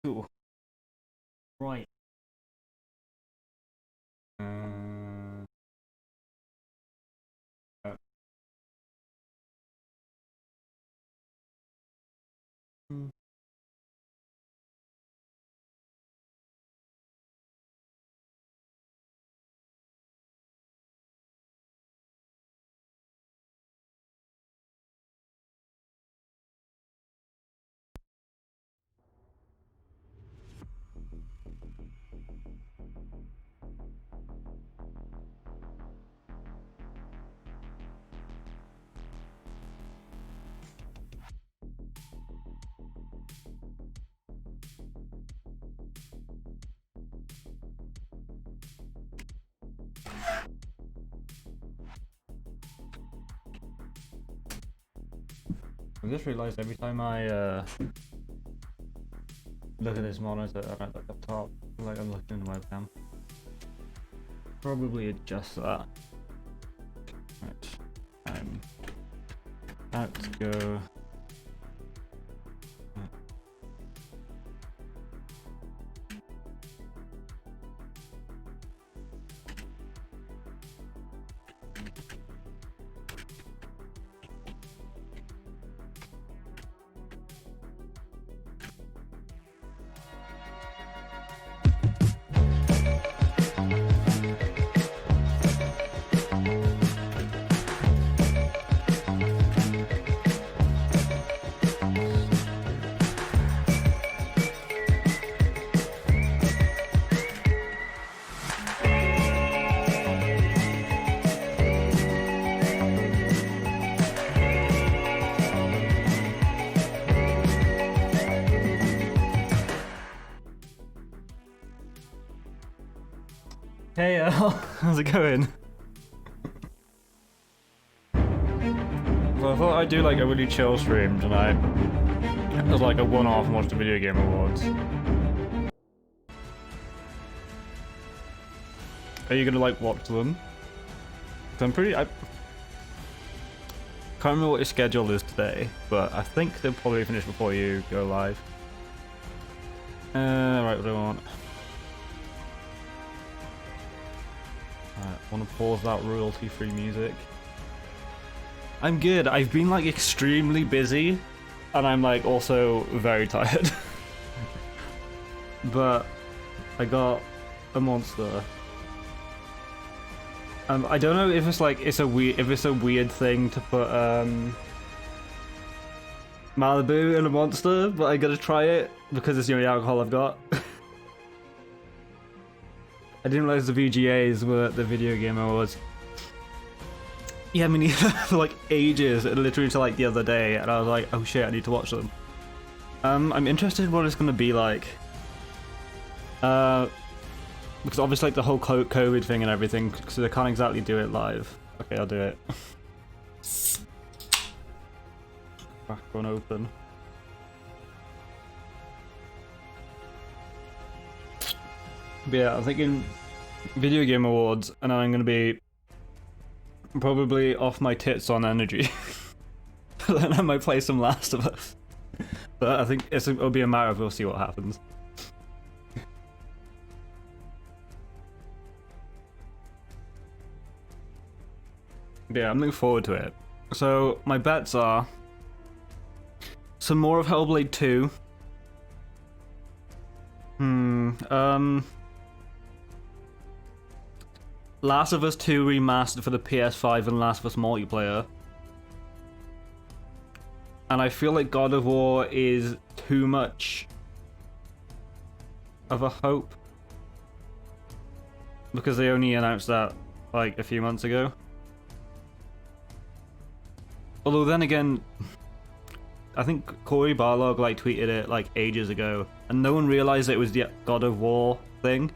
Cool. Right. Uh, hmm. I just realized every time I look at this monitor right at the top, like I'm looking at the webcam. Probably adjust that. Right. Out to go. Hey Al, how's it going? Well, I thought I'd do like a really chill stream tonight. As like a one-off and watch the Video Game Awards. Are you gonna like watch them? I can't remember what your schedule is today, but I think they'll probably finish before you go live. Right, what do I want? Alright, I want to pause that royalty-free music. I'm good. I've been like extremely busy, and I'm like also very tired. But I got a monster. I don't know if it's like it's a weird thing to put Malibu in a monster, but I gotta try it because it's the only alcohol I've got. I didn't realize the VGAs were the Video Game Awards. Yeah, I mean, for like ages, literally until like the other day, and I was like, oh shit, I need to watch them. I'm interested in what it's gonna be like. Because obviously like the whole COVID thing and everything, so they can't exactly do it live. Okay, I'll do it. Back on open. But yeah, I'm thinking Video Game Awards, and I'm gonna be probably off my tits on energy. Then I might play some Last of Us. But I think it'll be a matter of we'll see what happens. Yeah, I'm looking forward to it. So my bets are some more of Hellblade 2. Last of Us 2 remastered for the PS5 and Last of Us multiplayer. And I feel like God of War is too much of a hope. Because they only announced that like a few months ago. Although then again, I think Cory Barlog like tweeted it like ages ago, and no one realized it was the God of War thing.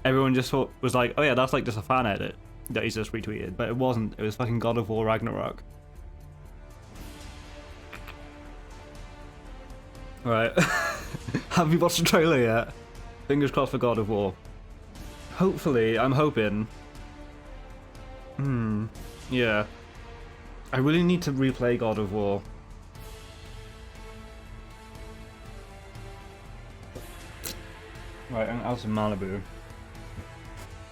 Everyone just was like, oh yeah, that's like just a fan edit that he's just retweeted, but it wasn't. It was fucking God of War Ragnarok. Right. Have you watched the trailer yet? Fingers crossed for God of War. Hopefully, I'm hoping. Yeah. I really need to replay God of War. Right, I'm out of Malibu.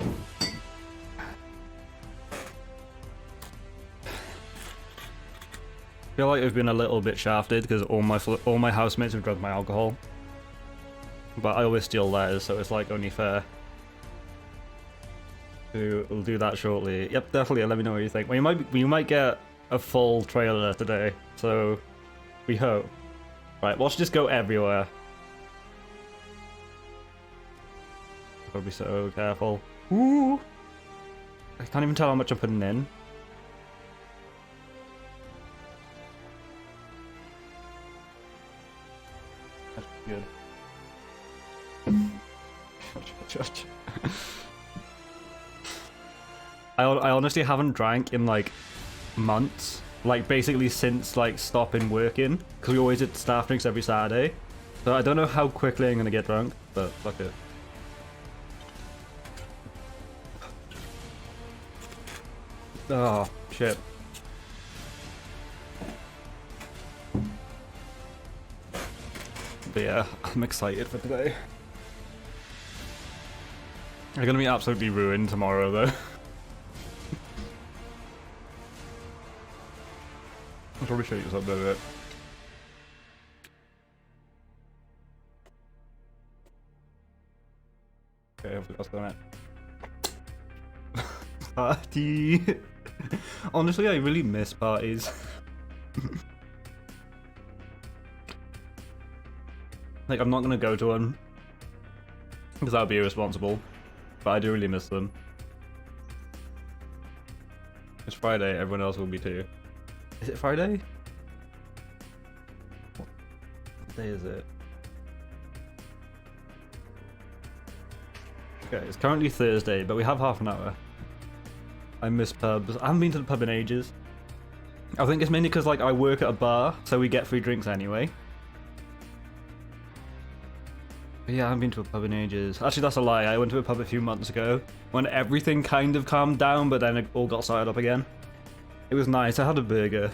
I feel like I've been a little bit shafted because all my housemates have drunk my alcohol, but I always steal theirs, so it's like only fair. We'll do that shortly. Yep, definitely. Let me know what you think. Well, you might get a full trailer today, so we hope. Right, let's just go everywhere. Gotta be so careful. Ooh! I can't even tell how much I'm putting in. That's good. I honestly haven't drank in like months. Like basically since like stopping working, because we always did staff drinks every Saturday. So I don't know how quickly I'm gonna get drunk, but fuck it. Oh, shit. But yeah, I'm excited for today. I'm gonna be absolutely ruined tomorrow though. I'll probably show you something of it. Okay, hopefully that's done it. Party! Honestly, I really miss parties. Like, I'm not gonna go to one, because that would be irresponsible, but I do really miss them. It's Friday, everyone else will be too. Is it Friday? What day is it? Okay, it's currently Thursday, but we have half an hour. I miss pubs. I haven't been to the pub in ages. I think it's mainly because like I work at a bar, so we get free drinks anyway. But yeah, I haven't been to a pub in ages. Actually, that's a lie. I went to a pub a few months ago when everything kind of calmed down, but then it all got started up again. It was nice. I had a burger.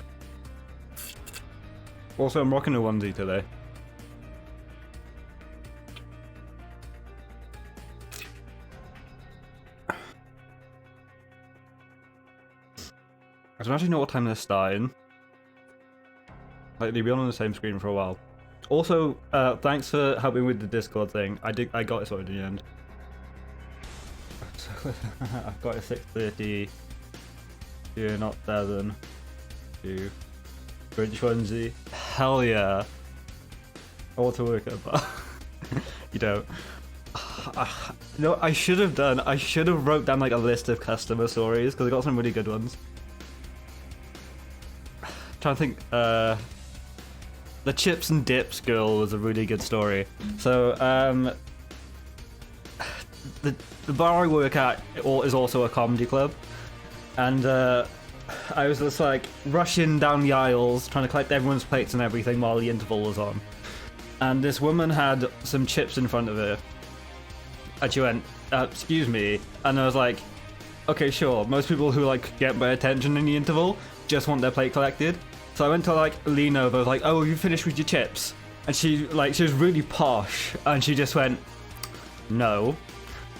Also, I'm rocking a onesie today. I don't actually know what time they're starting. Like, they've been on the same screen for a while. Also, thanks for helping with the Discord thing. I got it sorted in the end. I've got it 6:30. Yeah, not 7. 2. Bridge onesie. Hell yeah. I want to work at a bar. You don't. No, I should have done. I should have wrote down like a list of customer stories because I got some really good ones. Trying to think. The chips and dips girl was a really good story. So, the bar I work at is also a comedy club, and I was just like rushing down the aisles trying to collect everyone's plates and everything while the interval was on. And this woman had some chips in front of her, and she went, "Excuse me," and I was like, "Okay, sure." Most people who like get my attention in the interval just want their plate collected. So I went to like lean over, I was like, "Oh, you finished with your chips?" And she was really posh, and she just went, "No."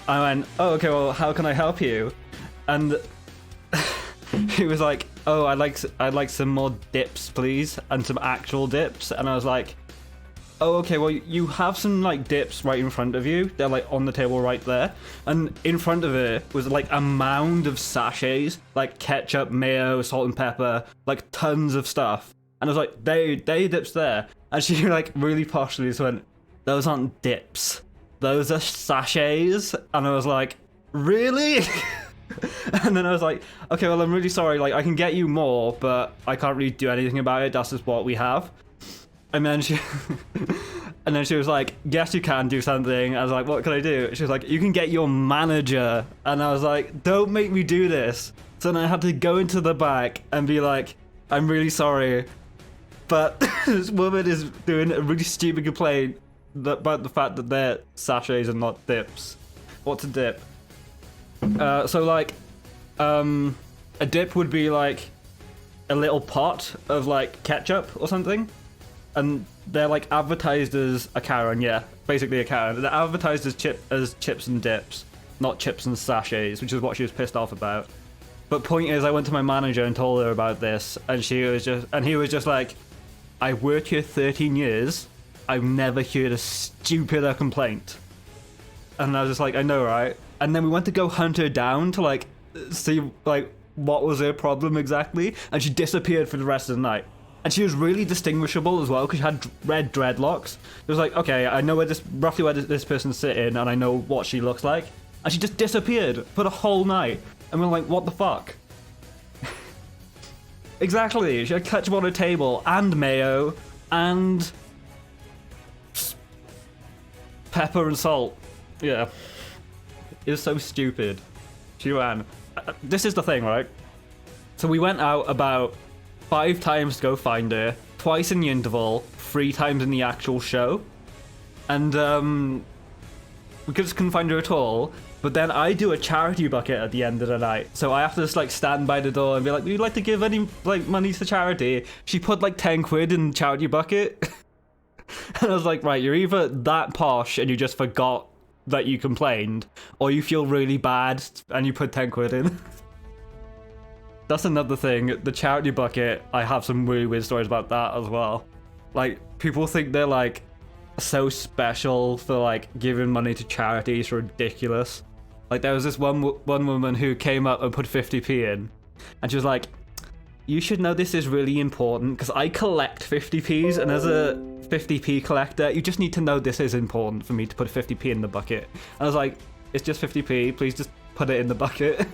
I went, "Oh, okay, well, how can I help you?" And he was like, "Oh, I'd like some more dips, please, and some actual dips." And I was like, "Oh, okay, well, you have some like dips right in front of you. They're like on the table right there." And in front of her was like a mound of sachets, like ketchup, mayo, salt and pepper, like tons of stuff. And I was like, they dips there. And she like really poshly just went, "Those aren't dips. Those are sachets." And I was like, "Really?" And then I was like, "Okay, well, I'm really sorry. Like, I can get you more, but I can't really do anything about it. That's just what we have." And then she was like, "Yes, you can do something." I was like, "What can I do?" She was like, "You can get your manager." And I was like, "Don't make me do this." So then I had to go into the back and be like, "I'm really sorry, but this woman is doing a really stupid complaint about the fact that they're sachets and not dips." What's a dip? So like, a dip would be like a little pot of like ketchup or something. And they're like advertised as a Karen, yeah, basically a Karen. They're advertised as chips and dips, not chips and sachets, which is what she was pissed off about. But point is, I went to my manager and told her about this, and he was just like, I work here 13 years, I've never heard a stupider complaint. And I was just like, I know, right? And then we went to go hunt her down to like see like what was her problem exactly, and she disappeared for the rest of the night. And she was really distinguishable as well because she had red dreadlocks. It was like, okay, I know roughly where this person's sitting, and I know what she looks like. And she just disappeared for the whole night. And we're like, what the fuck? Exactly. She had ketchup on her table, and mayo, and pepper and salt. Yeah. It was so stupid. She ran. This is the thing, right? So we went out about 5 times to go find her, twice in the interval, 3 times in the actual show. And we just couldn't find her at all. But then I do a charity bucket at the end of the night. So I have to just like stand by the door and be like, would you like to give any like money to charity? She put like 10 quid in the charity bucket. And I was like, right, you're either that posh and you just forgot that you complained, or you feel really bad and you put 10 quid in. That's another thing. The charity bucket, I have some really weird stories about that as well. Like, people think they're like so special for like giving money to charity. It's ridiculous. Like, there was this one woman who came up and put 50p in, and she was like, you should know this is really important because I collect 50p's, and as a 50p collector, you just need to know this is important for me to put 50p in the bucket. And I was like, it's just 50p, please just put it in the bucket.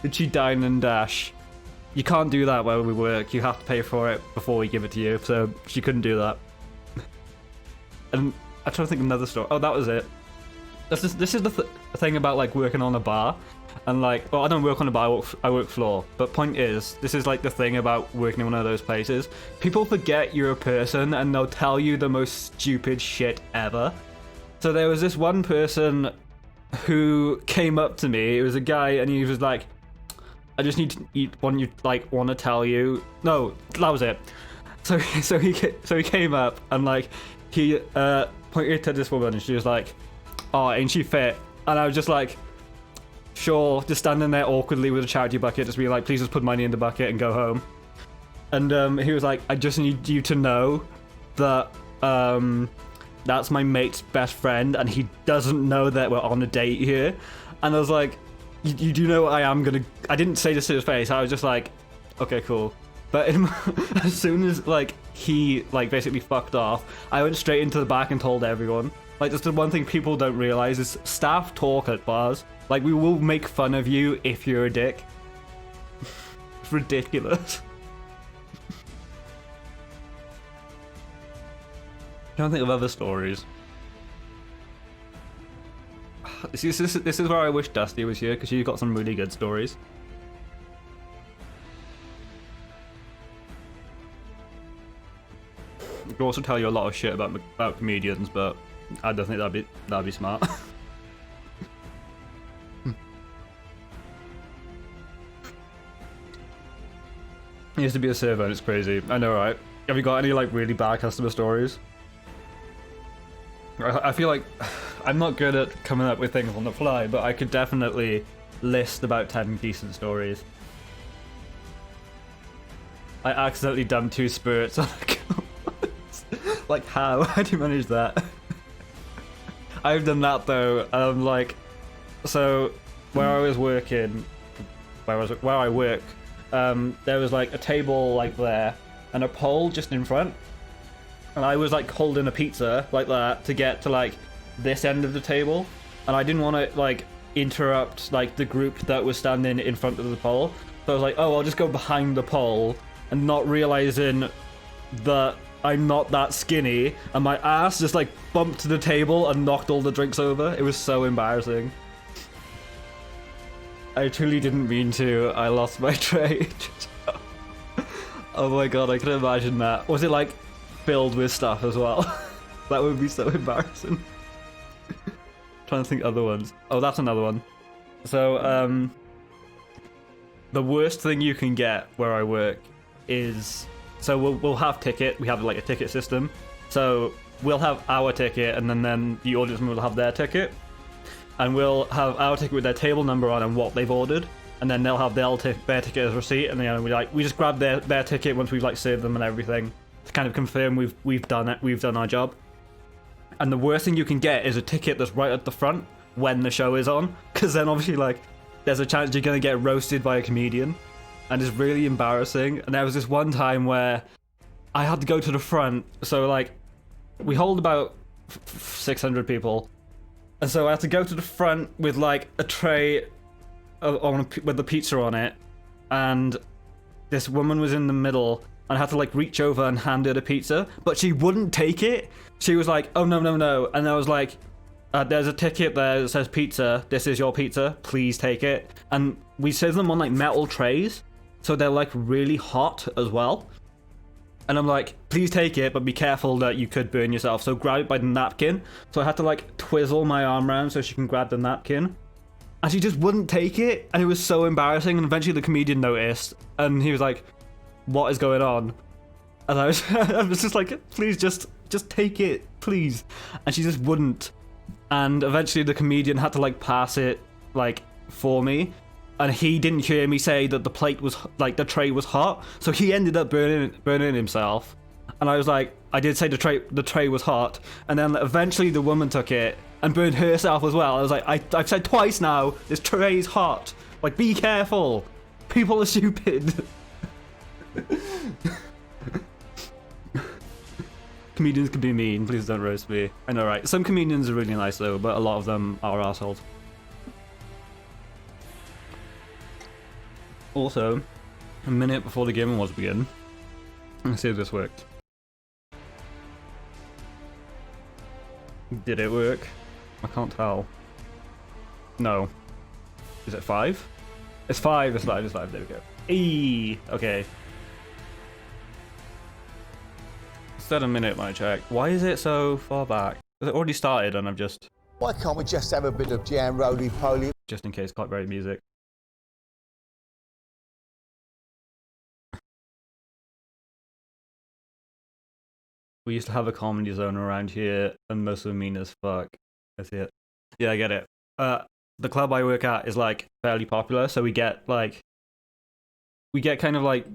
Did she dine and dash? You can't do that where we work, you have to pay for it before we give it to you, so she couldn't do that. And I'm trying to think of another story. Oh, that was it. This is the thing about like working on a bar. And like, well, I don't work on a bar, I work floor. But point is, this is like the thing about working in one of those places. People forget you're a person and they'll tell you the most stupid shit ever. So there was this one person who came up to me. It was a guy, and he was like, I just need to eat one. You like want to tell you? No, that was it. So he came up and like he pointed to this woman, and she was like, "Oh, ain't she fit?" And I was just like, "Sure." Just standing there awkwardly with a charity bucket, just being like, "Please just put money in the bucket and go home." And he was like, "I just need you to know that that's my mate's best friend, and he doesn't know that we're on a date here." And I was like, you do know I am gonna... I didn't say this to his face, I was just like, okay, cool. But as soon as, like, he, like, basically fucked off, I went straight into the back and told everyone. Like, that's the one thing people don't realize is staff talk at bars. Like, we will make fun of you if you're a dick. It's ridiculous. I don't think of other stories. This is where I wish Dusty was here, because she's got some really good stories. I could also tell you a lot of shit about comedians, but I don't think that'd be smart. He used to be a server, and it's crazy. I know, right? Have you got any like really bad customer stories? I feel like I'm not good at coming up with things on the fly, but I could definitely list about 10 decent stories. I accidentally dumped 2 spirits on a girl. Like, how? How do you manage that? I've done that though. Like, so where I was working, where I work, there was like a table like there and a pole just in front. And I was like holding a pizza like that to get to like this end of the table, and I didn't want to like interrupt like the group that was standing in front of the pole. So I was like, oh, I'll just go behind the pole, and not realizing that I'm not that skinny, and my ass just like bumped to the table and knocked all the drinks over. It was so embarrassing. I truly didn't mean to. I lost my tray. Oh my god, I can imagine that. Was it like filled with stuff as well? That would be so embarrassing. Trying to think other ones. Oh, that's another one. So, the worst thing you can get where I work is so we'll have ticket. We have like a ticket system. So we'll have our ticket, and then the audience member will have their ticket, and we'll have our ticket with their table number on and what they've ordered, and then they'll have their ticket as receipt, and then we just grab their ticket once we've like served them and everything to kind of confirm we've done it, we've done our job. And the worst thing you can get is a ticket that's right at the front when the show is on, because then obviously like there's a chance you're gonna get roasted by a comedian, and it's really embarrassing. And there was this one time where I had to go to the front, so like we hold about 600 people, and so I had to go to the front with like a tray with the pizza on it, and this woman was in the middle, and I had to like reach over and hand her the pizza, but she wouldn't take it. She was like, "Oh no, no, no," and I was like, "There's a ticket there that says pizza. This is your pizza. Please take it." And we serve them on like metal trays, so they're like really hot as well. And I'm like, "Please take it, but be careful that you could burn yourself. So grab it by the napkin." So I had to like twizzle my arm around so she can grab the napkin. And she just wouldn't take it, and it was so embarrassing. And eventually the comedian noticed, and he was like, "What is going on?" And I was just like, "Please just take it, please." And she just wouldn't. And eventually the comedian had to like pass it like for me, and he didn't hear me say that the plate was like the tray was hot, so he ended up burning himself. And I was like, I did say the tray was hot, and then eventually the woman took it and burned herself as well. I was like, I've said twice now, this tray's hot. Like, be careful. People are stupid. Comedians can be mean, please don't roast me. I know, right? Some comedians are really nice though, but a lot of them are assholes. Also, a minute before the Game Awards begin, let's see if this worked. Did it work? I can't tell. No. Is it 5? It's 5, it's 5, it's 5, there we go. Eee! Okay. Said a minute when I checked. Why is it so far back? Has it already started and I've just... Why can't we just have a bit of jam roly-poly? Just in case, copyright music. We used to have a comedy zone around here, and most of them mean as fuck. I see it. Yeah, I get it. The club I work at is like fairly popular, so we get kind of like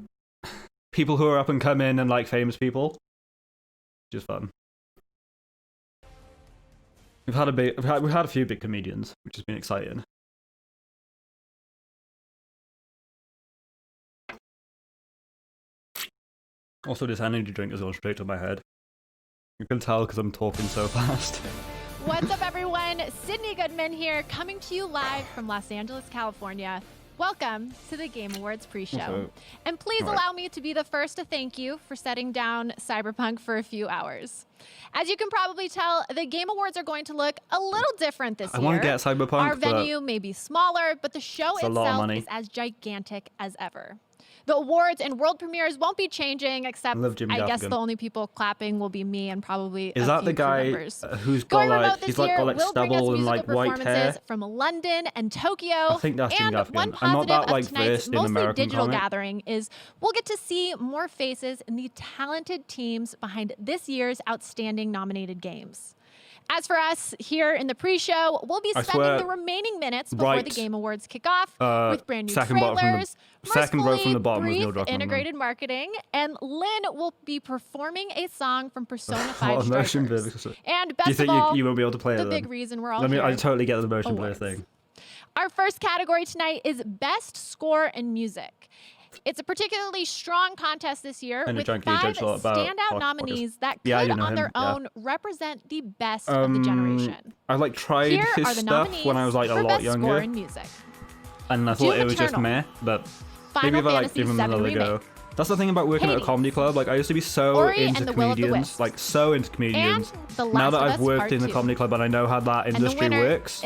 people who are up and coming and like famous people, which is fun. We've had a few big comedians, which has been exciting. Also, this energy drink is going straight to my head. You can tell because I'm talking so fast. What's up, everyone? Sydney Goodman here, coming to you live from Los Angeles, California. Welcome to the Game Awards pre-show. And please allow me to be the first to thank you for setting down Cyberpunk for a few hours. As you can probably tell, the Game Awards are going to look a little different this year. I want to get Cyberpunk. Our venue may be smaller, but the show itself is as gigantic as ever. The awards and world premieres won't be changing, except I guess the only people clapping will be me and probably is that the guy who's got like he's like got like stubble and like white hair from London and Tokyo? I think that's Jim Gaffigan. One I'm not that like tonight's versed in mostly American digital comic. gathering is we'll get to see more faces in the talented teams behind this year's outstanding nominated games. As for us here in the pre-show, we'll be spending the remaining minutes before the Game Awards kick off with brand new trailers, second row from the bottom was Neil brief Druckmann. integrated marketing, and Lynn will be performing a song from Persona 5 Strikers. And best do you think of all, you won't be able to play the it? big reason we're all I mean, here. I totally get the motion blur thing. Our first category tonight is Best Score in Music. It's a particularly strong contest this year with 5 standout nominees that could on their own represent the best of the generation. I like tried his stuff when I was like a lot younger, and I thought it was just meh, but maybe if I like give him another go. That's the thing about working at a comedy club. Like I used to be so into comedians, like so into comedians. Now that I've worked in a comedy club and I know how that industry works,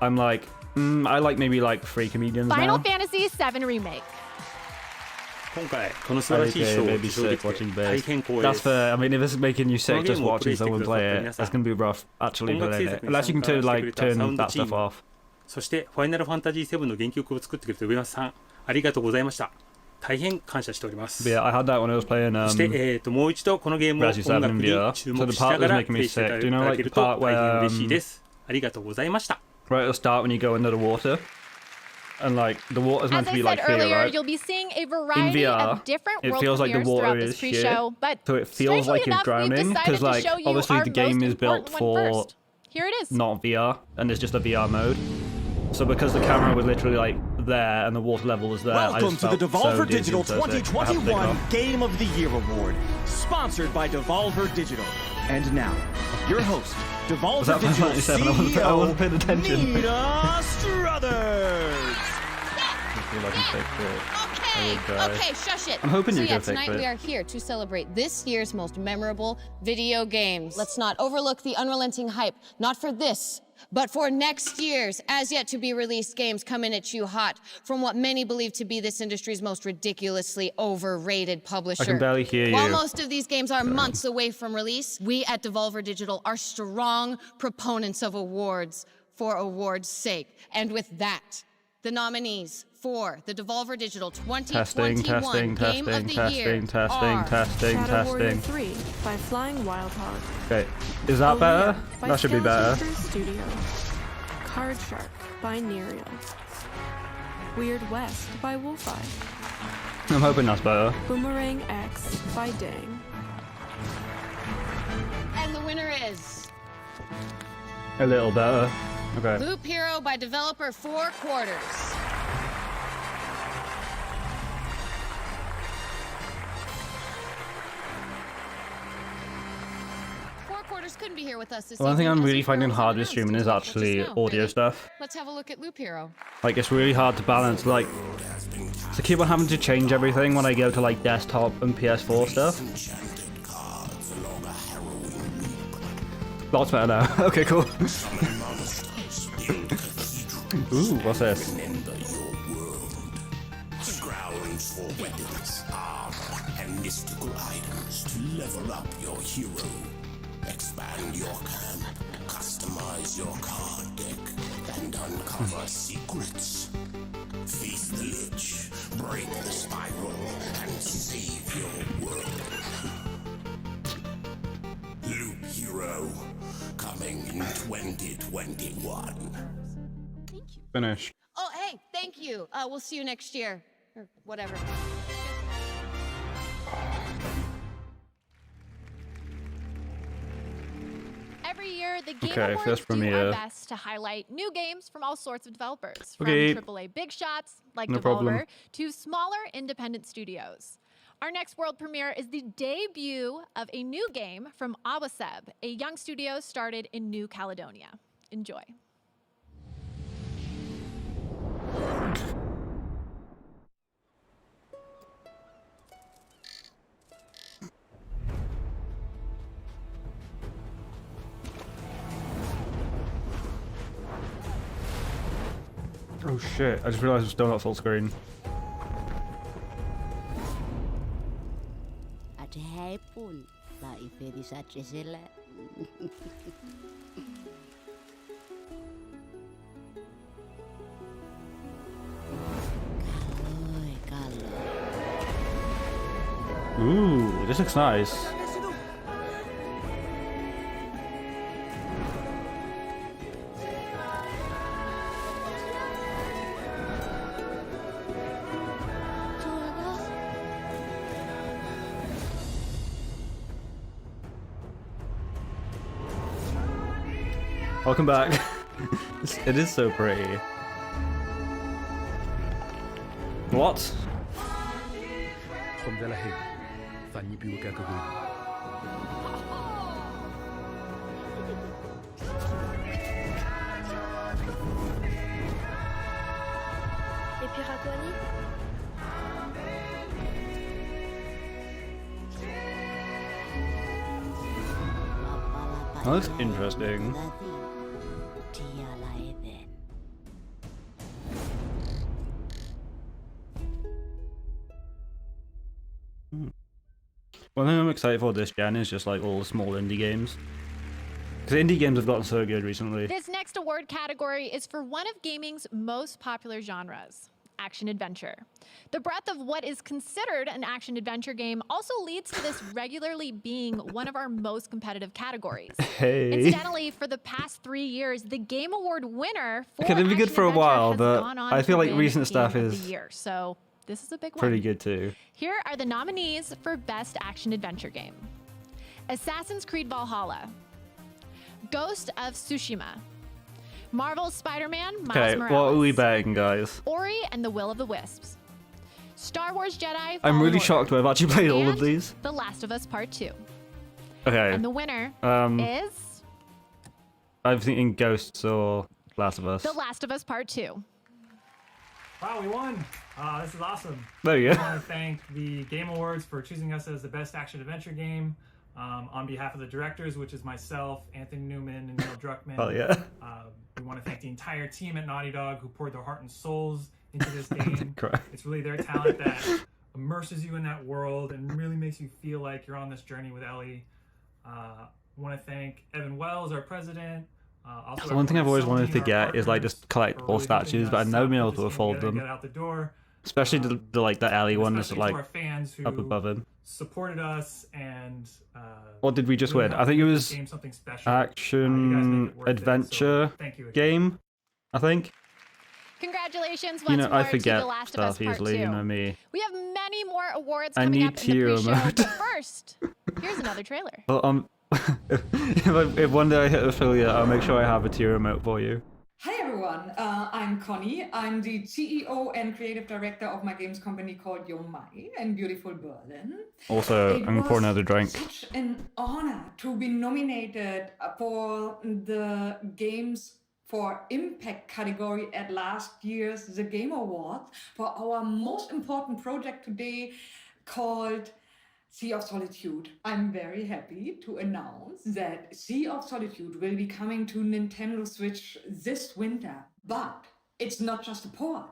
I'm like, I like maybe like 3 comedians now. Final Fantasy VII Remake. 今回この素晴らしい賞を受賞できて大変光栄です。 That's fair. I mean, if it's making you sick just watching someone play it, that's gonna be rough. Actually playing it, unless you can turn that stuff off. そしてファイナルファンタジー7の原曲を作ってくれた上松さん、ありがとうございました。大変感謝しております。 But yeah, I had that when I was playing そして、もう一度このゲームを音 Resi 7 in 楽に VR. 注 So 目 the しな part が that ら was プ making レ me イしてい sick. Do you た know だ like け the ると part 大変 where 嬉しいです。ありがとうございました。 right at the start when you go into the water and like the water's meant As to I be like said here, earlier, right? you'll be seeing a variety VR, of different it world feels like the premieres water throughout this is pre-show, but So it feels strangely like you're enough, we've drowning decided because to like show you obviously our the game most is built important one for first. Here it is. not VR and it's just a VR mode. So because the camera was literally like there and the water level was there, I Welcome just to the felt so Devolver dizzy Digital and so sick. I had to take it 2021 off. Game of the Year Award, sponsored by Devolver Digital. And now, your host, Devolver that Digital 97? I wasn't paying attention. Nina Struthers. I feel like I'm fake for it. I would die. Okay, shush it. I'm hoping so you yeah, go fix tonight it. we are here to celebrate this year's most memorable video games. Let's not overlook the unrelenting hype, not for this, but for next year's as yet to be released games coming at you hot from what many believe to be this industry's most ridiculously overrated publisher. I can barely hear you. While most of these games are months away from release, we at Devolver Digital are strong proponents of awards for awards' sake. And with that, the nominees for the Devolver Digital 2021 Game of the Year are Shadow Warrior 3 by Flying Wildhog. Okay, is that better? by That should be better. Skeleton Crew Studio. Card Shark by Nerial. Weird West by Wolfeye. I'm hoping that's better. Boomerang X by Dang. And the winner is A little better. Okay. Loop Hero by developer Four Quarters. Four Quarters couldn't be here with us this One thing evening I'm as really Loop finding Hero hard was with streaming is announced. actually Just now, audio really. stuff. Let's have a look at Loop Hero. Like it's really hard to balance. Like to keep on having to change everything when I go to like desktop and PS4 stuff. Lots better now. Okay, cool. Ooh, what's this? Grounds for weapons, armor, and mystical items to level up your hero. Expand your camp, customize your card deck, and uncover secrets. Feast the Lich, break the spiral, and save your world. Loop Hero, coming in 2021. Finished. Oh, hey, thank you. We'll see you next year. Or whatever. Every year, the Game Okay, Awards first do our premiere. best to highlight new games from all sorts of developers, from Okay. AAA big shots like No Devolver problem. to smaller independent studios. Our next world premiere is the debut of a new game from Awaseb, a young studio started in New Caledonia. Enjoy. Oh shit! I just realised it's still not full screen. Ada hai pun lah ipedi saja sila. Kalau. Ooh, this looks nice. Welcome back. It is so pretty. What? Et Piraquani? Oh, that's interesting. Dia lain. One thing I'm excited for this gen is just like all the small indie games. Because indie games have gotten so good recently. This next award category is for one of gaming's most popular genres. action-adventure. The breadth of what is considered an action-adventure game also leads to this regularly being one of our most competitive categories. Hey. Incidentally, for the past 3 years, the Game Award winner for Okay, they've been good for a action-adventure while, has but gone on I to feel like win recent stuff Game of is the year. So this is a big one. pretty good too. Here are the nominees for Best Action-Adventure Game. Assassin's Creed Valhalla, Ghost of Tsushima, Marvel's Spider-Man Miles Okay, Morales, what are we betting, guys? Ori and the Will of the Wisps, Star Wars Jedi Fallen I'm really Order, shocked I've actually played all of and these. The Last of Us Part 2. Okay. And the winner is I'm thinking Ghosts or Last of Us. The Last of Us Part 2. Wow, we won! This is awesome. There you go. I want to thank the Game Awards for choosing us as the best action-adventure game. On behalf of the directors, which is myself, Anthony Newman, and Neil Druckmann. Oh yeah. We want to thank the entire team at Naughty Dog who poured their heart and souls into this game. It's really their talent that immerses you in that world and really makes you feel like you're on this journey with Ellie. I want to thank Evan Wells, our president. Also One thing I've always wanted to Sony, our get is like just collectible really helping statues, but us I've never been put able this to game afford together and them. get out the door. Especially the like the Ellie one that's Especially like to our fans who up above him. supported us and What did we just really win? I helped think it make was this game something special. action adventure thank you again. game. I think. Congratulations You once know, more I to forget The Last of Us stuff Part easily. 2. You know me. We have many more awards I coming need up in the hero pre-show, mode. but first, here's another trailer. Well, if one day I hit affiliate, I'll make sure I have a tier remote for you. Hi everyone, I'm Connie. I'm the CEO and creative director of my games company called Yomai in beautiful Berlin. Also, I'm gonna pour another drink. Such an honor to be nominated for the Games for Impact category at last year's The Game Awards for our most important project today called Sea of Solitude. I'm very happy to announce that Sea of Solitude will be coming to Nintendo Switch this winter. But it's not just a port.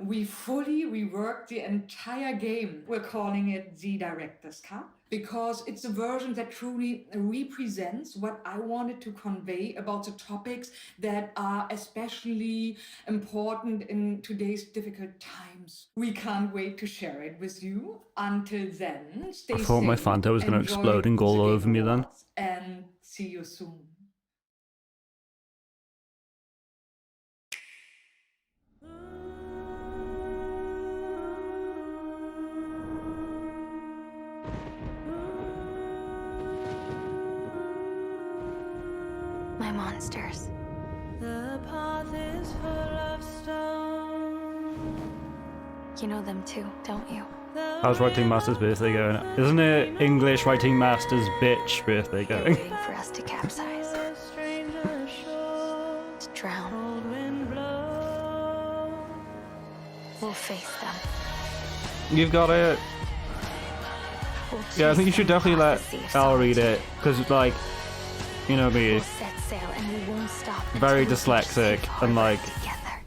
We fully reworked the entire game. We're calling it the Director's Cut because it's a version that truly represents what I wanted to convey about the topics that are especially important in today's difficult times. We can't wait to share it with you. Until then, stay I thought my safe, Fanta was gonna enjoy explode and go all the Game over me then. Awards, and see you soon. My monsters. The path is full of stone. You know them too, don't you? How's Writing Master's birthday going? Isn't it English Writing Master's bitch birthday They're going? waiting for us to capsize. To drown. We'll face them. You've got it. We'll Yeah, I think you chase should them definitely let across the sea of Al read solitude. it, because like, you know me, We'll set sail and we won't stop very until we reach dyslexic, safe and harbor like, together.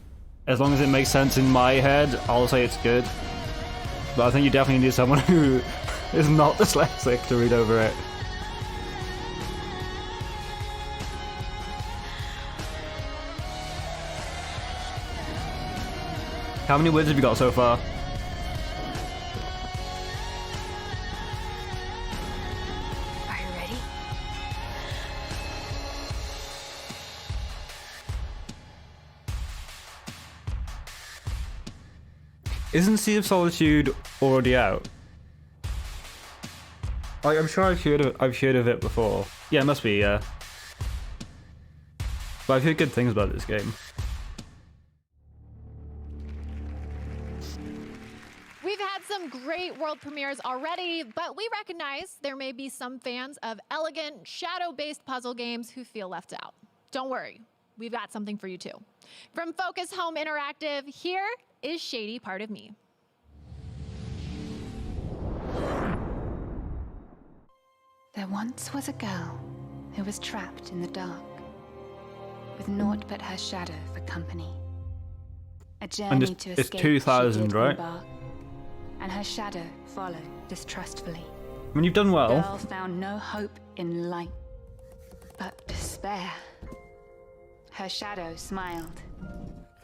as long as it makes sense in my head, I'll say it's good. But I think you definitely need someone who is not dyslexic to read over it. How many words have you got so far? Are you ready? Isn't Sea of Solitude already out? Like, I'm sure I've heard of it before. Yeah, it must be, yeah. But I've heard good things about this game. We've had some great world premieres already, but we recognize there may be some fans of elegant, shadow-based puzzle games who feel left out. Don't worry, we've got something for you too. From Focus Home Interactive, here is Shady Part of Me. There once was a girl who was trapped in the dark, with naught but her shadow for company. A journey to it's escape 2000, she did right? embark, and her shadow followed distrustfully. I mean, you've done The well. girl found no hope in light, but despair. Her shadow smiled.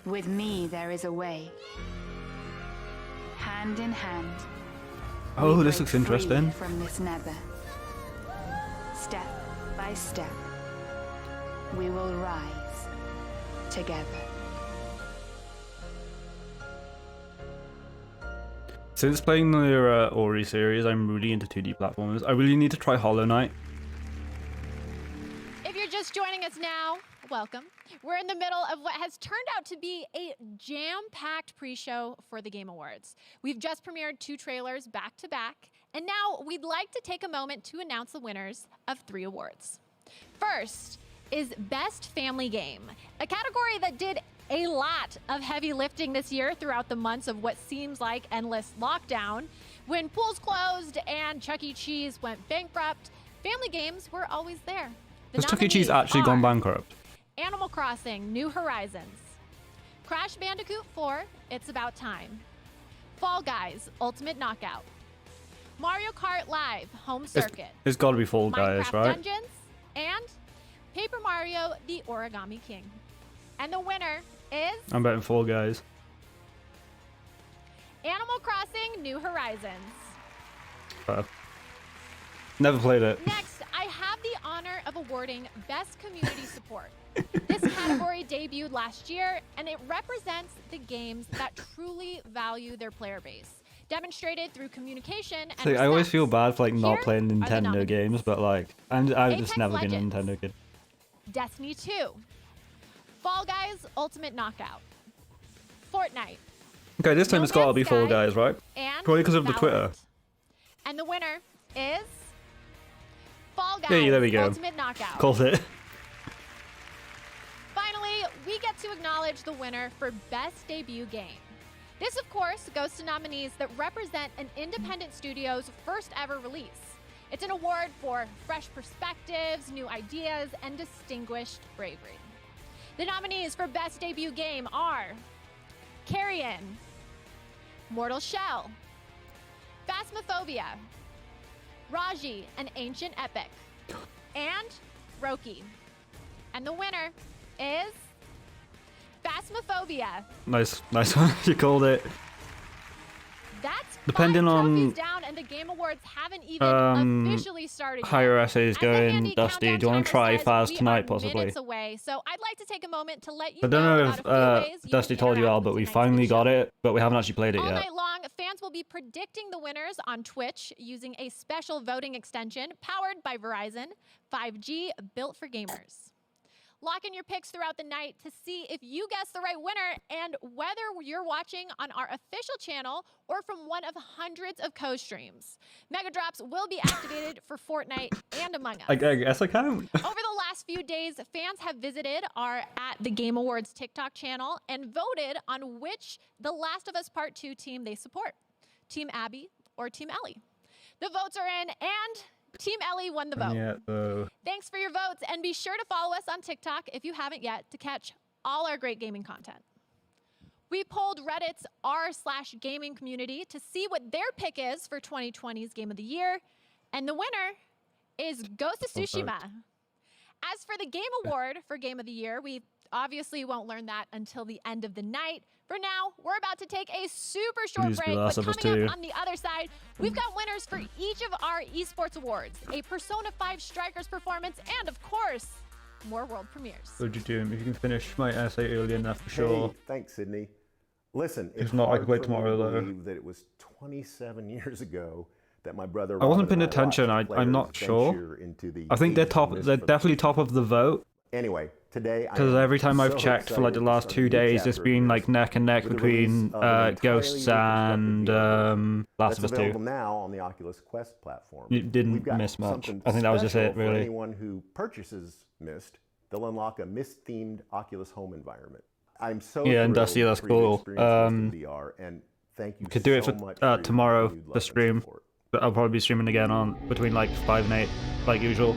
With me there is a way. Hand in hand. Oh, we this break looks free interesting. From this nether. Step by step, we will rise together. Since playing the Ori series, I'm really into 2D platformers. I really need to try Hollow Knight. If you're just joining us now, welcome. We're in the middle of what has turned out to be a jam-packed pre-show for the Game Awards. We've just premiered 2 trailers back to back, and now we'd like to take a moment to announce the winners of 3 awards. First is Best Family Game, a category that did a lot of heavy lifting this year throughout the months of what seems like endless lockdown. When pools closed and Chuck E. Cheese went bankrupt, family games were always there. Has Chuck E. Cheese actually gone bankrupt? Animal Crossing: New Horizons, Crash Bandicoot 4: It's About Time, Fall Guys: Ultimate Knockout, Mario Kart Live: Home Circuit, It's got to be Fall Guys, Minecraft right? Dungeons, and Paper Mario: The Origami King. And the winner is I'm betting Fall Guys. Animal Crossing: New Horizons. Never played it. Next, I have the honor of awarding Best Community Support. This category debuted last year, and it represents the games that truly value their player base, demonstrated through communication and See, I always feel bad for like not Here playing are the Nintendo nominees. games, but like I've Apex just never been a Legends. Nintendo kid. Destiny 2, Fall Guys: Ultimate Knockout, Fortnite, Okay, this time No it's got to Man's be Fall Sky, Guys, right? and Probably because of the Twitter. Valorant. And the winner is Fall Guys: Yeah, there we go. Ultimate Knockout. Called it. Finally, we get to acknowledge the winner for Best Debut Game. This, of course, goes to nominees that represent an independent studio's first ever release. It's an award for fresh perspectives, new ideas, and distinguished bravery. The nominees for Best Debut Game are Carrion, Mortal Shell, Phasmophobia, Raji: An Ancient Epic, and Roki. And the winner is Phasmophobia. Nice one. You called it. That's Depending 5 on trophies down, and the Game Awards haven't even officially started yet. how your essay is As the going, handy Dusty. countdown Do you want timer to try says, Faz we tonight, are possibly? minutes away, so I'd like to take a moment to let you I don't know about if a few ways you Dusty can told you interact all, with but we tonight's finally big got show. it, but we haven't actually played it All yet. night long, fans will be predicting the winners on Twitch using a special voting extension powered by Verizon 5G, built for gamers. Lock in your picks throughout the night to see if you guess the right winner and whether you're watching on our official channel or from one of hundreds of co-streams. Mega Drops will be activated for Fortnite and Among Us. I guess I can. Over the last few days, fans have visited our At The Game Awards TikTok channel and voted on which The Last of Us Part 2 team they support, Team Abby or Team Ellie. The votes are in, and Team Ellie won the vote. Yeah, though. Thanks for your votes, and be sure to follow us on TikTok if you haven't yet to catch all our great gaming content. We polled Reddit's r/gaming community to see what their pick is for 2020's Game of the Year, and the winner is Ghost of Tsushima. As for the Game Award for Game of the Year, we obviously won't learn that until the end of the night. For now, we're about to take a super short Needs to be break, Last but of Us coming 2. up on the other side, we've got winners for each of our esports awards, a Persona 5 Strikers performance, and of course, more world premieres. What would you do if you can finish my essay early enough for sure? Hey, thanks, Sydney. Listen, If it's not, I hard can play for me tomorrow, to though. believe that it was 27 years ago that my brother. I wasn't Robin paying and I watched attention. players I'm not sure. venture into the I think they're age of top. mist They're for the definitely top of the vote. Anyway, today I Because am every time I've so checked for like the excited to last start 2 a new days, it's chapter of been this like neck and neck with the between release of an entirely Ghosts new perspective and VR Last that's of Us available 2. now on the Oculus Quest platform. You didn't We've got miss much. something I think that was just it, special really. For anyone who purchases Mist, they'll unlock a Mist-themed Oculus home environment. I'm so Yeah, and thrilled Dusty, that's for you to cool. experience Mist in VR, and thank you Could do it so for much for your tomorrow, continued love the and stream. support. But I'll probably be streaming again on between like 5 and 8, like usual.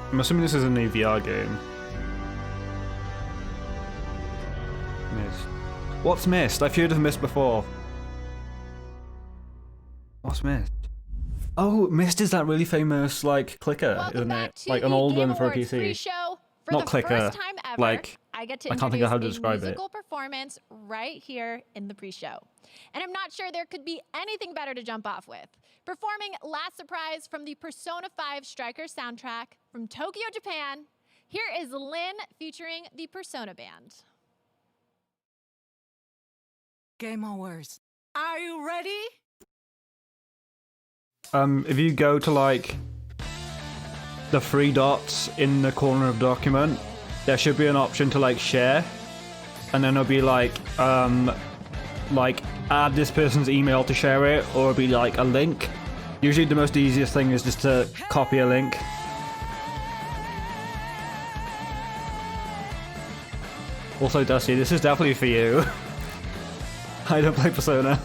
I'm assuming this is a new VR game. Mist. What's Mist? I've heard of Mist before. What's Myst? Oh, Myst is that really famous like clicker, isn't it? Like an old one for a PC. Pre-show. For Not the clicker. First time ever, like I get to I can't think of how to introduce describe a it. musical performance right here in the pre-show. And I'm not sure there could be anything better to jump off with. Performing Last Surprise from the Persona 5 Strikers soundtrack from Tokyo, Japan, here is Lyn featuring the Persona Band. Game Awards. Are you ready? If you go to like the three dots in the corner of the document, there should be an option to like share, and then it'll be like add this person's email to share it, or it'll be like a link. Usually the most easiest thing is just to copy a link. Also, Dusty, this is definitely for you. I don't play Persona.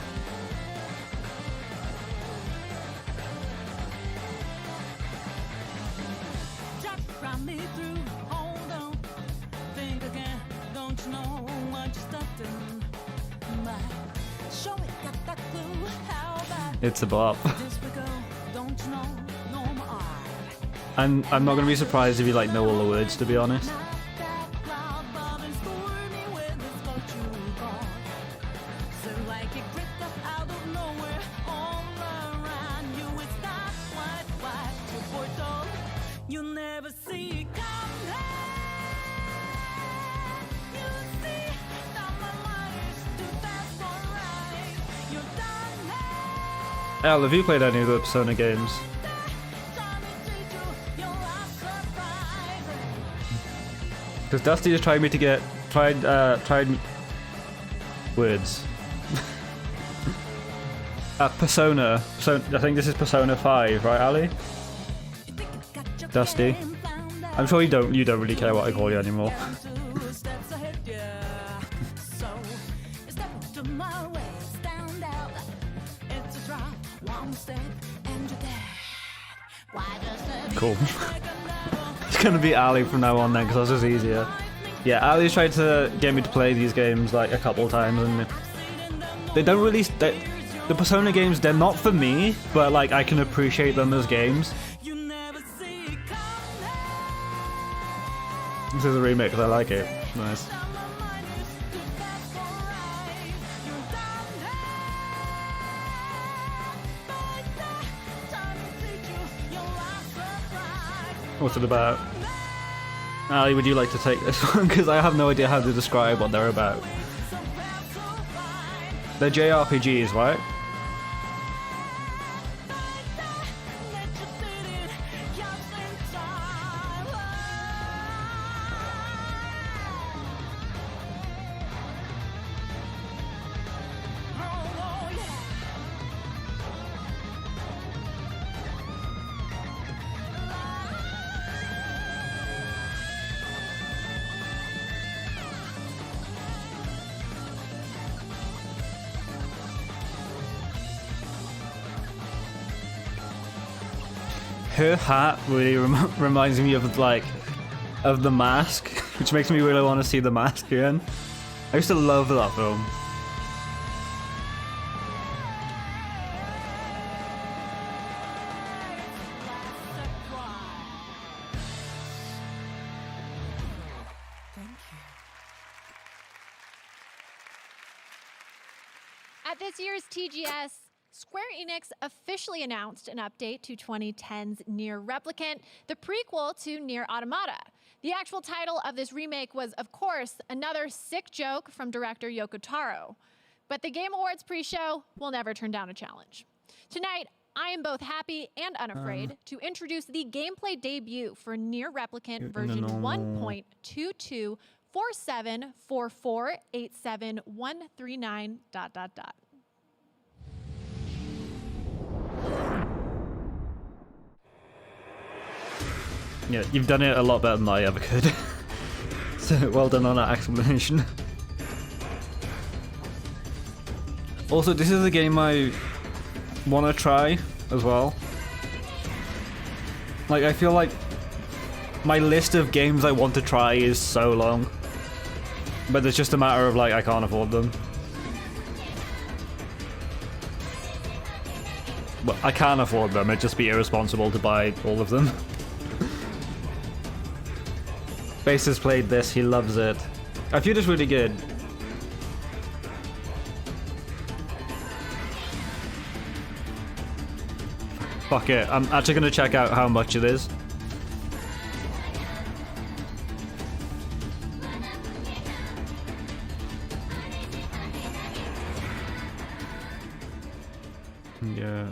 It's a bop. And I'm not gonna be surprised if you like know all the words, to be honest. Al, have you played any of the Persona games? Because Dusty just tried me to get tried words. Persona. So I think this is Persona 5, right, Ali? Dusty. I'm sure you don't really care what I call you anymore. Cool. It's gonna be Ali from now on then, because that's just easier. Yeah, Ali's tried to get me to play these games like a couple times, and they don't really. The Persona games, they're not for me, but like I can appreciate them as games. This is a remake because I like it. Nice. What's it about? Ali, would you like to take this one? Because I have no idea how to describe what they're about. They're JRPGs, right? Her hat really reminds me of the Mask, which makes me really want to see The Mask again. I used to love that film. At this year's TGS, Square Enix officially announced an update to 2010's Nier Replicant, the prequel to Nier Automata. The actual title of this remake was, of course, another sick joke from director Yoko Taro. But the Game Awards pre-show will never turn down a challenge. Tonight, I am both happy and unafraid to introduce the gameplay debut for Nier Replicant version 1.224744871139 ... Yeah, you've done it a lot better than I ever could. So well done on that explanation. Also, this is a game I want to try as well. Like, I feel like my list of games I want to try is so long. But it's just a matter of, like, I can't afford them. Well, I can't afford them. It'd just be irresponsible to buy all of them. Bass has played this. He loves it. I feel it's really good. Fuck it. I'm actually going to check out how much it is. Yeah.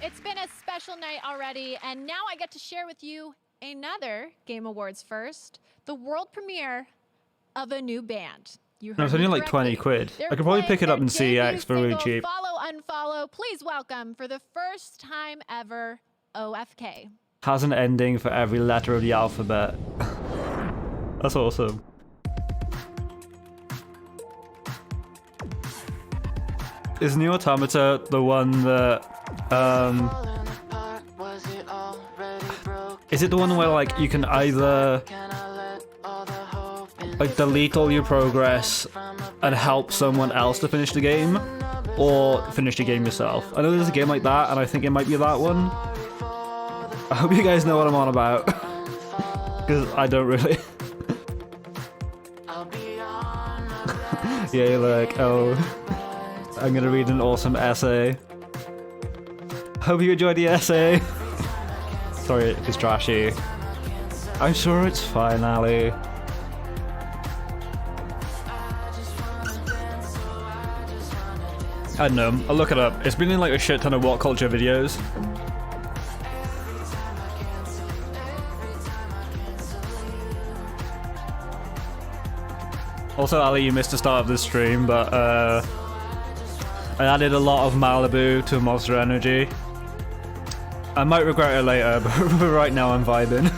It's been a special night already, and now I get to share with you another Game Awards first, the world premiere of a new band. You heard no, it's only me like 20 quid. They're I could probably playing pick it up their in CX for really debut cheap. single, Follow, Unfollow. Please welcome, for the first time ever, OFK. Has an ending for every letter of the alphabet. That's awesome. Is New Automata the one that is it the one where like you can either like delete all your progress and help someone else to finish the game, or finish the game yourself? I know there's a game like that, and I think it might be that one. I hope you guys know what I'm on about, because I don't really. Yeah, like, oh, I'm gonna read an awesome essay. Hope you enjoyed the essay. Sorry, it's trashy. I'm sure it's fine, Ali. I don't know, I'll look it up. It's been in like a shit ton of What Culture videos. Also, Ali, you missed the start of this stream, but I added a lot of Malibu to Monster Energy. I might regret it later, but right now I'm vibing.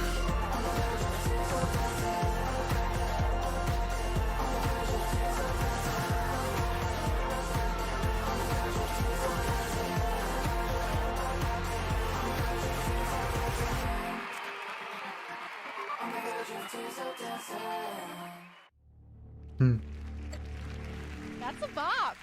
That's a bop.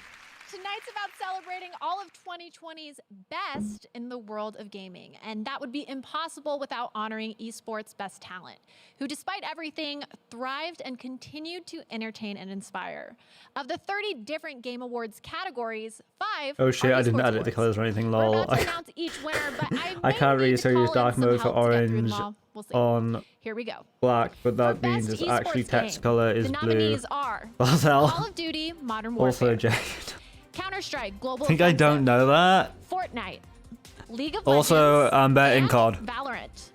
Tonight's about celebrating all of 2020's best in the world of gaming, and that would be impossible without honoring esports best talent, who despite everything thrived and continued to entertain and inspire. Of the 30 different Game Awards categories, 5 Oh shit, are I didn't esports edit the awards. colors or anything, We're lol. about to announce each winner, but I can't really so use dark mode for orange We'll see. on Here we go. black, but that For means best it's actually esports text game, color is the blue. nominees are What the hell? Call of Duty Modern Warfare, Also, Jade. Counter-Strike Global I think I don't Offensive, know that. Fortnite, League of Also, Legends, I'm betting and COD. Valorant.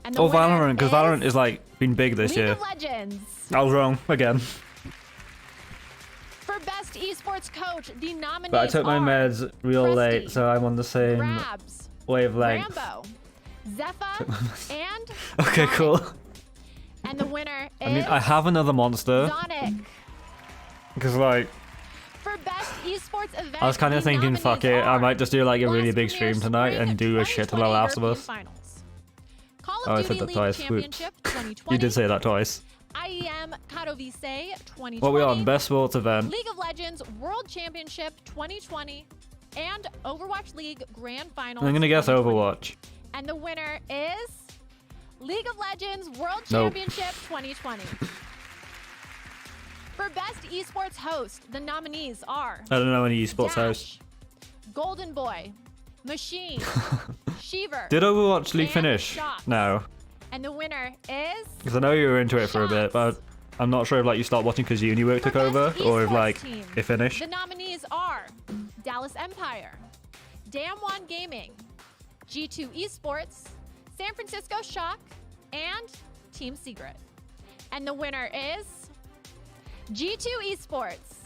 And the Oh, winner Valorant, because is Valorant is like been big this League year. of Legends. I was wrong again. For best esports coach, the nominees But I took my are meds real Presty, late, so I'm on the same Grabs, wavelength. Rambo, Zephyr, and Okay, cool. and the winner is I mean, I have another monster. Sonic. Because, like, For best esports event, I was kind of the thinking, fuck it, nominees I are might just do like a really Blast big Premier stream tonight and do a shit ton of 2020 Last of European Us. Finals. Call Oh, of I Duty said that League twice. Championship Whoops. 2020. You did say that twice. IEM Katowice 2020. What are we on? Best sports event. League of Legends World Championship 2020 and Overwatch League Grand Finals. I'm gonna guess 2020. Overwatch. And the winner is League of Legends World Nope. Championship 2020. For best esports host, the nominees are I don't know any esports Dash, hosts. Golden Boy, Machine, Sheever. Did Overwatch League and finish? Shots. No. And the winner is Because I know you were into it for a bit, but I'm not sure if like you stopped watching because uni work took over, or if esports like team. it finished. The nominees are Dallas Empire, Damwon Gaming, G2 Esports, San Francisco Shock, and Team Secret. And the winner is G2 Esports.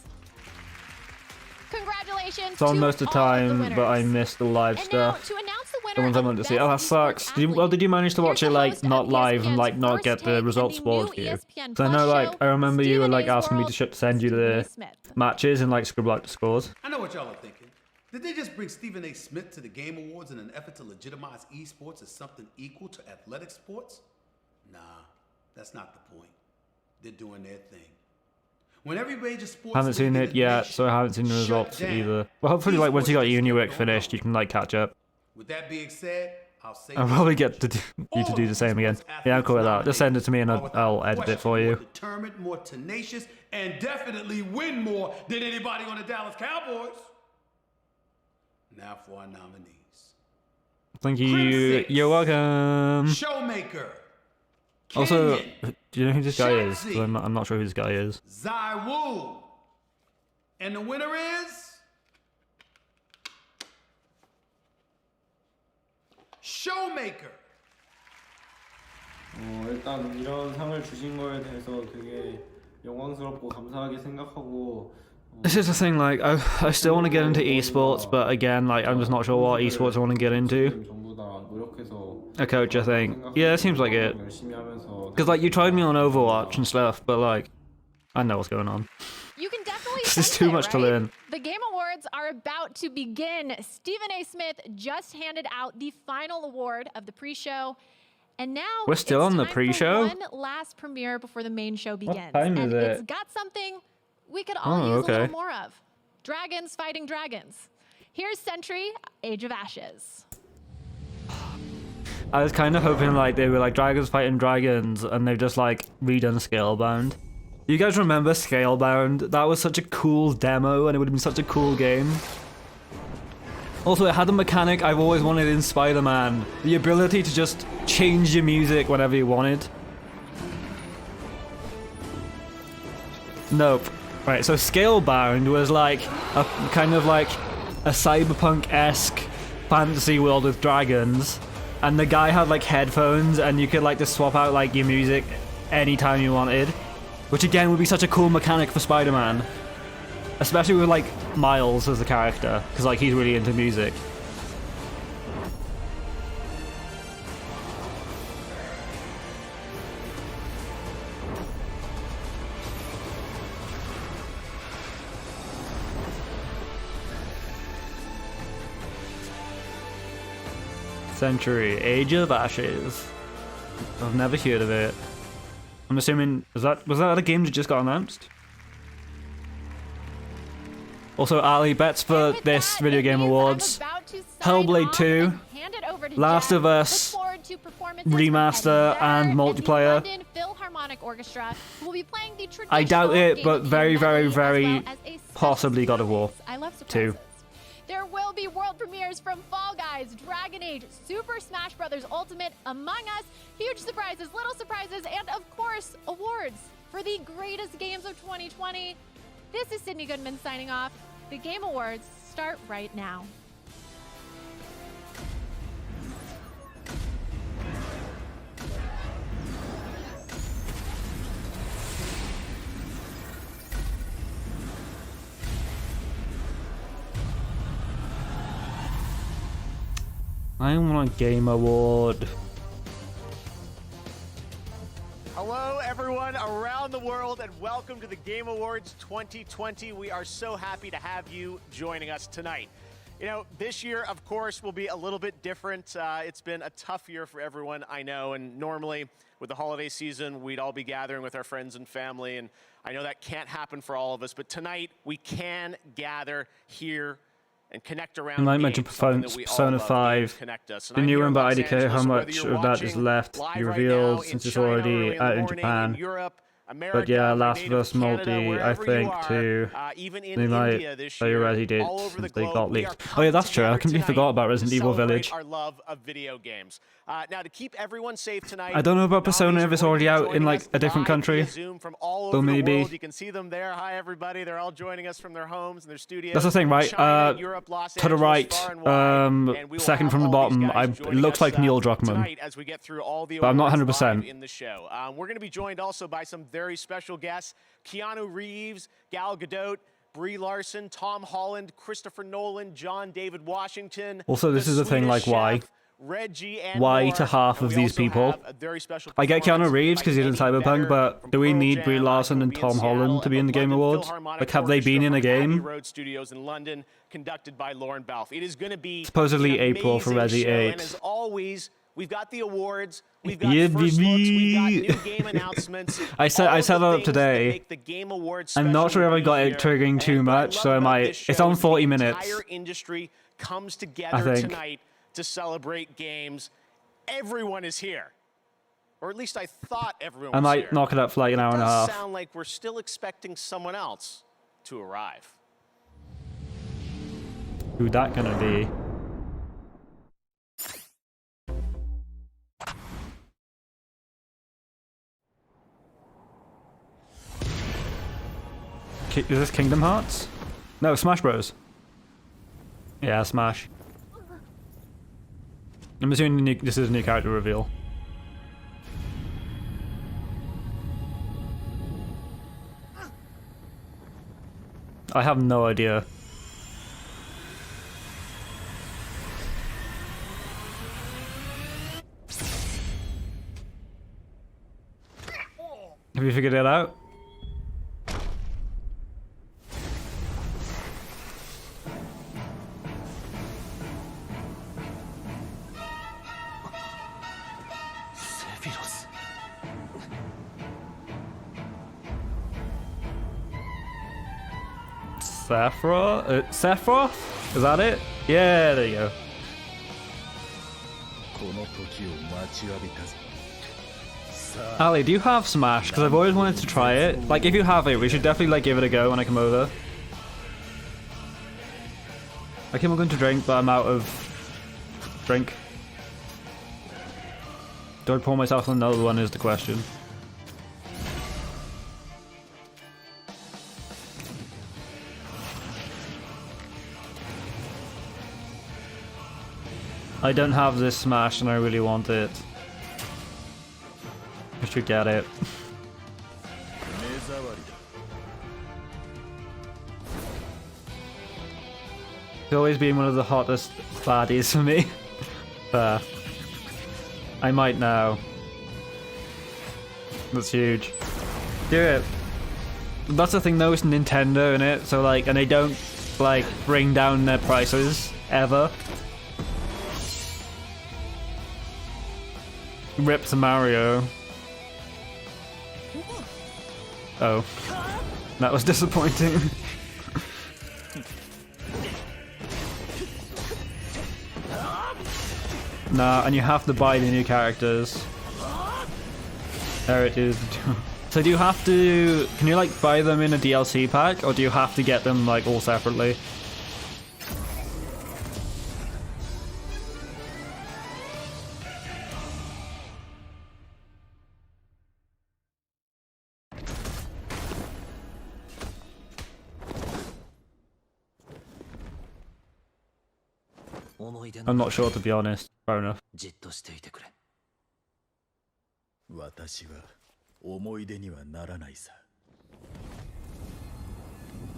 Congratulations It's on to most of the all of time, the but I winners. missed the live And now, stuff. to announce the winner The ones I of wanted to see. Best Oh, that Esports sucks. Well, did you manage to watch it like not live and like not get the results spoiled for you? ESPN So I know Plus like show, I remember you were Stephen like A's asking me World, to send you the matches and like scribble out the scores. I know what y'all are thinking. Did they just bring Stephen A. Smith to the Game Awards in an effort to legitimize esports as something equal to athletic sports? Nah, that's not the point. They're doing their thing. When every major sports Haven't seen league in it the yet, nation so I haven't seen the results shut down, either. Well, hopefully, like once you got esports Uniwick just finished, you can like catch up. With that being said, I'll say I'll probably get to you to do the same again. Yeah, I'm cool with that. Just send it to me and I'll edit it for you. more determined, more tenacious, and definitely win more than anybody on the Dallas Cowboys. Now for our nominees. Thank you. You're welcome. Showmaker. Also, Kenyon, do you know who this guy is? 'Cause Shotzi, I'm not sure who this guy is. Zai Wu. And the winner is Showmaker. 일단 이런 상을 주신 거에 대해서 되게 영광스럽고 감사하게 생각하고 This is the thing, like, I still want to get into esports, but again, like, I'm just not sure what esports I want to get into. 전부 다 노력해서 A coach, I think. Yeah, it seems like it. 열심히 하면서 Because, like, you tried me on Overwatch and stuff, but, like, I know what's going on. You can definitely This is sense too it, much to right? learn. The Game Awards are about to begin. Stephen A. Smith just handed out the final award of the pre-show. And now We're still it's on the time for pre-show? one last premiere before the main show begins. time and is it's it? got something we could all Oh, use a little okay. more of. Dragons fighting dragons. Here's Sentry, Age of Ashes. I was kind of hoping, like, they were, like, dragons fighting dragons, and they've just, like, redone Scalebound. You guys remember Scalebound? That was such a cool demo, and it would have been such a cool game. Also, it had a mechanic I've always wanted in Spider-Man. The ability to just change your music whenever you wanted. Nope. Right, so Scalebound was like a kind of like a cyberpunk-esque fantasy world with dragons. And the guy had like headphones and you could like just swap out like your music anytime you wanted. Which again would be such a cool mechanic for Spider-Man. Especially with like Miles as the character, because like he's really into music. Century, Age of Ashes. I've never heard of it. I'm assuming was that a game that just got announced? Also, Ali, bets for this Video Game Awards: Hellblade 2, Last of Us, remaster, and multiplayer. I doubt it, but very, very, very possibly God of War 2. There will be world premieres from Fall Guys, Dragon Age, Super Smash Bros. Ultimate, Among Us, huge surprises, little surprises, and of course, awards for the greatest games of 2020. This is Sydney Goodman signing off. The Game Awards start right now. I want a Game Award. Hello, everyone around the world, and welcome to the Game Awards 2020. We are so happy to have you joining us tonight. You know, this year, of course, will be a little bit different. It's been a tough year for everyone, I know, and normally with the holiday season, we'd all be gathering with our friends and family, and I know that can't happen for all of us, but tonight we can gather here and connect around. I might mention Persona 5. The new one by IDK, how much of that is left to be revealed since it's already out in Japan. But yeah, Last of Us multi, I think, too. They might show you Resi did since they got leaked. Oh yeah, that's true. I completely forgot about Resident Evil Village. Our love of video games. Now, to keep everyone safe tonight, I don't know about Persona if it's already out in like a different country. But maybe. You can see them there. Hi, everybody. They're all joining us from their homes and their studios. That's the thing, right? To the right, second from the bottom, it looks like Neil Druckmann. But I'm not 100%. In the show, we're going to be joined also by some very special guests: Keanu Reeves, Gal Gadot, Brie Larson, Tom Holland, Christopher Nolan, John David Washington. Also, this is the thing, like, why? Why to half of these people? I get Keanu Reeves because he's in Cyberpunk, but do we need Brie Larson and Tom Holland to be in the Game Awards? Like, have they been in a game? Road Studios in London, conducted by Lauren Balfe. It is going to be supposedly April for Resi 8. And as always, We've got the awards. We've got first looks. We've got new game announcements. I set that up today. I'm not sure if I got it triggering too much, so I might. It's on 40 minutes. The entire industry comes together tonight to celebrate games. Everyone is here. Or at least I thought everyone was I might here. knock it up for like an hour and a half. It does sound like we're still expecting someone else to arrive. Who that gonna be? Is this Kingdom Hearts? No, Smash Bros. Yeah, Smash. I'm assuming this is a new character reveal. I have no idea. Have you figured it out? Sephiroth? Sephiroth? Is that it? Yeah, there you go. Ali, do you have Smash? Because I've always wanted to try it. Like, if you have it, we should definitely like give it a go when I come over. I came going to drink, but I'm out of drink. Do I pour myself another one is the question. I don't have this Smash and I really want it. I should get it. It's always been one of the hottest baddies for me. I might now. That's huge. Do it. That's the thing though, it's Nintendo, innit? So like, and they don't like bring down their prices ever. Rip to Mario. Oh. That was disappointing. Nah, and you have to buy the new characters. There it is. So do you have to... Can you like buy them in a DLC pack? Or do you have to get them like all separately? I'm not sure, to be honest. Fair enough.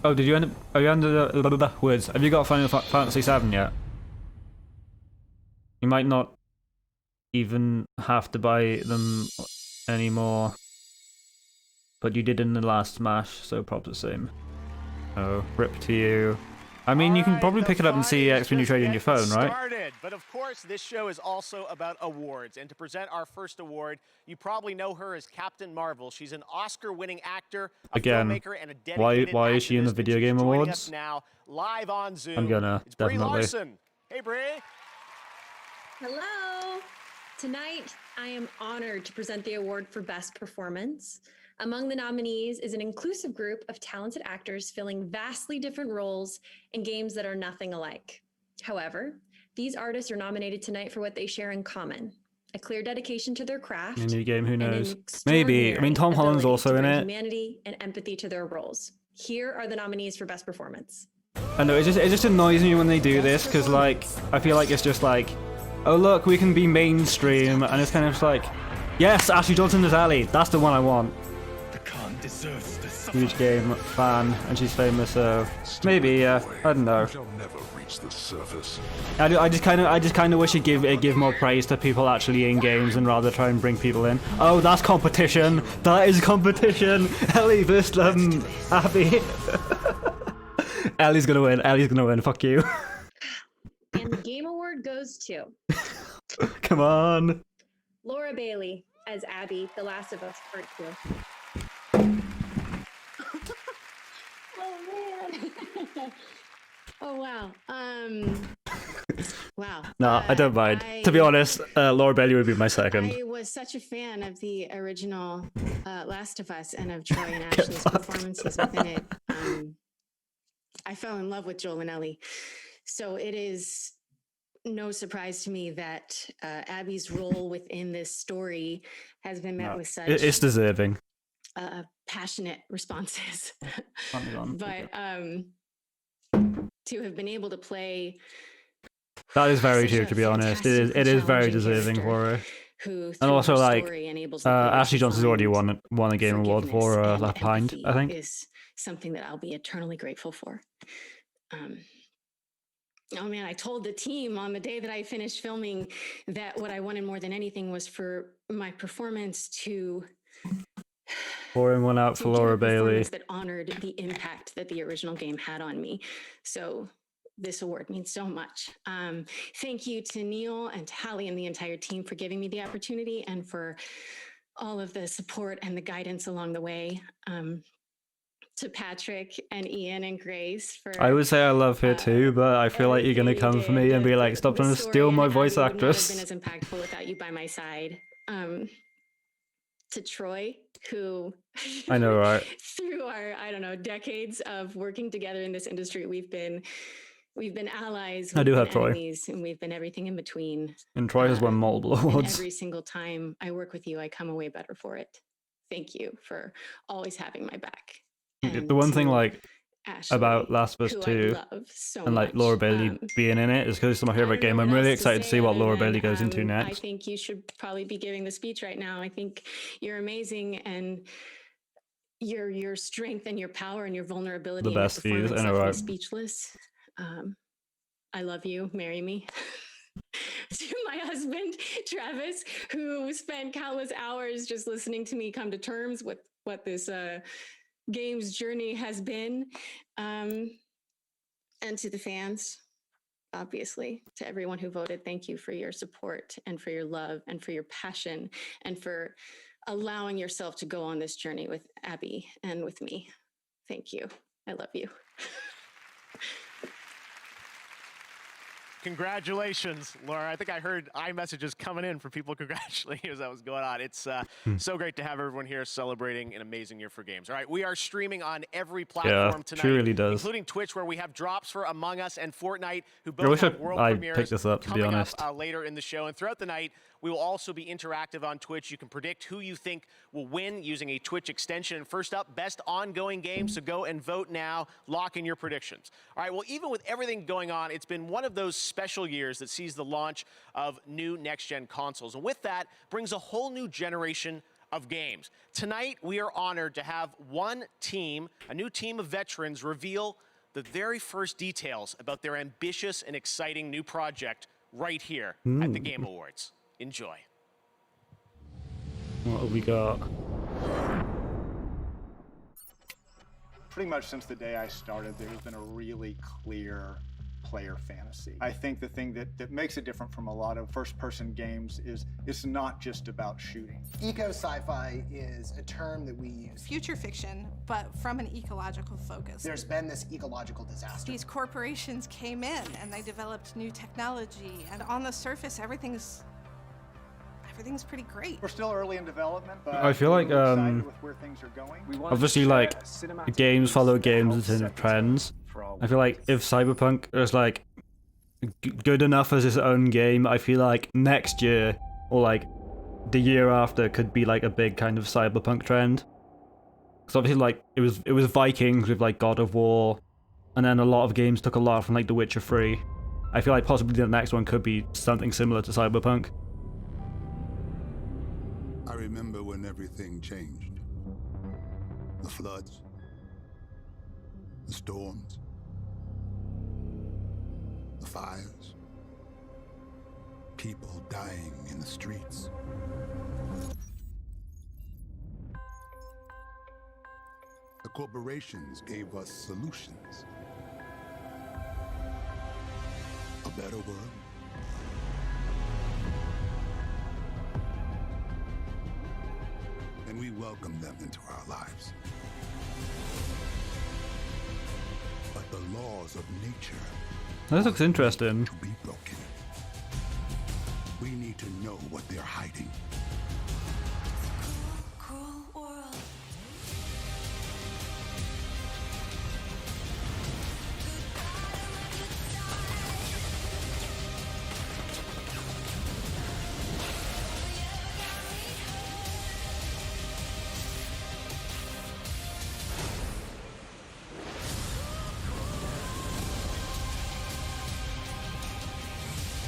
Oh, did you end up... Are you under the words? Have you got Final Fantasy VII yet? You might not even have to buy them anymore. But you did in the last Smash, so probably the same. Oh, rip to you. I mean, you can probably pick it up in CEX when you trade in your phone, right? But of course, this show is also about awards. And to present our first award, you probably know her as Captain Marvel. She's an Oscar-winning actor, a filmmaker, and a dedicated why is she in the Video Game Awards? Now, live on Zoom. I'm gonna, it's Brie definitely. Larson. Hey, Brie. Hello. Tonight, I am honored to present the award for Best Performance. Among the nominees is an inclusive group of talented actors filling vastly different roles in games that are nothing alike. However, these artists are nominated tonight for what they share in common: a clear dedication to their craft. A new game, who knows? Maybe. I mean, Tom Holland's also in it. Humanity and empathy to their roles. Here are the nominees for Best Performance. I know, it just annoys me when they do this, because like, I feel like it's just like, oh look, we can be mainstream, and it's kind of just like, yes, Ashley Johnson is Ali, that's the one I want. Huge game fan, and she's famous, so maybe, yeah, I don't know. I just kind of wish it'd give more praise to people actually in games, and rather try and bring people in. Oh, that's competition. That is competition. Ellie versus Abby. Ellie's gonna win. Ellie's gonna win. Fuck you. And the Game Award goes to Come on. Laura Bailey as Abby, The Last of Us Part 2. Oh man. Oh wow. Wow. No, I don't mind. To be honest, Laura Bailey would be my second. I was such a fan of the original Last of Us and of Troy and Ashley's performances within it. I fell in love with Joel and Ellie. So it is no surprise to me that Abby's role within this story has been met with such It's deserving. Passionate responses. But to have been able to play that is very true, to be honest. It is very deserving for her. And also, like, Ashley Johnson's already won a Game Award for Left Behind, I think. Is something that I'll be eternally grateful for. Oh man, I told the team on the day that I finished filming that what I wanted more than anything was for my performance to pouring one out for Laura Bailey. That honored the impact that the original game had on me. So this award means so much. Thank you to Neil and to Hallie and the entire team for giving me the opportunity and for all of the support and the guidance along the way. To Patrick and Ian and Grace for I would say I love her too, but I feel like you're gonna come for me and be like, stop trying to steal my voice actress. Would not have been as impactful without you by my side. To Troy, who I know, right? Through our, I don't know, decades of working together in this industry, we've been allies. I do have Troy, and we've been everything in between. And Troy has won multiple awards. Every single time I work with you, I come away better for it. Thank you for always having my back. The one thing, like, Ashley, about Last of Us 2 and like Laura Bailey being in it is because it's my favorite game. I'm really excited to see what Laura Bailey goes into next. I think you should probably be giving the speech right now. I think you're amazing, and your strength and your power and your vulnerability. The best views, I know, right? Speechless. I love you. Marry me. To my husband, Travis, who spent countless hours just listening to me come to terms with what this game's journey has been, and to the fans, obviously, to everyone who voted, thank you for your support and for your love and for your passion and for allowing yourself to go on this journey with Abby and with me. Thank you. I love you. Congratulations, Laura. I think I heard iMessages coming in from people congratulating you as that was going on. It's so great to have everyone here celebrating an amazing year for games. All right, we are streaming on every platform tonight, really does. including Twitch, where we have drops for Among Us and Fortnite, who both have world premieres picked this up, to be honest. Up, later in the show. And throughout the night, we will also be interactive on Twitch. You can predict who you think will win using a Twitch extension. And first up, best ongoing game. So go and vote now. Lock in your predictions. All right, well, even with everything going on, it's been one of those special years that sees the launch of new next-gen consoles. And with that brings a whole new generation of games. Tonight, we are honored to have one team, a new team of veterans, reveal the very first details about their ambitious and exciting new project right here at the Game Awards. Enjoy. What have we got? Pretty much since the day I started, there's been a really clear player fantasy. I think the thing that makes it different from a lot of first-person games is it's not just about shooting. Eco-sci-fi is a term that we use. Future fiction, but from an ecological focus. There's been this ecological disaster. These corporations came in and they developed new technology, and on the surface, everything's pretty great. We're still early in development, but I feel like with where things are going. obviously, like, games follow games in terms of trends. I feel like if Cyberpunk is like good enough as its own game, I feel like next year or like the year after could be like a big kind of Cyberpunk trend. Because obviously, like, it was Vikings with like God of War, and then a lot of games took a lot from like The Witcher 3. I feel like possibly the next one could be something similar to Cyberpunk. I remember when everything changed. The floods, the storms, the fires, people dying in the streets. The corporations gave us solutions. A better world, and we welcome them into our lives. But the laws of nature This looks interesting. to be broken. We need to know what they're hiding. Cruel world.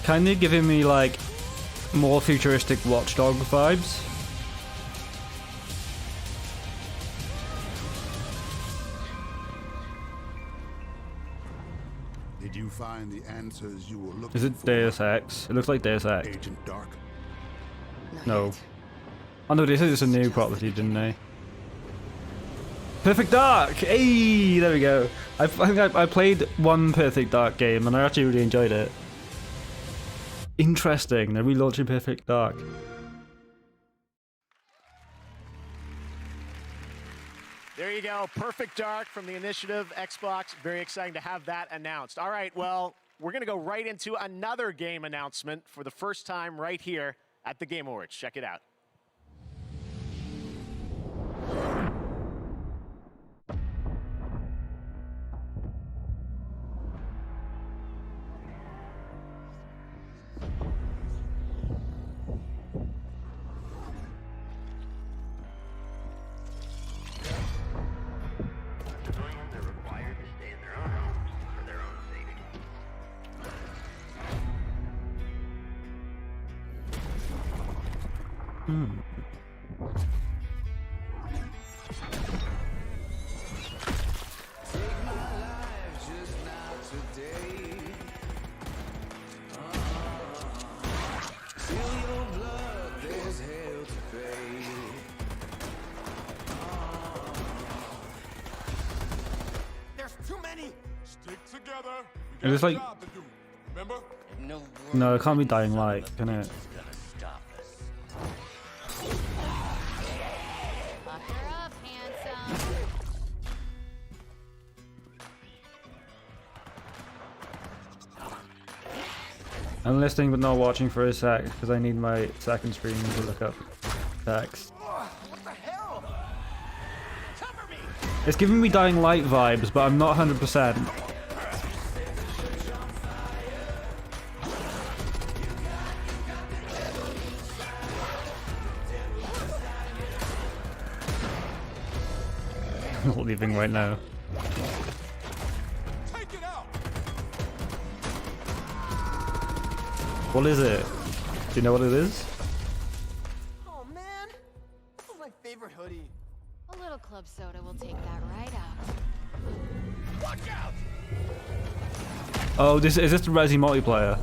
Kinda giving me like more futuristic Watchdog vibes. Did you find the answers you were looking Is it for? Deus Ex? It looks like Deus Ex. Agent Dark? No. Oh no, they said it's a new property, didn't they? Perfect Dark! Hey, there we go. I think I played one Perfect Dark game and I actually really enjoyed it. Interesting, they're relaunching Perfect Dark. There you go, Perfect Dark from the Initiative Xbox. Very exciting to have that announced. All right, well, we're going to go right into another game announcement for the first time right here at the Game Awards. Check it out. There's too many. Stick together. It was like... No, it can't be Dying Light, can it? Buck her up, handsome. I'm listening but not watching for a sec because I need my second screen to look up text. It's giving me Dying Light vibes, but I'm not 100%. I'm not leaving right now. What is it? Do you know what it is? Oh man, this is my favorite hoodie. A little club soda will take that right out. Watch out! Oh, is this the Resi multiplayer?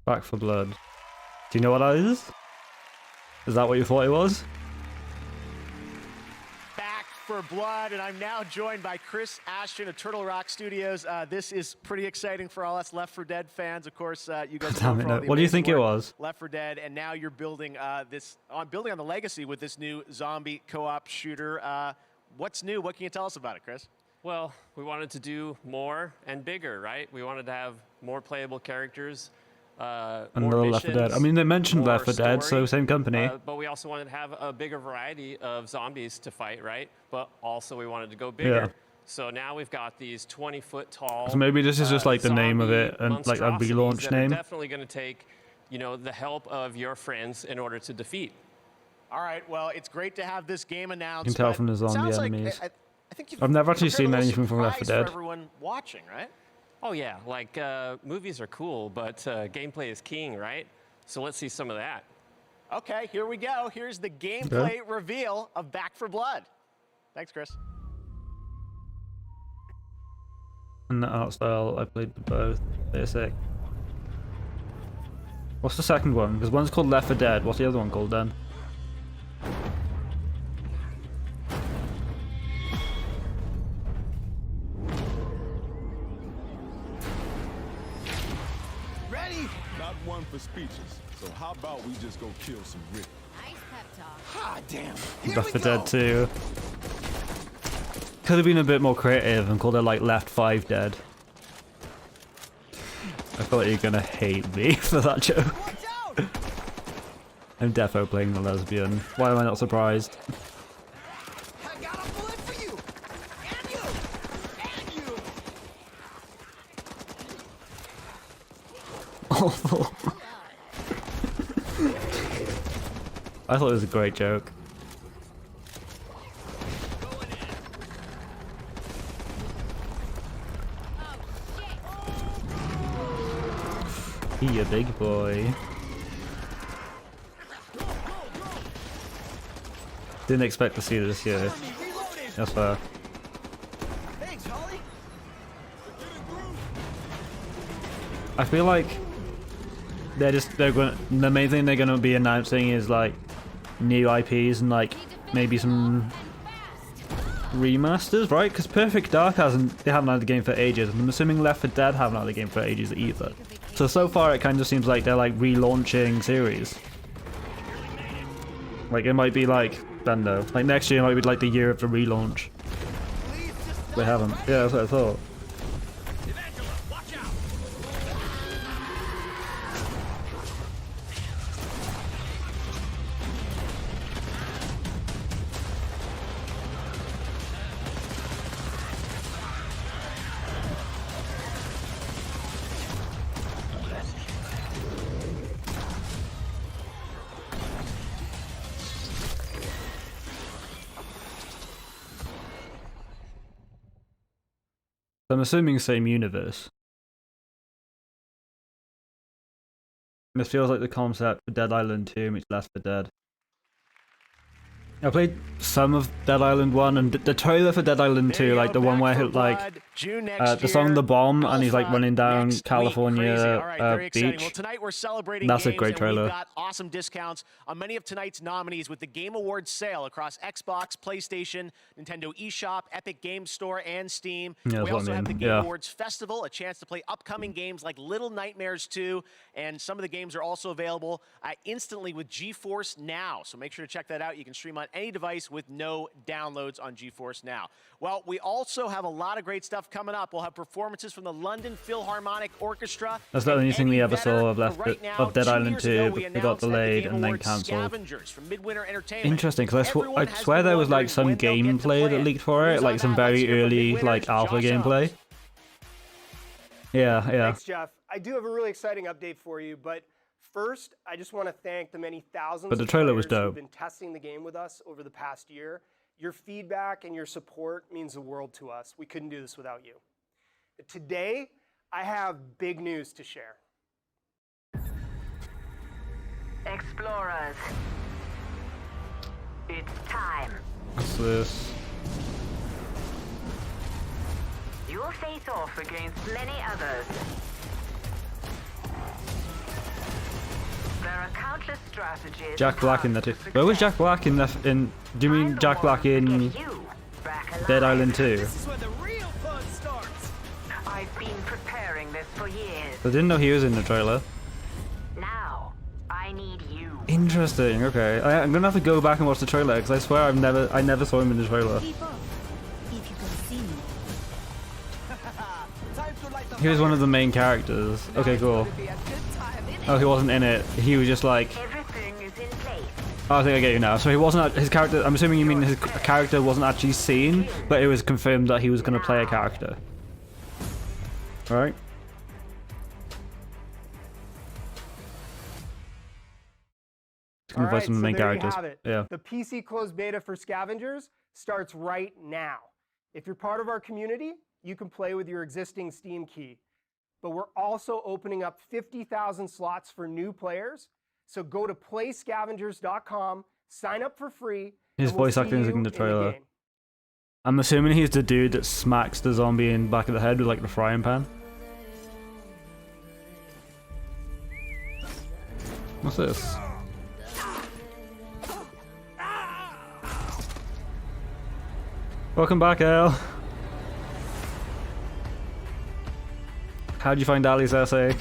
Back for Blood. Do you know what that is? Is that what you thought it was? Back for Blood, and I'm now joined by Chris Ashton of Turtle Rock Studios. This is pretty exciting for all us Left 4 Dead fans. Of course, you guys Damn know it, for all no. the What do you amazing think it work, was? Left 4 Dead, and now you're building building on the legacy with this new zombie co-op shooter. What's new? What can you tell us about it, Chris? Well, we wanted to do more and bigger, right? We wanted to have more playable characters. Another Left 4 Dead. I mean, they mentioned Left 4 Dead, so same company. But we also wanted to have a bigger variety of zombies to fight, right? But also we wanted to go bigger. Yeah. So now we've got these 20-foot tall. So maybe this is just like the name of it and like a monstrosities relaunch that are name. definitely going to take, the help of your friends in order to defeat. All right, well, it's great to have this game announced. You can tell but from the it zombie sounds like- enemies. I think you've I've never actually prepared a seen little anything from Left 4 surprise Dead. for everyone watching, right? Oh yeah, like movies are cool, but gameplay is king, right? So let's see some of that. Okay, here we go. Here's the gameplay reveal of Back for Blood. Thanks, Chris. And the art style, I played both. They're sick. What's the second one? Because one's called Left 4 Dead. What's the other one called then? for speeches. So how about we just go kill some Rick? Nice pep talk. Ah, damn. Left 4 Dead 2. Could have been a bit more creative and called it like Left 5 Dead. I thought you were gonna hate me for that joke. I'm defo playing the lesbian. Why am I not surprised? I got a bullet for you. And you. And you. Awful. I thought it was a great joke. He a big boy. Didn't expect to see this here. That's fair. I feel like the main thing they're gonna be announcing is like new IPs and like maybe some remasters, right? Because Perfect Dark they haven't had the game for ages, and I'm assuming Left 4 Dead haven't had the game for ages either. So far it kind of seems like they're like relaunching series. Like it might be like, I don't know, like next year might be like the year of the relaunch. They haven't. Yeah, that's what I thought. I'm assuming same universe. This feels like the concept for Dead Island 2 meets Left 4 Dead. I played some of Dead Island 1 and the trailer for Dead Island 2, like the one where he, like the song The Bomb and he's like running down California beach. Well, tonight we're celebrating That's a games, great and trailer. we've got awesome discounts on many of tonight's nominees with the Game Awards sale across Xbox, PlayStation, Nintendo eShop, Epic Games Store, and Steam. Yeah, We also have the Game yeah. Awards Festival, a chance to play upcoming games like Little Nightmares 2, and some of the games are also available instantly with GeForce Now. So make sure to check that out. You can stream on any device with no downloads on GeForce Now. Well, we also have a lot of great stuff coming up. We'll have performances from the London Philharmonic Orchestra. That's not the only thing we ever saw of Right now, of Dead 2 Island years 2, ago, but we they got announced at the delayed Game and then Awards cancelled. Scavengers from Midwinter Entertainment. Interesting, because Everyone I has swear been there was like wondering some when they'll get to gameplay play that it. leaked for it, Who's like on some that? very Let's hear from the early winners, like alpha Josh gameplay. Yeah, yeah. Thanks, Jeff. I do have a really exciting update for you, but first, I just want to thank the many thousands But the of trailer was players dope. who've been testing the game with us over the past year. Your feedback and your support means the world to us. We couldn't do this without you. Today, I have big news to share. Explorers, it's time. What's this? You'll face off against many others. There are countless strategies. Jack Black in that too. Where was Jack Black in the in? Do you mean Jack Black in Dead Island 2? I've been preparing this for years. I didn't know he was in the trailer. Now, I need you. Interesting. Okay, I'm gonna have to go back and watch the trailer because I swear I never saw him in the trailer. He was one of the main characters. Okay, cool. Oh, he wasn't in it. He was just like. Everything is in place. Oh, I think I get you now. So he wasn't his character. I'm assuming you mean his character wasn't actually seen, but it was confirmed that he was going to play a character. Right? All right, some of the main there you characters. have it. Yeah. The PC closed beta for Scavengers starts right now. If you're part of our community, you can play with your existing Steam key. But we're also opening up 50,000 slots for new players. So go to playscavengers.com, sign up for free. His and we'll voice see acting is you in the trailer. game. I'm assuming he's the dude that smacks the zombie in the back of the head with like the frying pan. What's this? Welcome back, Al. How'd you find Ali's essay?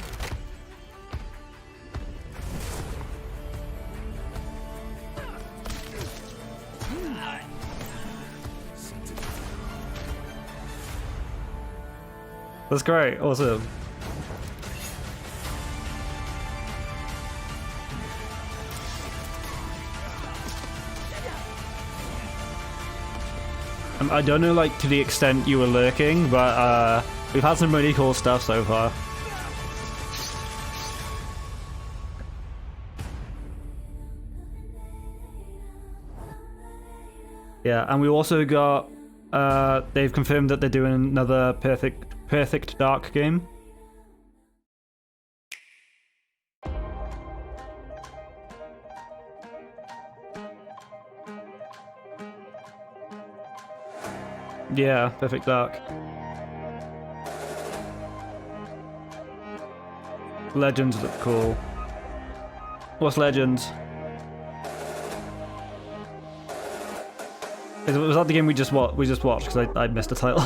That's great. Awesome. I don't know, like, to the extent you were lurking, but we've had some really cool stuff so far. Yeah, and we also got, they've confirmed that they're doing another Perfect Dark game. Yeah, Perfect Dark. Legends look cool. What's Legends? Was that the game we just watched? Because I missed the title.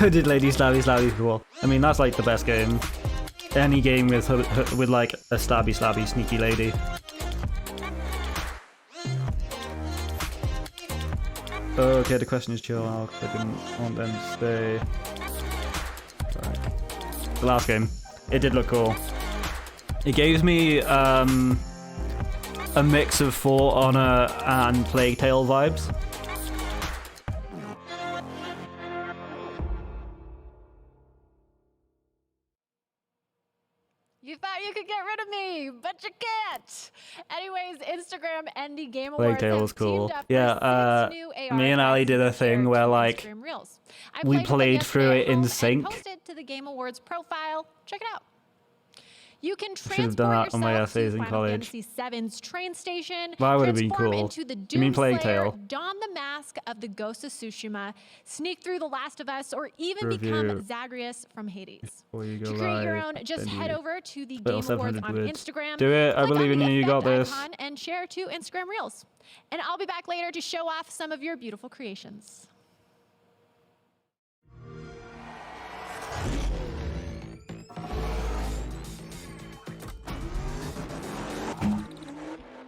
Did Lady Stabby before? I mean, that's like the best game. Any game with like a stabby sneaky lady. Oh, okay, the question is chill out because I didn't want them to stay. Sorry. The last game, it did look cool. It gave me a mix of For Honor and Plague Tale vibes. You thought you could get rid of me, but you can't. Anyways, Instagram Indie Game Plague Awards Tale have was cool. teamed up for Yeah, 6 new AR me and Ali did a thing where like Instagram Reels. I we played with played it through it yesterday at in home sync. and posted to the Game Awards profile. Check it out. You can Should have done transport that on my yourself essays to in Final college. Fantasy VII's train station, That would have been transform cool. into the You mean Plague Doomslayer, Tale? don the mask of the Ghost of Tsushima, sneak through The Last of Us, or even Review. become Zagreus from Hades. Before you go To create your live, own, just then head you over to the spell Game Awards 700 on words. Instagram. Do it. I click on believe in the you. You got effect this. icon and share to Instagram Reels. And I'll be back later to show off some of your beautiful creations.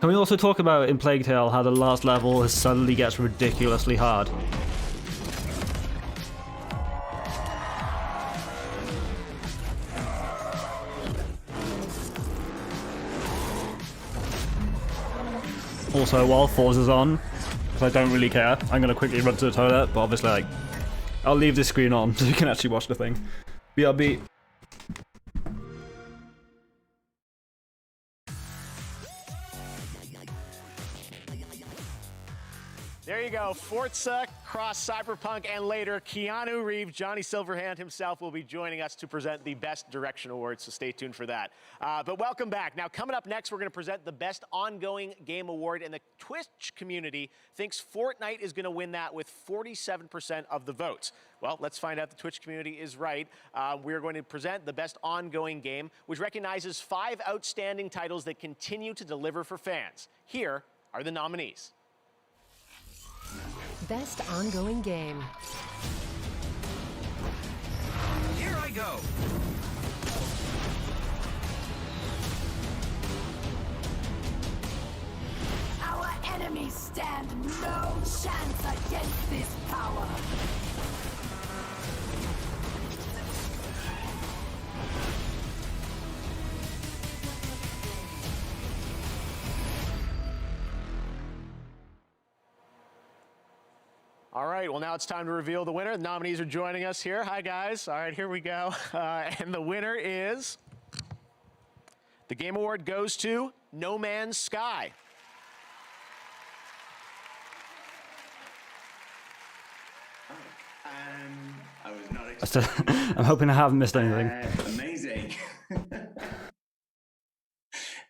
Can we also talk about in Plague Tale how the last level suddenly gets ridiculously hard? Also, while Forza's on, because I don't really care, I'm going to quickly run to the toilet, but obviously, like, I'll leave this screen on so you can actually watch the thing. BRB. There you go, Forza, Cross Cyberpunk, and later, Keanu Reeves, Johnny Silverhand himself will be joining us to present the Best Direction Award, so stay tuned for that. But welcome back. Now, coming up next, we're going to present the Best Ongoing Game Award, and the Twitch community thinks Fortnite is going to win that with 47% of the votes. Well, let's find out the Twitch community is right. We're going to present the Best Ongoing Game, which recognizes 5 outstanding titles that continue to deliver for fans. Here are the nominees. Best Ongoing Game. Here I go. Our enemies stand no chance against this power. All right, well, now it's time to reveal the winner. The nominees are joining us here. Hi, guys. All right, here we go. And the winner is... The Game Award goes to No Man's Sky. I was not expecting. I'm hoping I haven't missed anything. Amazing.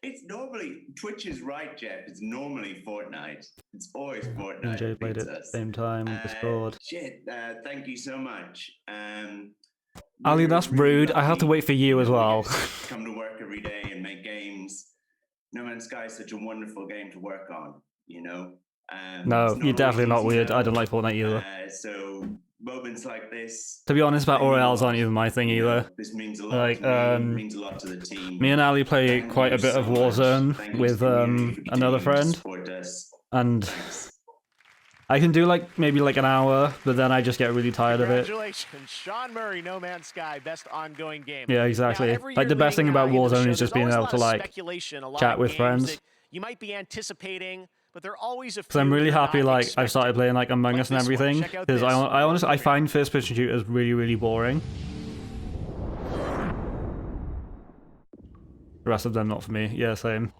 It's normally, Twitch is right, Jeff. It's normally Fortnite. It's always Fortnite. NJ played it at the same time on Discord. Shit, thank you so much. Ali, that's rude. I have to wait for you as well. Come to work every day and make games. No Man's Sky is such a wonderful game to work on, you know? No, you're definitely not weird. I don't like Fortnite either. So moments like this. To be honest, Battle Royales aren't even my thing either. This means a lot Like, to me. It means a lot to the team. me and Ali play quite a bit of Warzone with another friend. and I can do like maybe like an hour, but then I just get really tired of it. Congratulations, Sean Murray, No Man's Sky, best ongoing game. Yeah, exactly. Now, every Like the year best thing leading about into the Warzone show, is just being there's able always to a lot of like speculation, a lot chat of with games friends. that you might be anticipating, but there are always a few Because I'm really that you're happy not like I've expecting. started playing like Among Us and this one. everything. Check out Because this. I honestly I find first person shooters really boring. The rest of them not for me. Yeah, same.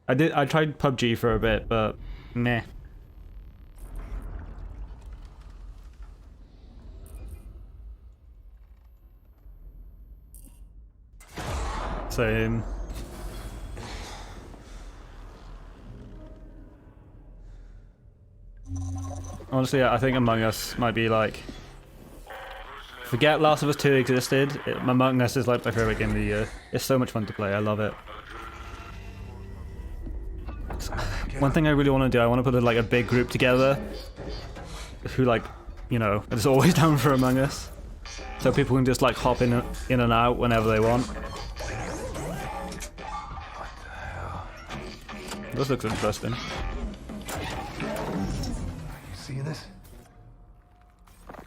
I tried PUBG for a bit, but meh. Same. Honestly, I think Among Us might be like... Forget Last of Us 2 existed, Among Us is like my favourite game of the year. It's so much fun to play, I love it. One thing I really want to do, I want to put like a big group together who like, you know, is always down for Among Us. So people can just like hop in and out whenever they want. This looks interesting. See this?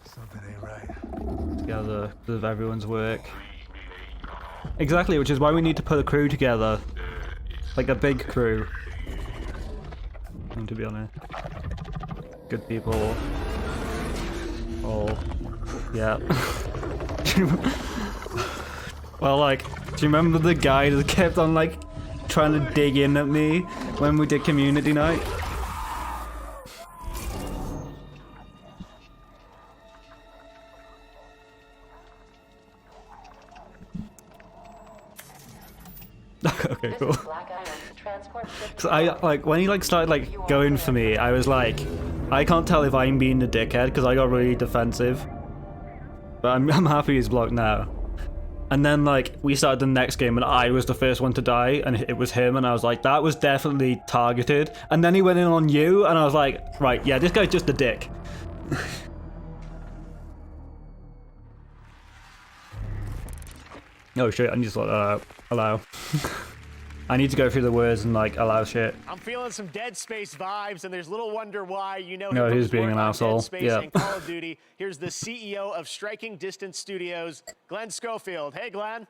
Something ain't right. Together with everyone's work. Exactly, which is why we need to put a crew together. Like a big crew. And to be honest. Good people. All. Yeah. Well, like, do you remember the guy that kept on like trying to dig in at me when we did community night? Okay, cool. So I like when he like started like going for me, I was like, I can't tell if I'm being a dickhead because I got really defensive. But I'm happy he's blocked now. And then like we started the next game and I was the first one to die and it was him and I was like, that was definitely targeted. And then he went in on you and I was like, right, yeah, this guy's just a dick. Oh shit, I need to let that out. Allow. I need to go through the words and like allow shit. I'm feeling some Dead Space vibes, and there's little wonder why. You know, No, him from he's his being work an on asshole. Dead Space Yeah. and Call of Duty. Here's the CEO of Striking Distance Studios, Glenn Schofield. Hey, Glenn.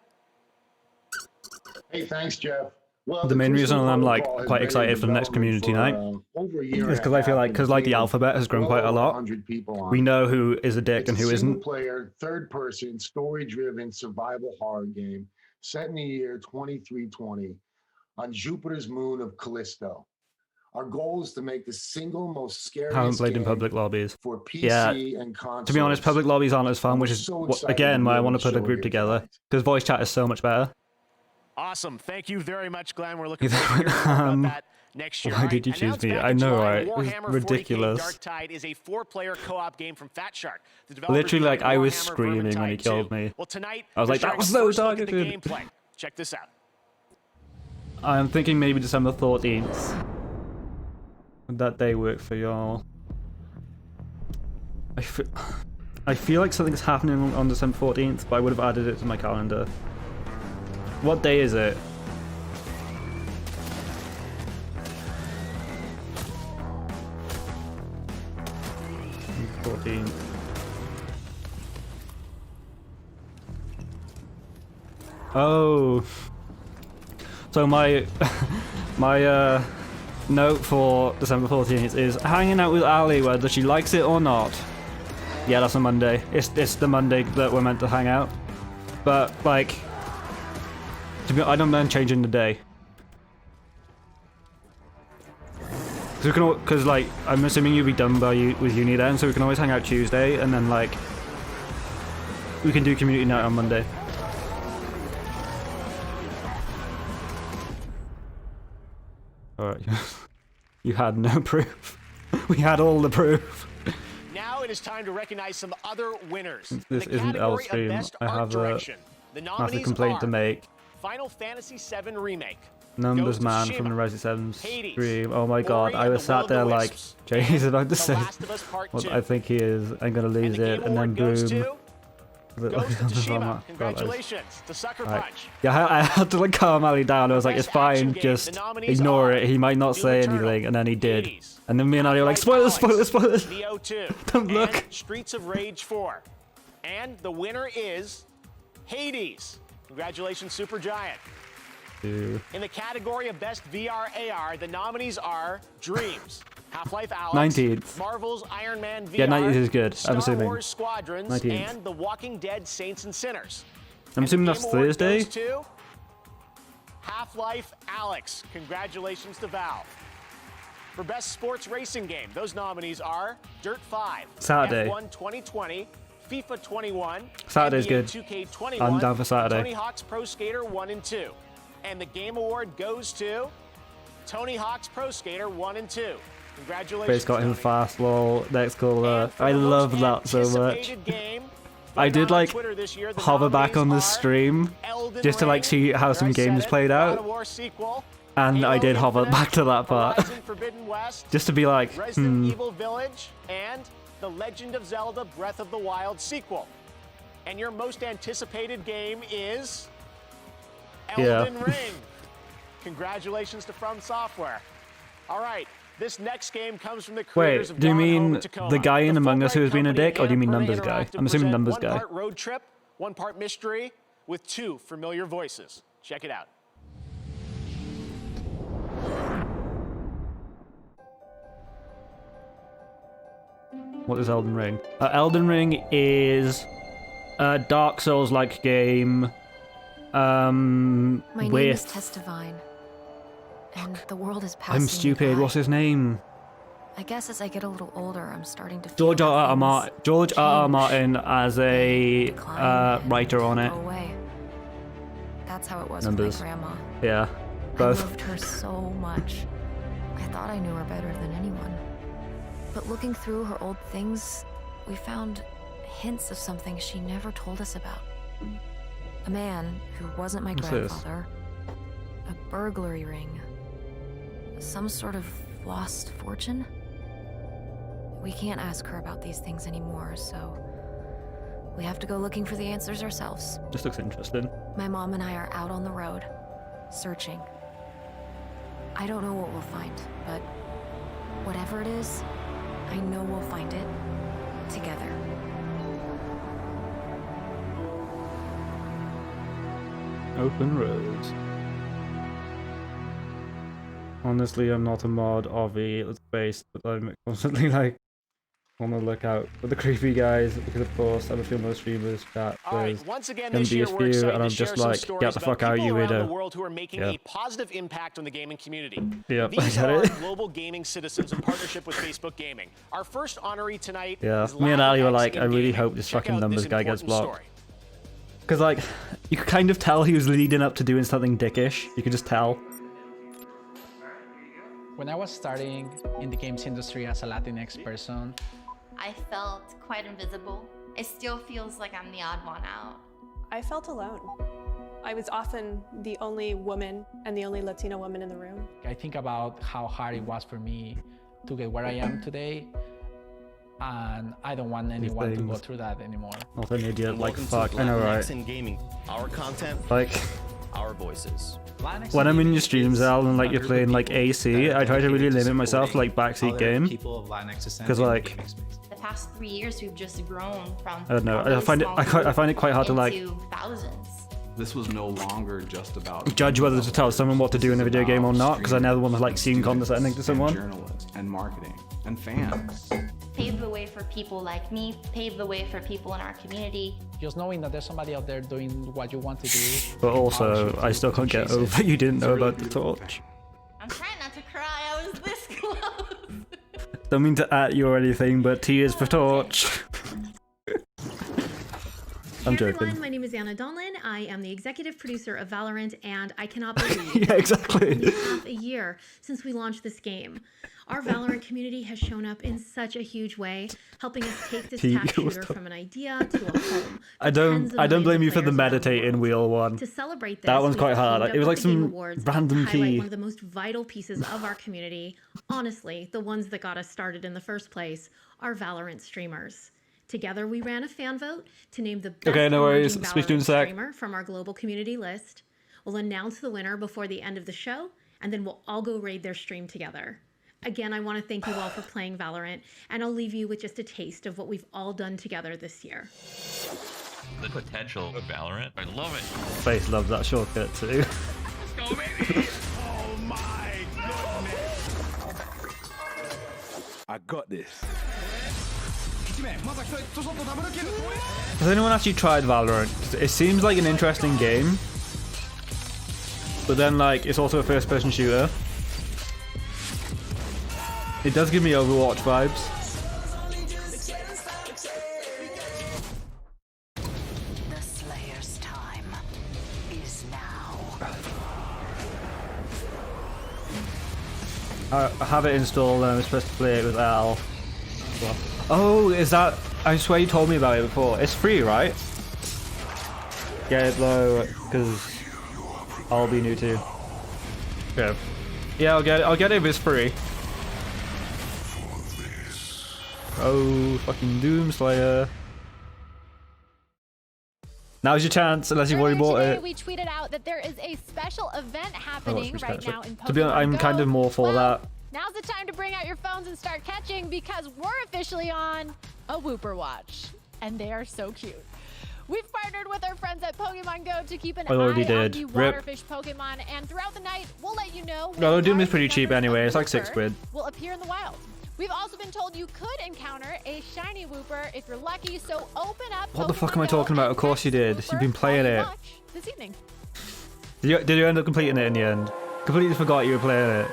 Hey, thanks, Jeff. Well, The main reason I'm like protocol has quite been in excited for the next development community night over a year is because I feel like because like the alphabet has grown quite a lot. 100 people on We it. know who is a dick and who isn't. Single-player, third-person, story-driven survival horror game set in the year 2320 on Jupiter's moon of Callisto. Our goal is to make the single most scariest Haven't played in game public lobbies. for PC Yeah. and consoles. To be honest, public lobbies aren't as fun, which is so what, excited again to why be I able want to to put a show group you together because voice chat is so much better. Awesome. Thank you very much, Glenn. We're looking forward to hearing more about that next year. Why did you choose me? I know, right? It was ridiculous. Darktide is a 4-player co-op game from Fat Shark. The developers Literally, like behind I was Warhammer screaming when he Vermintide killed 2. me. Well, tonight, I was like, they're that was sharing so a first look at the targeted. gameplay. Check this out. I'm thinking maybe December 14th. Would that day work for y'all? I feel like something's happening on December 14th, but I would have added it to my calendar. What day is it? Oh, so my my note for December 14th is hanging out with Ali, whether she likes it or not. Yeah, that's a Monday. It's the Monday that we're meant to hang out, but like, I don't mind changing the day. Because like I'm assuming you'll be done with uni then, so we can always hang out Tuesday, and then like we can do community night on Monday. Alright, you had no proof. We had all the proof. Now it is time to recognize some other winners. Since this In the isn't category of L-Stream, Best I Art have a Direction, the massive nominees complaint are to make. Final Fantasy VII Remake, Numbers Ghost of Man from the Tsushima, Resi 7 Hades, stream. Oh my god, Ori I and was the Will sat of the there like, Wisps, Jay's about to The say Last of Us Part what 2. I think he is. I'm gonna lose The it, Game and then Award goes boom. to goes to Tsushima. Congratulations to Sucker Punch. Yeah, I had to like calm Ali down. I was like, it's fine, just ignore it. He might not say anything, and then he did. And then me and Ali were like, spoilers, spoilers, spoilers. Neo 2. Don't look. And Streets of Rage 4. And the winner is Hades. Congratulations, Supergiant. Dude. In the category of Best VR AR, the nominees are Dreams, Half-Life Alyx, 19th. Marvel's Iron Man VR, Yeah, 19th is good, I'm Star assuming. Wars Squadrons, 19th. and The Walking Dead Saints and Sinners. I'm assuming that's Game Award Thursday. goes to Half-Life Alyx. Congratulations to Valve. For Best Sports Racing Game, those nominees are Dirt 5, Saturday. F1 2020, FIFA 21, Saturday's NBA good. 2K21, I'm down for Saturday. Tony Hawk's Pro Skater 1 and 2. And the Game Award goes to Tony Hawk's Pro Skater 1 and 2. Congratulations. Face got him fast, lol. Next caller. I love that so much. Game, I did like Twitter this year, the hover back on the stream Elden just to like see how some games played out. God of War sequel, And I did hover back to that part. Horizon Forbidden West, just to be like, Resident Evil Village, and The Legend of Zelda Breath of the Wild sequel. And your most anticipated game is Elden Ring. Congratulations to From Software. All right, this next game comes from the creators Wait, of do you Gone Home mean and Tacoma. the guy in The Among Us who was being a Fulbright dick, or do you mean Company Numbers guy? Interactive I'm assuming present Numbers guy. One part road trip, one part mystery, with 2 familiar voices. Check it out. What is Elden Ring? Elden Ring is a Dark Souls-like game. My name is With Testdivine, and the world is passing. I'm stupid. me What's his name? by. I guess as I get a little older, I'm starting to feel George that R. R. things Martin. George R. R. change, Martin as a writer on it. go away. That's how it was Numbers. with my grandma. Yeah, I both. loved her so much. I thought I knew her better than anyone. But looking through her old things, we found hints of something she never told us about. A man who wasn't my What's this? grandfather. A burglary ring. Some sort of lost fortune? We can't ask her about these things anymore, so we have to go looking for the answers ourselves. This looks interesting. My mom and I are out on the road, searching. I don't know what we'll find, but whatever it is, I know we'll find it together. Open roads. Honestly, I'm not a mod of the space, but I'm constantly like on the lookout for the creepy guys because, of course, I'm a few more streamers chat. All right, There's once again gonna this be year a we're few, excited and I'm to share just some like, stories get the about fuck out, people you around the weirdo. world who are making Yeah. a positive impact on the gaming community. Yep, I These get are it. global gaming citizens in partnership with Facebook Gaming. Our first honoree tonight Yeah, is me and Ali were Latinx like, in I really gaming. hope this Check fucking out numbers this guy gets important blocked. story. Because, like, you could kind of tell he was leading up to doing something dickish. You could just tell. When I was starting in the games industry as a Latinx person, I felt quite invisible. It still feels like I'm the odd one out. I felt alone. I was often the only woman and the only Latina woman in the room. I think about how hard it was for me to get where I am today, and I don't want anyone to go things. through that anymore. Not an idiot, like, Welcome fuck. to I know, Latinx right? in gaming. Our content, Like, our voices. when I'm in your streams, Al, and like you're playing like AC, I try to really limit myself to like backseat game. Because like, The past 3 years, we've just grown from. I don't know. a I really find it. small I find it quite hard to like into thousands. This was no longer just about judge whether to tell someone what to do in a video game or not. Because I never want to like seem condescending to someone. journalists and marketing and fans. Pave the way for people like me, pave the way for people in our community. Just knowing that there's somebody out there doing what you want to do. But also, I still can't get over you didn't know about the torch. I'm trying not to cry, I was this close. Don't mean to at you or anything, but tears for torch. I'm Hey joking. everyone, my name is Anna Donlin. I am the executive producer of Valorant, and I cannot believe Yeah, exactly. it's only half a year since we launched this game. Our Valorant community has shown up in such a huge way, helping us take this Pete, task you shooter stop. from an idea to a home. I don't blame you for the meditating wheel one. To celebrate this, That one's we quite hard. teamed It was up like with the Game some Awards random to highlight key. one of the most vital pieces of our community. Honestly, the ones that got us started in the first place are Valorant streamers. Together, we ran a fan vote to name the best Okay, no worries. emerging Speak to you in a Valorant sec. streamer from our global community list. We'll announce the winner before the end of the show, and then we'll all go raid their stream together. Again, I want to thank you all for playing Valorant, and I'll leave you with just a taste of what we've all done together this year. The potential of Valorant, I love it. Face loves that shortcut too. Let's go, baby! Oh my goodness! I got this. Has anyone actually tried Valorant? 'Cause it seems like an interesting game, but then like it's also a first-person shooter. It does give me Overwatch vibes. The Slayer's time is now. I have it installed and I'm supposed to play it with Al. Oh, is that... I swear you told me about it before. It's free, right? Get it though, because I'll be new too. Okay. Yeah, I'll get it if it's free. Oh, fucking Doomslayer. Now's your chance, unless you've already bought Today, it. we tweeted out that there is a special event happening right now in Pokemon To be honest, I'm Go. kind of more for that. Now's the time to bring out your phones and start catching because we're officially on a Wooper Watch. And they are so cute. We've partnered with our friends at Pokemon Go to keep an I already eye on did. the Rip. Waterfish Pokemon. And throughout the night, we'll let you know No, when Doom is large pretty cheap numbers anyway. of It's like £6. Wooper will appear in the wild. We've also been told you could encounter a shiny Wooper if you're lucky, so open up What the fuck Pokemon am I Go talking about? Of course you did. You've been playing it. watch this evening. Did you end up completing it in the end? Completely forgot you were playing it.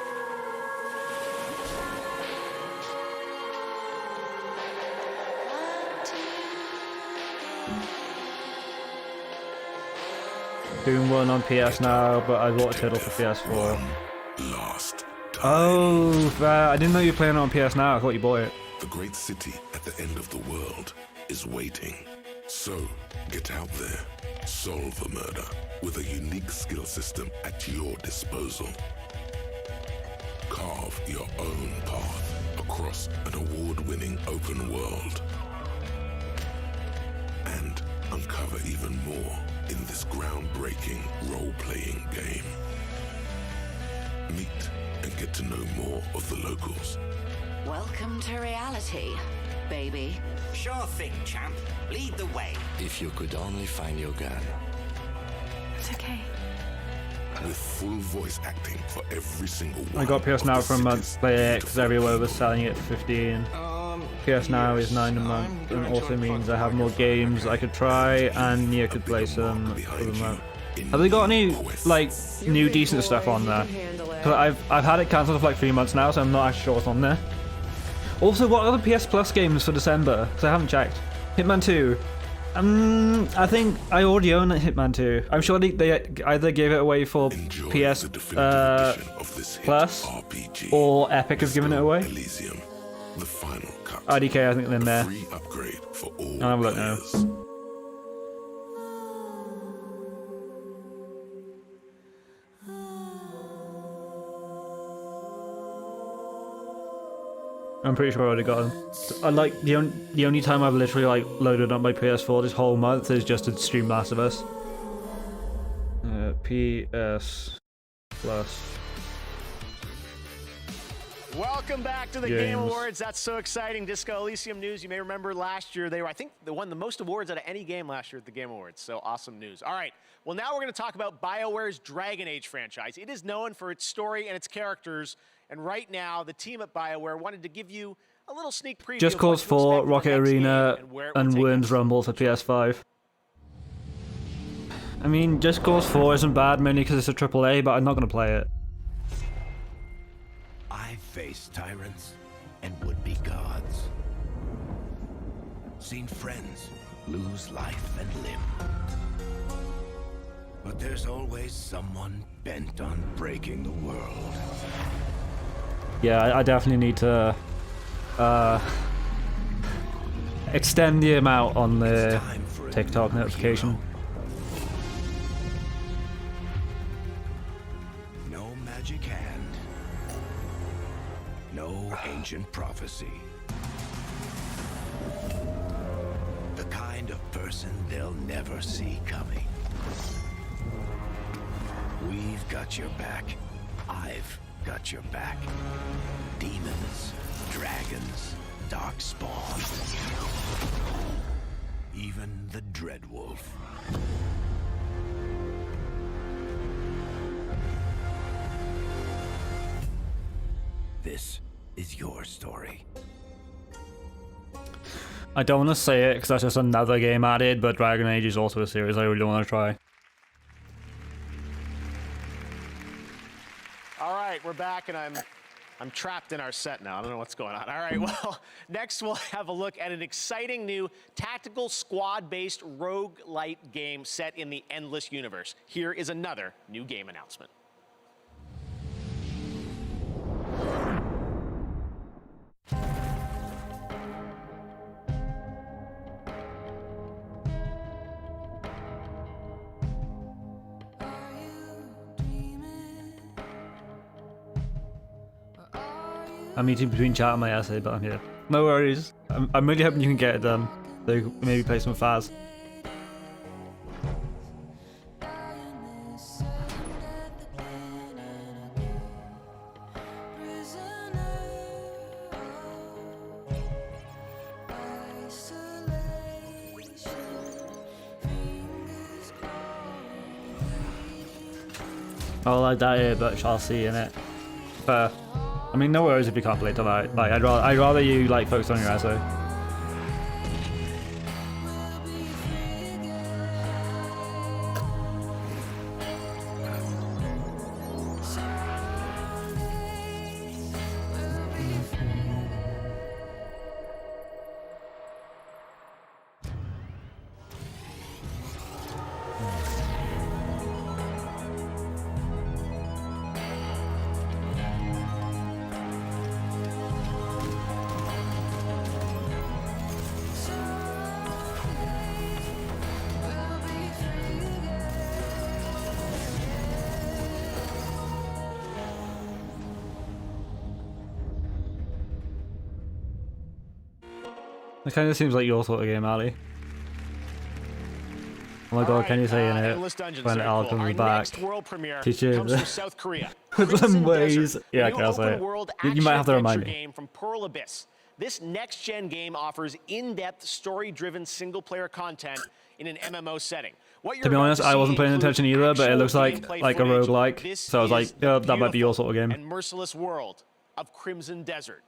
Doom 1 on PS now, but I bought a Turtle for PS4. Oh, fair. I didn't know you were playing it on PS now. I thought you bought it. The great city at the end of the world is waiting. So, get out there, solve the murder with a unique skill system at your disposal. Carve your own path across an award-winning open world. And uncover even more in this groundbreaking role-playing game. Meet and get to know more of the locals. Welcome to reality, baby. Sure thing, champ. Lead the way. If you could only find your gun. It's okay. With full voice acting for every single one. I got PS Now for a month, play it because everywhere was selling it for 15. PS Now is $9 a month and also means I have more games I could try and Nia could play some for the month. Have they got any like new decent stuff on there? Because I've had it cancelled for like 3 months now, so I'm not actually sure what's on there. Also, what are the PS Plus games for December? Because I haven't checked. Hitman 2. I think I already own Hitman 2. I'm sure they either gave it away for PS Plus or Epic has given it away. IDK, I think they're in there. I'll have a look now. I'm pretty sure I already got them. I like the only time I've literally like loaded up my PS4 this whole month is just to stream Last of Us. PS Plus. Welcome back to the Games. Game Awards. That's so exciting. Disco Elysium news. You may remember last year I think they won the most awards out of any game last year at the Game Awards. So awesome news. All right. Well, now we're going to talk about BioWare's Dragon Age franchise. It is known for its story and its characters. And right now, the team at BioWare wanted to give you a little sneak preview. Just Cause 4, Rocket Arena, and Worms Rumble for PS5. I mean, Just Cause 4 isn't bad mainly because it's a AAA, but I'm not going to play it. I've faced tyrants and would-be gods. Seen friends lose life and limb. But there's always someone bent on breaking the world. Yeah, I definitely need to extend the amount on the TikTok notification. No magic hand. No ancient prophecy. Only the a person they'll never see coming. We've got your back. I've got your back. Demons, dragons, darkspawn. Even the Dreadwolf. This is your story. I don't want to say it because that's just another game added, but Dragon Age is also a series I really want to try. All right, we're back, and I'm trapped in our set now. I don't know what's going on. All right, well, next we'll have a look at an exciting new tactical squad-based roguelite game set in the Endless universe. Here is another new game announcement. I'm eating between chat and my essay, but I'm here. No worries. I'm really hoping you can get it done. So maybe play some Faz. Oh, I doubt it, but shall see in it. Fair. I mean, no worries if you can't play tonight. Like, I'd rather you like focus on your essay. It kind of seems like your sort of game, Ali. Oh my god, can you say in it when Al comes back? Teach him South Korea. some ways. Yeah, I can say it. You might have to remind me. Game from Pearl Abyss. This next-gen game offers in-depth, story-driven single-player content in an MMO setting. To be honest, I wasn't paying attention either, but it looks like a roguelike. So I was like, yeah, that might be your sort of game. And merciless world of Crimson Desert.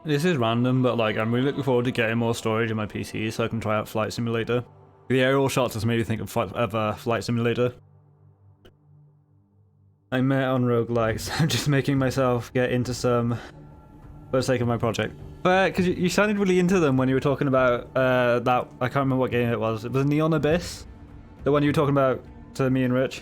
This is random, but like I'm really looking forward to getting more storage in my PC so I can try out Flight Simulator. The aerial shots just made me think of Flight Simulator. I met on roguelikes. I'm just making myself get into some for the sake of my project. But because you sounded really into them when you were talking about that. I can't remember what game it was. It was Neon Abyss, the one you were talking about to me and Rich.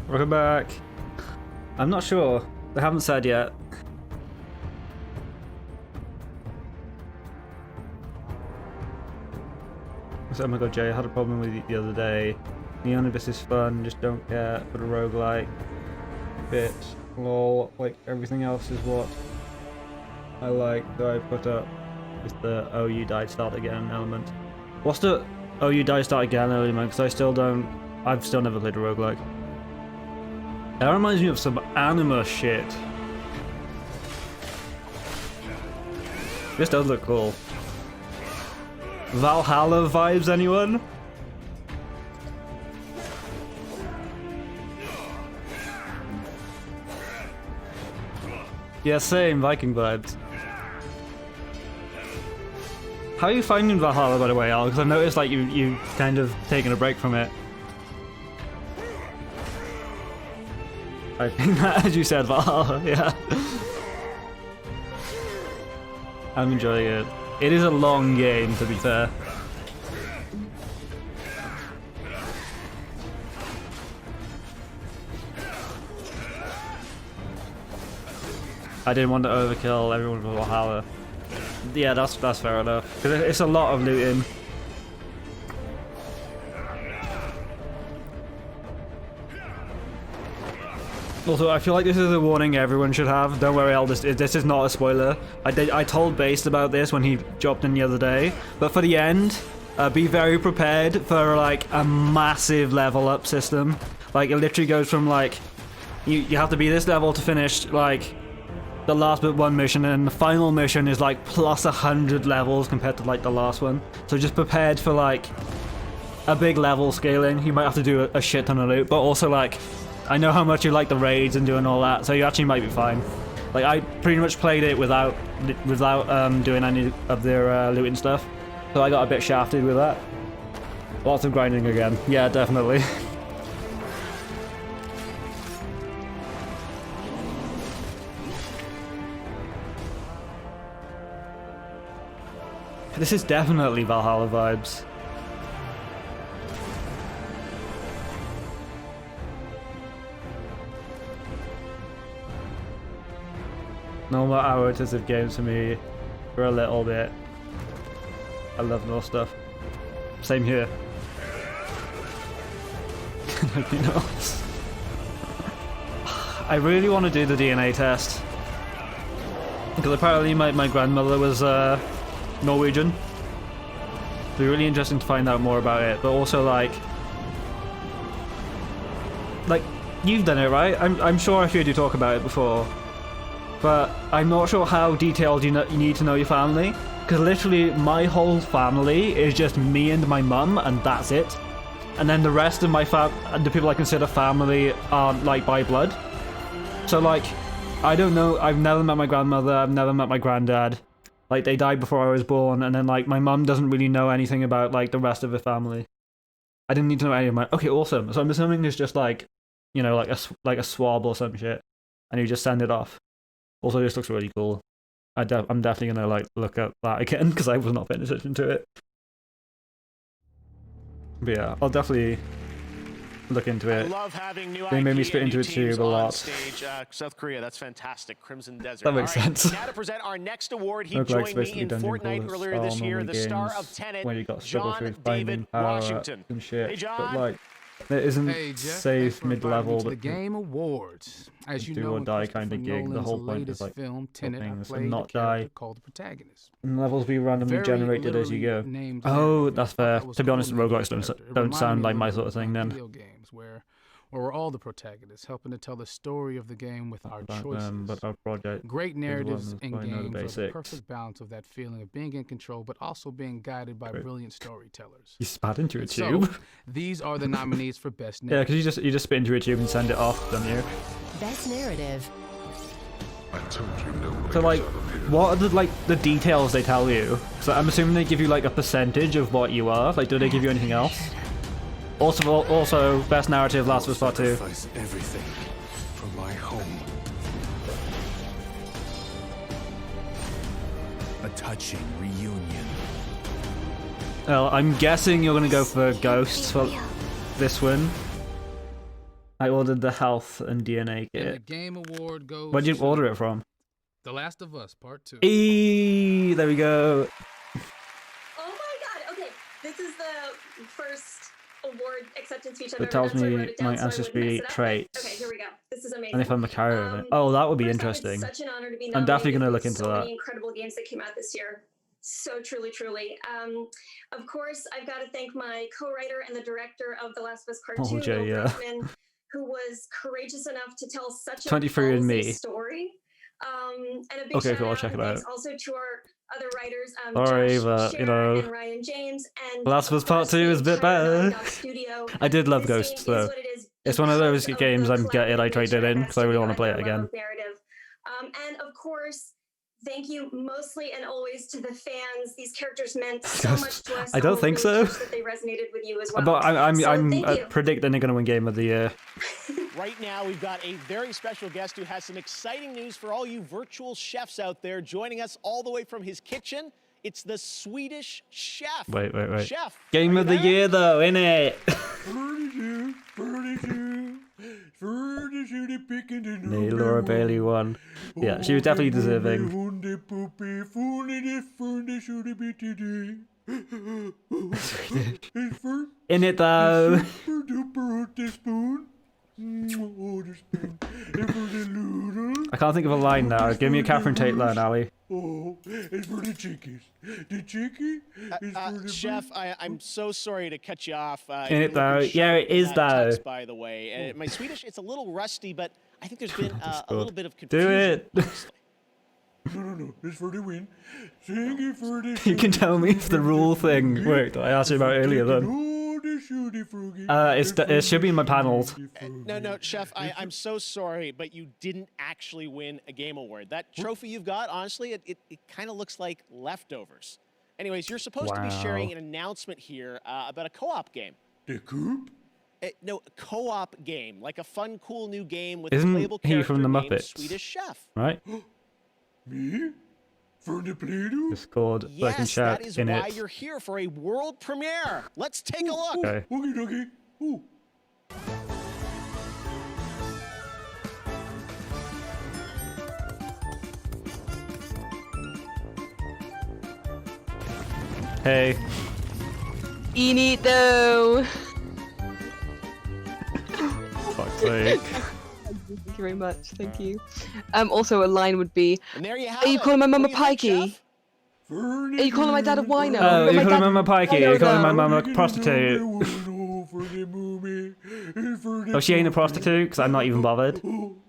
Welcome back. I'm not sure. They haven't said yet. Oh my god, Jay, I had a problem with it the other day. Neon Abyss is fun, just don't care for the roguelike bit. Lol, like everything else is what I like that I put up with the oh you died start again element. What's the oh you died start again element? Because I've still never played a roguelike. That reminds me of some anima shit. This does look cool. Valhalla vibes, anyone? Yeah, same, Viking vibes. How are you finding Valhalla, by the way, Al? Because I've noticed like you kind of taken a break from it. I think that, as you said, Valhalla, yeah. I'm enjoying it. It is a long game, to be fair. I didn't want to overkill everyone with Valhalla. Yeah, that's fair enough. 'Cause it's a lot of looting. Also, I feel like this is a warning everyone should have. Don't worry, this is not a spoiler. I told Based about this when he dropped in the other day. But for the end, be very prepared for like a massive level up system. Like it literally goes from like you have to be this level to finish like the last but one mission, and the final mission is like plus 100 levels compared to like the last one. So just prepared for like a big level scaling. You might have to do a shit ton of loot, but also like I know how much you like the raids and doing all that, so you actually might be fine. Like I pretty much played it without doing any of their looting stuff, so I got a bit shafted with that. Lots of grinding again. Yeah, definitely. This is definitely Valhalla vibes. Normal iterative games for me for a little bit. I love more stuff. Same here. Nobody knows. I really want to do the DNA test. Because apparently my grandmother was Norwegian. It'd be really interesting to find out more about it, but also like you've done it, right? I'm sure I've heard you talk about it before, but I'm not sure how detailed you need to know your family, because literally my whole family is just me and my mum, and that's it. And then the rest of my the people I consider family aren't like by blood. So like, I don't know. I've never met my grandmother. I've never met my granddad. Like they died before I was born, and then like my mum doesn't really know anything about like the rest of her family. I didn't need to know any of my. Okay, awesome. So I'm assuming it's just like, you know, like a swab or some shit, and you just send it off. Also, this looks really cool. I'm definitely gonna like look at that again because I was not paying attention to it. But yeah, I'll definitely look into it. I love having new they made me spit into a tube a lot. Stage, South Korea, that's fantastic. Crimson Desert. That makes sense. Now to present our next award, he joined me in Fortnite earlier this year, the star of Tenet, when you got struggle through John finding David power Washington. and shit. Hey, John. But like, there isn't safe mid-level, the Game Awards. As you do know, or die kind of gig. The whole point is like film, Tenet, things I and not played a die. character called the protagonist. And levels be randomly Very generated as you go. literally named Oh, him. that's I thought fair. that was To be a honest, cool roguelikes name character. It don't reminded sound me like a my little sort of bit thing then. video games where we're all the protagonists, helping to tell the story of the game with our choices. But our project Great narratives in I know the games are the basics. perfect balance of that feeling of being in control, but also being guided by brilliant storytellers. You spat into a And tube. So, these are the nominees for Best Yeah, Narrative. because you just spit into a tube and send it off, don't you? Best narrative. I told you no. So like, what are the details they tell you? So I'm assuming they give you like a percentage of what you are. Like, do they give you anything else? Also, best narrative, Last of Us Part 2. Sacrifice everything for my home. A touching reunion. Well, I'm guessing you're gonna go for Ghosts for this one. I ordered the health and DNA And the kit. Game Award goes Where'd you to order it from? The Last of Us Part 2. There we go. Oh my god, okay. This is the first award acceptance speech I've It ever tells done, so I me wrote it down my so I wouldn't ancestry mess it up, but- traits. Okay, here we go. This is amazing. And if I'm a carrier of it. Oh, that would be First off, interesting. It's such an honor to be I'm definitely nominated going to for look into so that. many incredible games that came out this year. So truly. Of course, I've got to thank my co-writer and the director of The Last of Us Part 2, Oh, Jay, Neil yeah. Druckmann, who was courageous enough to tell such a 23 and ballsy Me. story. And a big Okay, shout cool, I'll out check and it thanks out. also to our other writers, Sorry, Josh but, you know, and Ryan James, and Last of Us Part 2 is a bit better. I did love Ghosts, though. It's one of those games I'm gutted I traded in because I really want to play it again. narrative. And of course, thank you mostly and always to the fans. These characters meant so much to us. I don't and we're think really so. touched that they resonated with you as well. But I'm So thank you. predicting they're going to win Game of the Year. Right now, we've got a very special guest who has some exciting news for all you virtual chefs out there. Joining us all the way from his kitchen, it's the Swedish chef. Wait. Chef, Game of the Year, though, innit? Nee, Laura Bailey won. Yeah, she was definitely deserving. In it, though. I can't think of a line now. Give me a Catherine Tate line, Ali. Oh, it's for the chickies. The chickie is for the Chef, I'm so sorry to cut you off. In it, though. Yeah, it is, though. Text, by the way, my Swedish, it's a little rusty, but I think there's been a little bit of Do confusion. it. No, it's for the win. Sing it for the You can tell me if the rule thing worked. I asked you about earlier then. It should be in my panels. No, Chef, I'm so sorry, but you didn't actually win a game award. That trophy you've got, honestly, it kind of looks like leftovers. Anyways, you're supposed to be sharing an announcement here about a co-op game. The Coop? No, co-op game, like a fun, cool new game with Isn't a playable he character from the named Muppets? Swedish Chef. Right? Me? For the Play-Doh? Discord, so I can Yes, chat that is in why it. you're here for a world premiere. Let's take a look. Okay. Okay. Ooh. Hey. Inito! Fuck's sake. Thank you very much, thank you. Also, a line would be, And there you have are you it. calling my mum a What do you think, pikey? Chef? Are you calling my dad a wino? Oh, But you're my calling dad- my mum a pikey. I You're know calling my that. mum a prostitute. Oh, she ain't a prostitute because I'm not even bothered.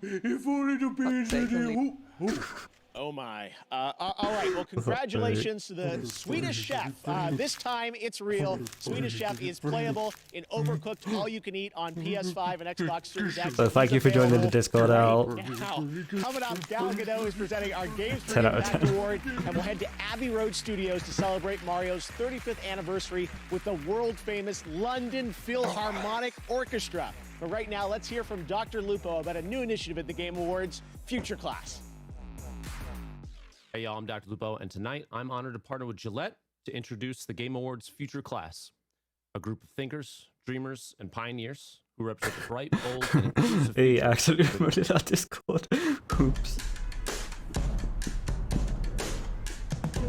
If only the page Oh my. All right, well, congratulations to the Swedish Chef. This time it's real. Swedish Chef is playable in Overcooked All You Can Eat on PS5 and Xbox Series X. So thank you for joining the Discord, Al. Now, coming up, Gal Gadot is presenting our Games for 10 out of Impact 10. Award, and we'll head to Abbey Road Studios to celebrate Mario's 35th anniversary with the world-famous London Philharmonic Orchestra. But right now, let's hear from Dr. Lupo about a new initiative at the Game Awards, Future Class. Hey y'all, I'm Dr. Lupo, and tonight I'm honored to partner with Gillette to introduce the Game Awards Future Class, a group of thinkers, dreamers, and pioneers who represent the bright, bold, and inclusive He future. actually promoted our Discord. Oops.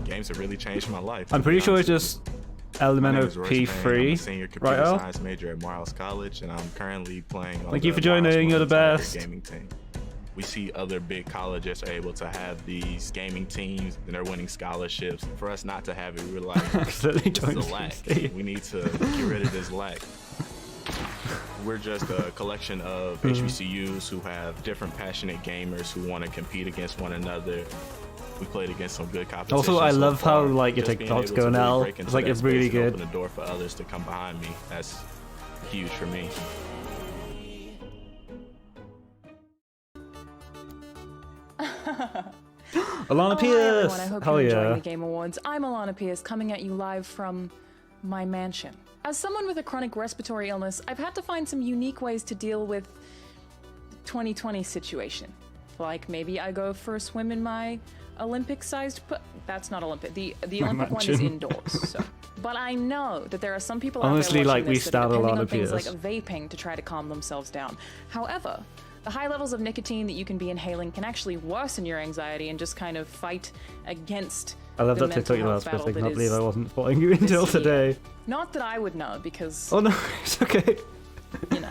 Games have really changed my life. I'm pretty sure it's just element My name of is Royce Payne. I'm a senior P3, computer right, Al? science major at Morehouse College, and I'm currently playing on Thank the you for joining, Morehouse you're the Women's best. Gaming team. We see other big colleges are able to have these gaming teams and they're winning scholarships. For us not to have it, we're like, Accidentally this is joined a lack. CC. We need to get rid of this lack. We're just a collection of Mhm. HBCUs who have different passionate gamers who want to compete against one another. We played against some good competition. Also, I so love how, far. like, your Just being TikTok's able to going really out. break It's into like, that it's really space and good. Open the door for others to come behind me. That's huge for me. Alana Hi Pierce! everyone, I hope Hell you're enjoying yeah. the Game Awards. I'm Alana Pierce, coming at you live from my mansion. As someone with a chronic respiratory illness, I've had to find some unique ways to deal with the 2020 situation. Like maybe I go for a swim in my Olympic-sized that's not Olympic. The Olympic one is mansion. indoors. So. But I know that there are some people out Honestly, there watching like, we this that are started depending Alana on things like Pierce. vaping to try to calm themselves down. However, The high levels of nicotine that you can be inhaling can actually worsen your anxiety and just kind of fight against I love the that mental TikTok you health last battle I that can't believe is I wasn't following you until this year. today. Not that I would know, because, Oh no, it's okay. you know.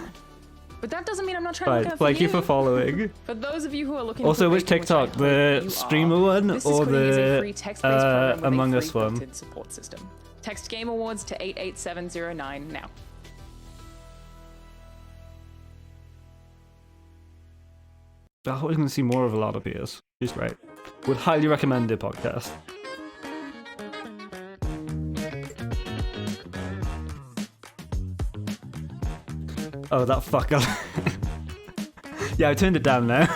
But that doesn't mean I'm not trying to look Right, out for thank you for following. For those of you who are looking Also, for which TikTok? The streamer one This or Discord is a free the text-based program with Among a Us free one? built-in support system. Text Game Awards to 88709 now. I thought I was going to see more of Alana Pierce. She's great. Would highly recommend the podcast. Oh, that fucker. Yeah, I turned it down now.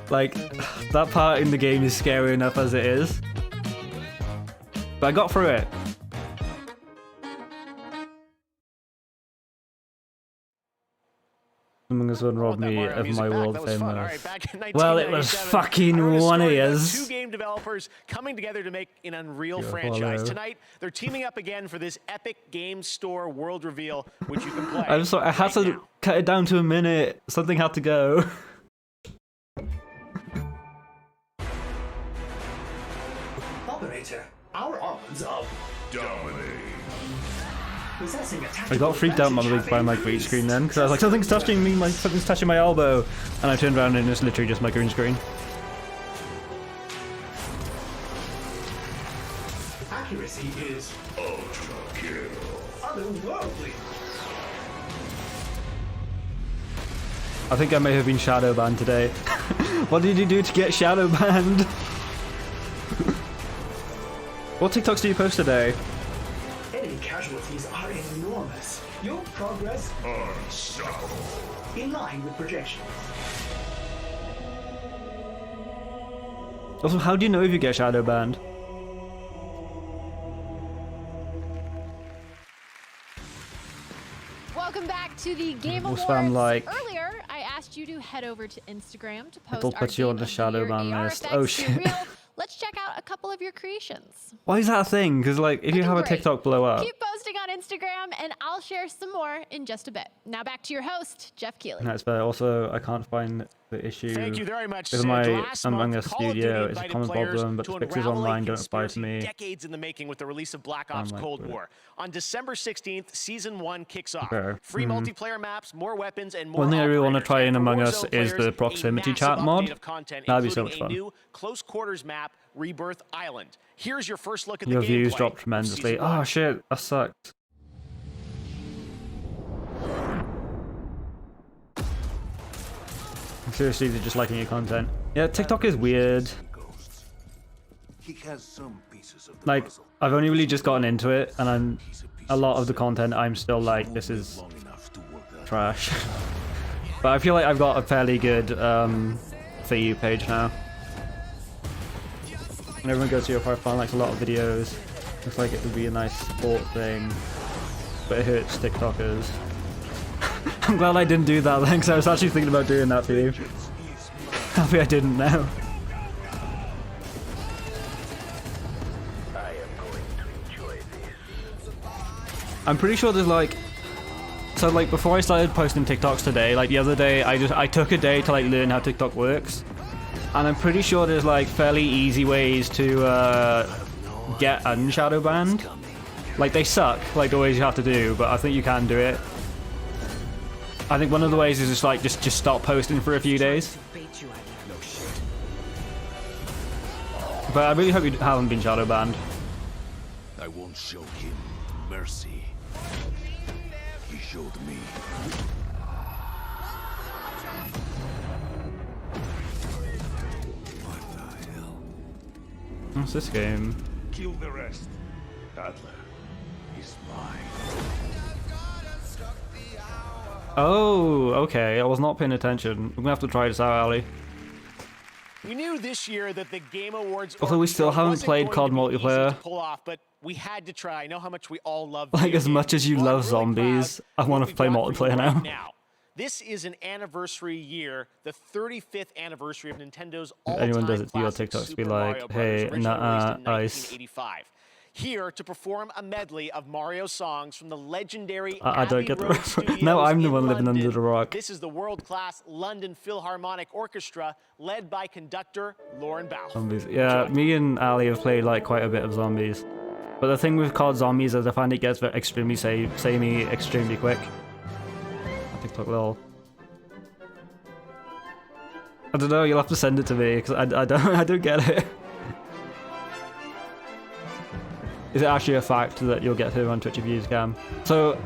Like, that part in the game is scary enough as it is. But I got through it. Among Us one robbed me of my world famous. Well, it was fucking 1 years. Two game developers coming together to make an Unreal Yeah, franchise. hello. Tonight, they're teaming up again for this epic game store world reveal, which you can play. I'm sorry, I had to cut it down to a minute. Something had to go. Operator, our arms are dominating. Possessing I got freaked out by my green screen then, because I was like, something's touching me, something's touching my elbow. And I turned around and it's literally just my green screen. Accuracy is ultra kill. Otherworldly. I think I may have been shadow banned today. What did you do to get shadow banned? What TikToks do you post today? Enemy casualties are enormous. Your progress unstoppable. In line with projections. Also, how do you know if you get shadow banned? Welcome back to the Game We'll Awards. spam like- Earlier, I asked you to head over to Instagram to post It'll our put you Game on the of shadow Year ban AR list. effects Oh to shit. Real. Let's check out a couple of your creations. Why is that a thing? Because like, if you have a Great. TikTok blow up, Keep posting on Instagram, and I'll share some more in just a bit. Now back to your host, Jeff Keighley. that's fair. Also, I can't find the issue Thank you very much, with Sid. my Last Among month, Us Call of Duty studio. It's a invited common players problem, but to the fixes unravel a online don't apply to conspiracy me. decades in the making with the release of Black Ops like, Cold really. War. On December 16th, Season 1 kicks off. Fair. Free Mhm. multiplayer maps, more weapons, and more One thing I really want to operators. try in And for Among Us Warzone is the players, proximity a chat massive mod. update of content, That'd be so including much fun. a new close quarters map, Rebirth Island. Here's your first look at the Your views gameplay dropped of tremendously. Season 1. Oh shit, that sucked. Seriously, they're just liking your content. Yeah, TikTok is weird. He has some pieces of Like, I've only really just gotten into it, and a lot of the content I'm still like, this is trash. But I feel like I've got a fairly good For You page now. When everyone goes to your profile, likes a lot of videos. Looks like it would be a nice support thing, but it hurts TikTokers. I'm glad I didn't do that then, because I was actually thinking about doing that for you. Happy I didn't now. I'm pretty sure there's like, so like before I started posting TikToks today, like the other day I took a day to like learn how TikTok works, and I'm pretty sure there's like fairly easy ways to get unshadow banned. Like they suck, like the ways you have to do, but I think you can do it. I think one of the ways is just like just stop posting for a few days. But I really hope you haven't been shadow banned. I won't show him mercy. He showed me. What's this game? Kill the rest. Adler is mine. Oh, okay. I was not paying attention. We're gonna have to try this out, Ali. We knew this year that the Game Awards Although we still haven't wasn't played going COD to be easy multiplayer. to pull off, but we had to try. I know how much we all love Like video as much games. as you Well, I'm love really zombies, I proud want of to what play we've got for you multiplayer right now. This is an anniversary year, the 35th anniversary of Nintendo's If anyone does all-time it to your classic TikToks, be Super Mario like, Bros., hey, originally released in ice. 1985. here to perform a medley of Mario songs from the legendary I don't Abbey get the Road reference. Studios No, I'm the in one living London. under the rock. This is the world-class London Philharmonic Orchestra led by conductor Lauren Bauch. Zombies. Yeah, me and Ali have played like quite a bit of zombies. But the thing with COD Zombies is I find it gets very extremely samey extremely quick. TikTok lol. I don't know, you'll have to send it to me because I don't get it. Is it actually a fact that you'll get here on Twitch if you use Cam? So,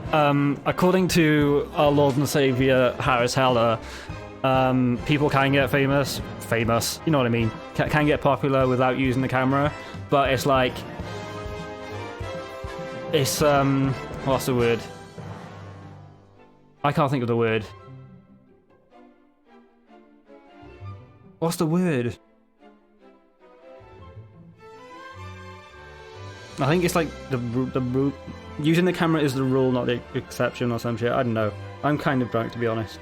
according to our Lord and Savior Harris Heller, people can get famous, you know what I mean, can get popular without using the camera, but it's like, it's, what's the word? I can't think of the word. What's the word? I think it's like the rule. Using the camera is the rule, not the exception or some shit. I don't know. I'm kind of drunk, to be honest.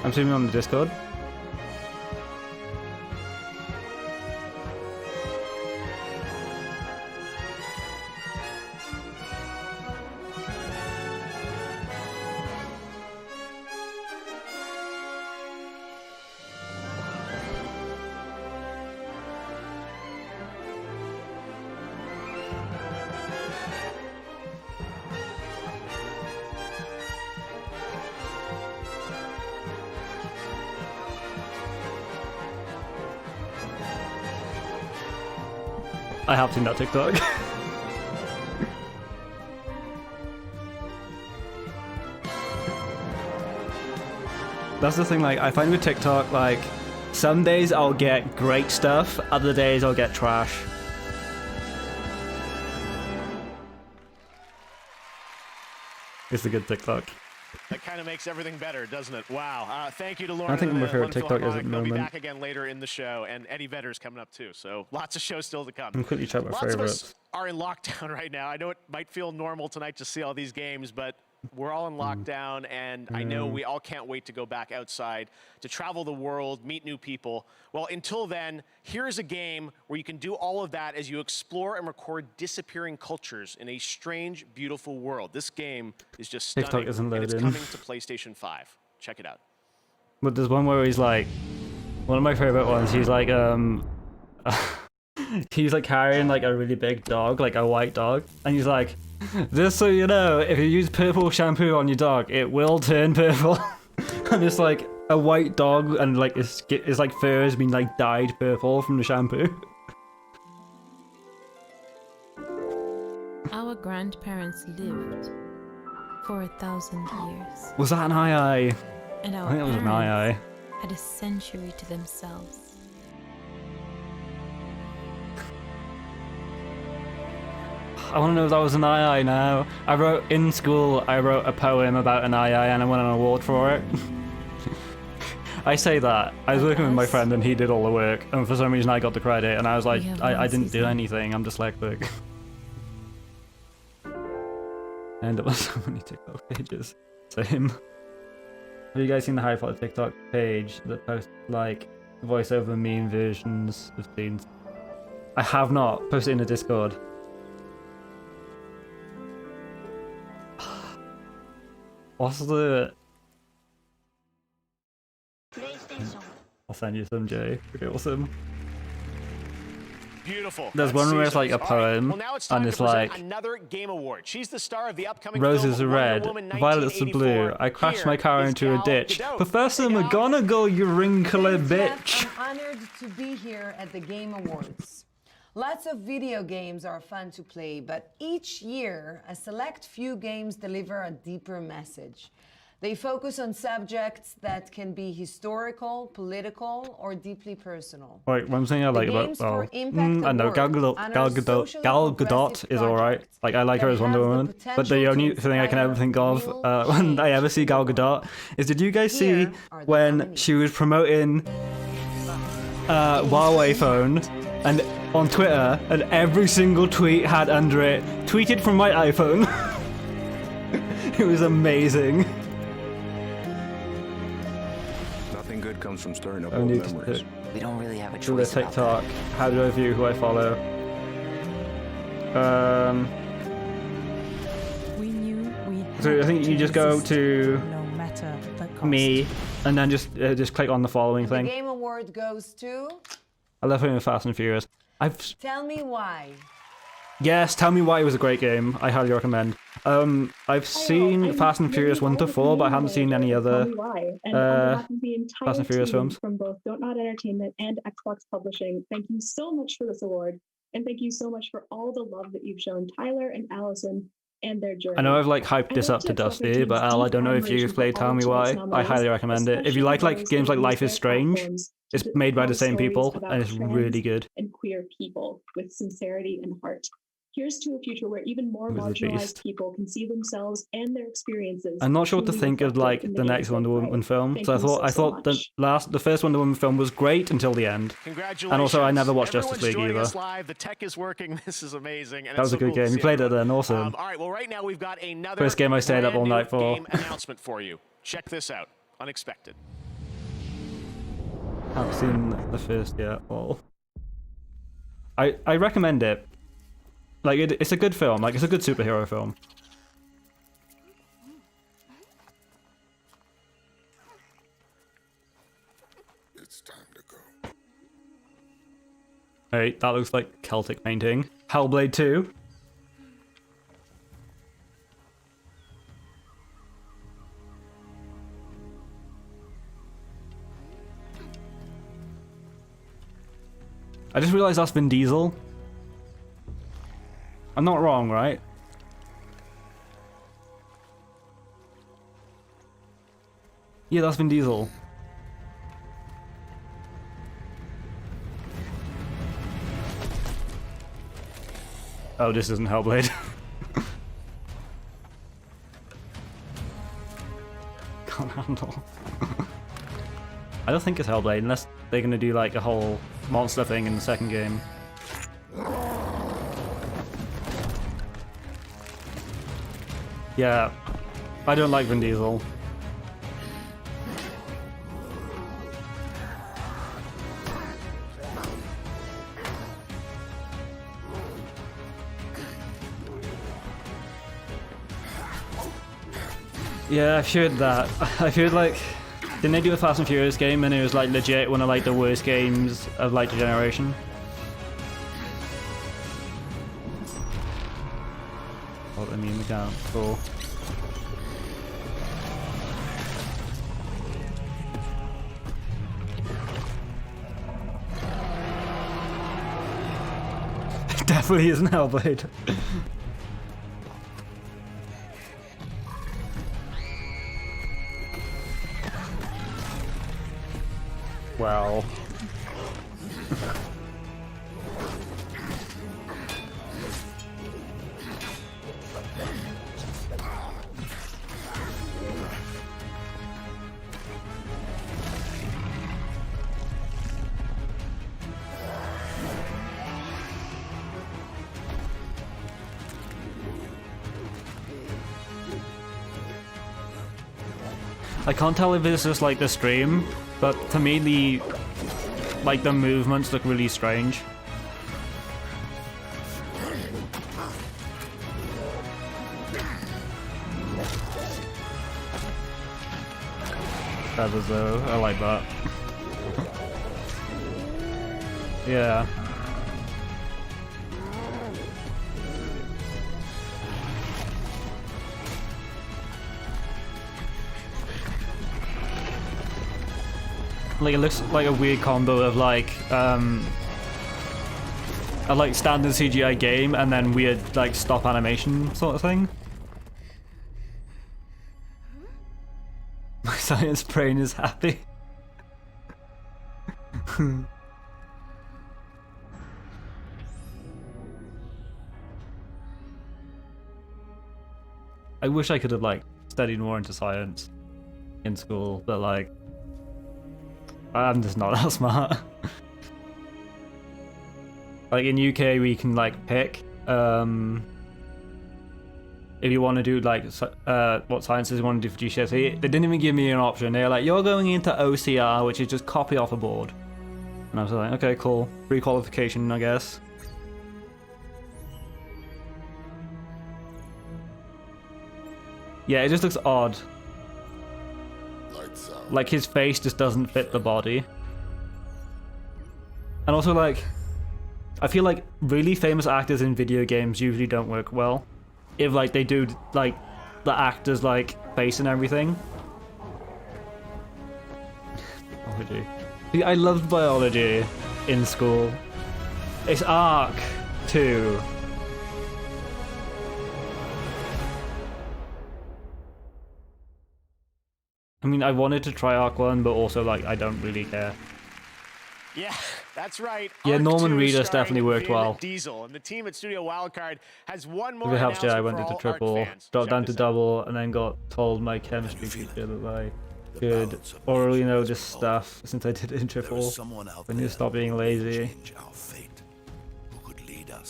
I'm streaming on the Discord. I have seen that TikTok. That's the thing, like, I find with TikTok, like, some days I'll get great stuff, other days I'll get trash. It's a good TikTok. That kind of makes everything better, doesn't it? Wow. Thank you to Lauren. I think my favorite TikTok is at the We'll be moment. back again later in the show, and Eddie Vedder's coming up too. So lots of shows still to come. I'm quickly check my Lots of favorites. us are in lockdown right now. I know it might feel normal tonight to see all these games, but we're all in lockdown, and I know we all can't wait to go back outside, to travel the world, meet new people. Well, until then, here's a game where you can do all of that as you explore and record disappearing cultures in a strange, beautiful world. This game is just stunning, TikTok isn't and it's loading. coming to PlayStation 5. Check it out. But there's one where he's like, one of my favorite ones, he's like, he's like carrying like a really big dog, like a white dog, and he's like, just so you know, if you use purple shampoo on your dog, it will turn purple. And it's like a white dog, and like it's like fur has been like dyed purple from the shampoo. Our grandparents lived for 1,000 years. Was that an II? And our I think it was an parents II. had a century to themselves. I want to know if that was an II now. In school, I wrote a poem about an II and I won an award for it. I say that. I was working with my friend and he did all the work, and for some reason I got the credit, and I was like, I didn't do anything, I'm dyslexic. I end up on so many TikTok pages. Same. Have you guys seen the Harry Potter TikTok page that posts like voiceover meme versions of scenes? I have not. Post it in the Discord. What's the... I'll send you some, Jay. Pretty awesome. Beautiful. There's Let's one where see it's like a some- All right. poem, Well, now it's time and to it's present like, another Game Award. She's the star of the upcoming roses film are red, Wonder Woman violets are blue. 1984. I crashed Here my car is into a Gal ditch. Gadot. Professor McGonagall, you wrinkly bitch. I'm honored to be here at the Game Awards. Lots of video games are fun to play, but each year, a select few games deliver a deeper message. They focus on subjects that can be historical, political, or deeply personal. Right, one thing I like about games for Impact I know Gal Award honor socially Gadot is progressive alright. Like I like her that as Wonder have the Woman, but potential the to only thing I can ever think of when I ever see Gal Gadot is, did you guys see when she was promoting Huawei phone and on Twitter, and every single tweet had under it, "Tweeted from my iPhone." It was amazing. Nothing good comes from stirring up I old need memories. to We don't really have a do the TikTok. How do I view who I follow? We knew we So I think you just go to no matter the cost. me, and then just click on the following The thing. Game Award goes to... I love him in Fast and Furious. Tell me why. Yes, tell me why it was a great game. I highly recommend. I've seen Fast and Furious 1 to 4, but I haven't seen any other Fast and Furious films. From both Don't Nod Entertainment and Xbox Publishing, thank you so much for this award, and thank you so much for all the love that you've shown Tyler and Allison and their journey. I know I've like hyped this up to Dusty, but Al, I don't know if you've played Tell Me Why. I highly recommend it. If you like games like Life is Strange, it's made by the same people, and it's really good. And queer people with sincerity and heart. Here's to a future where even more It was a marginalized beast. people can see themselves and their experiences. I'm not sure what to truly think of reflected like in the next games Wonder they Woman play. film. Thank So I you thought so the first Wonder Woman film was great until the end. Congratulations. And also I never watched Everyone's Justice League joining either. us live. The tech is working. This is amazing. And That was it's a so good cool to game. You see played it everyone. then, awesome. All right, well, right now we've got another First game I stayed up all brand night new for. game announcement for you. Check this out. Unexpected. I haven't seen the first yet. Well, I recommend it. Like it's a good film. Like it's a good superhero film. It's time to go. Hey, that looks like Celtic painting. Hellblade 2. I just realized that's Vin Diesel. I'm not wrong, right? Yeah, that's Vin Diesel. Oh, this isn't Hellblade. Can't handle. I don't think it's Hellblade unless they're gonna do like a whole monster thing in the second game. Yeah, I don't like Vin Diesel. Yeah, I've heard that. I've heard like, didn't they do a Fast and Furious game and it was like legit one of like the worst games of like the generation? Oh, I mean, we can't. Cool. It definitely isn't Hellblade. Well. I can't tell if it's just like the stream, but to me the movements look really strange. Feathers though, I like that. Yeah. Like it looks like a weird combo of like a like standard CGI game and then weird like stop animation sort of thing. My science brain is happy. I wish I could have like studied more into science in school, but like I'm just not that smart. Like in UK we can like pick if you want to do like what sciences you want to do for GCSE. They didn't even give me an option. They're like, you're going into OCR, which is just copy off a board. And I was like, okay, cool. Pre-qualification, I guess. Yeah, it just looks odd. Like his face just doesn't fit the body. And also like, I feel like really famous actors in video games usually don't work well. If like they do like the actor's like face and everything. Biology. See, I loved biology in school. It's ARC 2. I mean, I wanted to try ARC 1, but also like I don't really care. Yeah, that's right. Yeah, Arc Norman 2 Reedus starring definitely worked Vin well. Diesel, and the team at Studio Wildcard has one more If it helps, yeah, I announcement went for into all triple, Arc fans. dropped Check down to this out. double, and then got told my chemistry teacher that I could already know this stuff since I did it in triple. When you stop being lazy.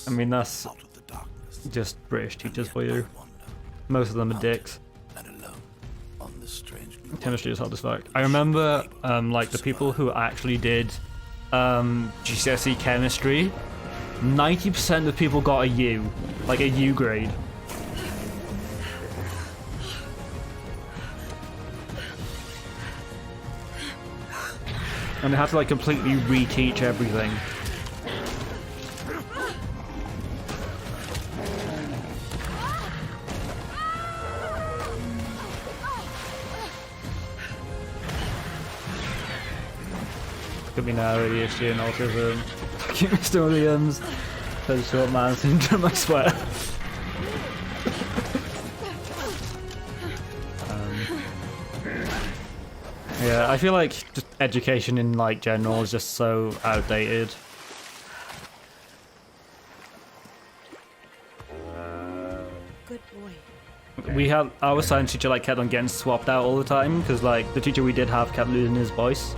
I mean, that's just British teachers for you. Most of them are dicks. Chemistry is hard as fuck. I remember like the people who actually did GCSE chemistry, 90% of people got a U, like a U grade. And they had to like completely reteach everything. Could be now ADHD and autism. Fuck you, Mr. Williams. Says short man syndrome, I swear. Yeah, I feel like just education in like general is just so outdated. Good boy. We had our science teacher like kept on getting swapped out all the time because like the teacher we did have kept losing his voice.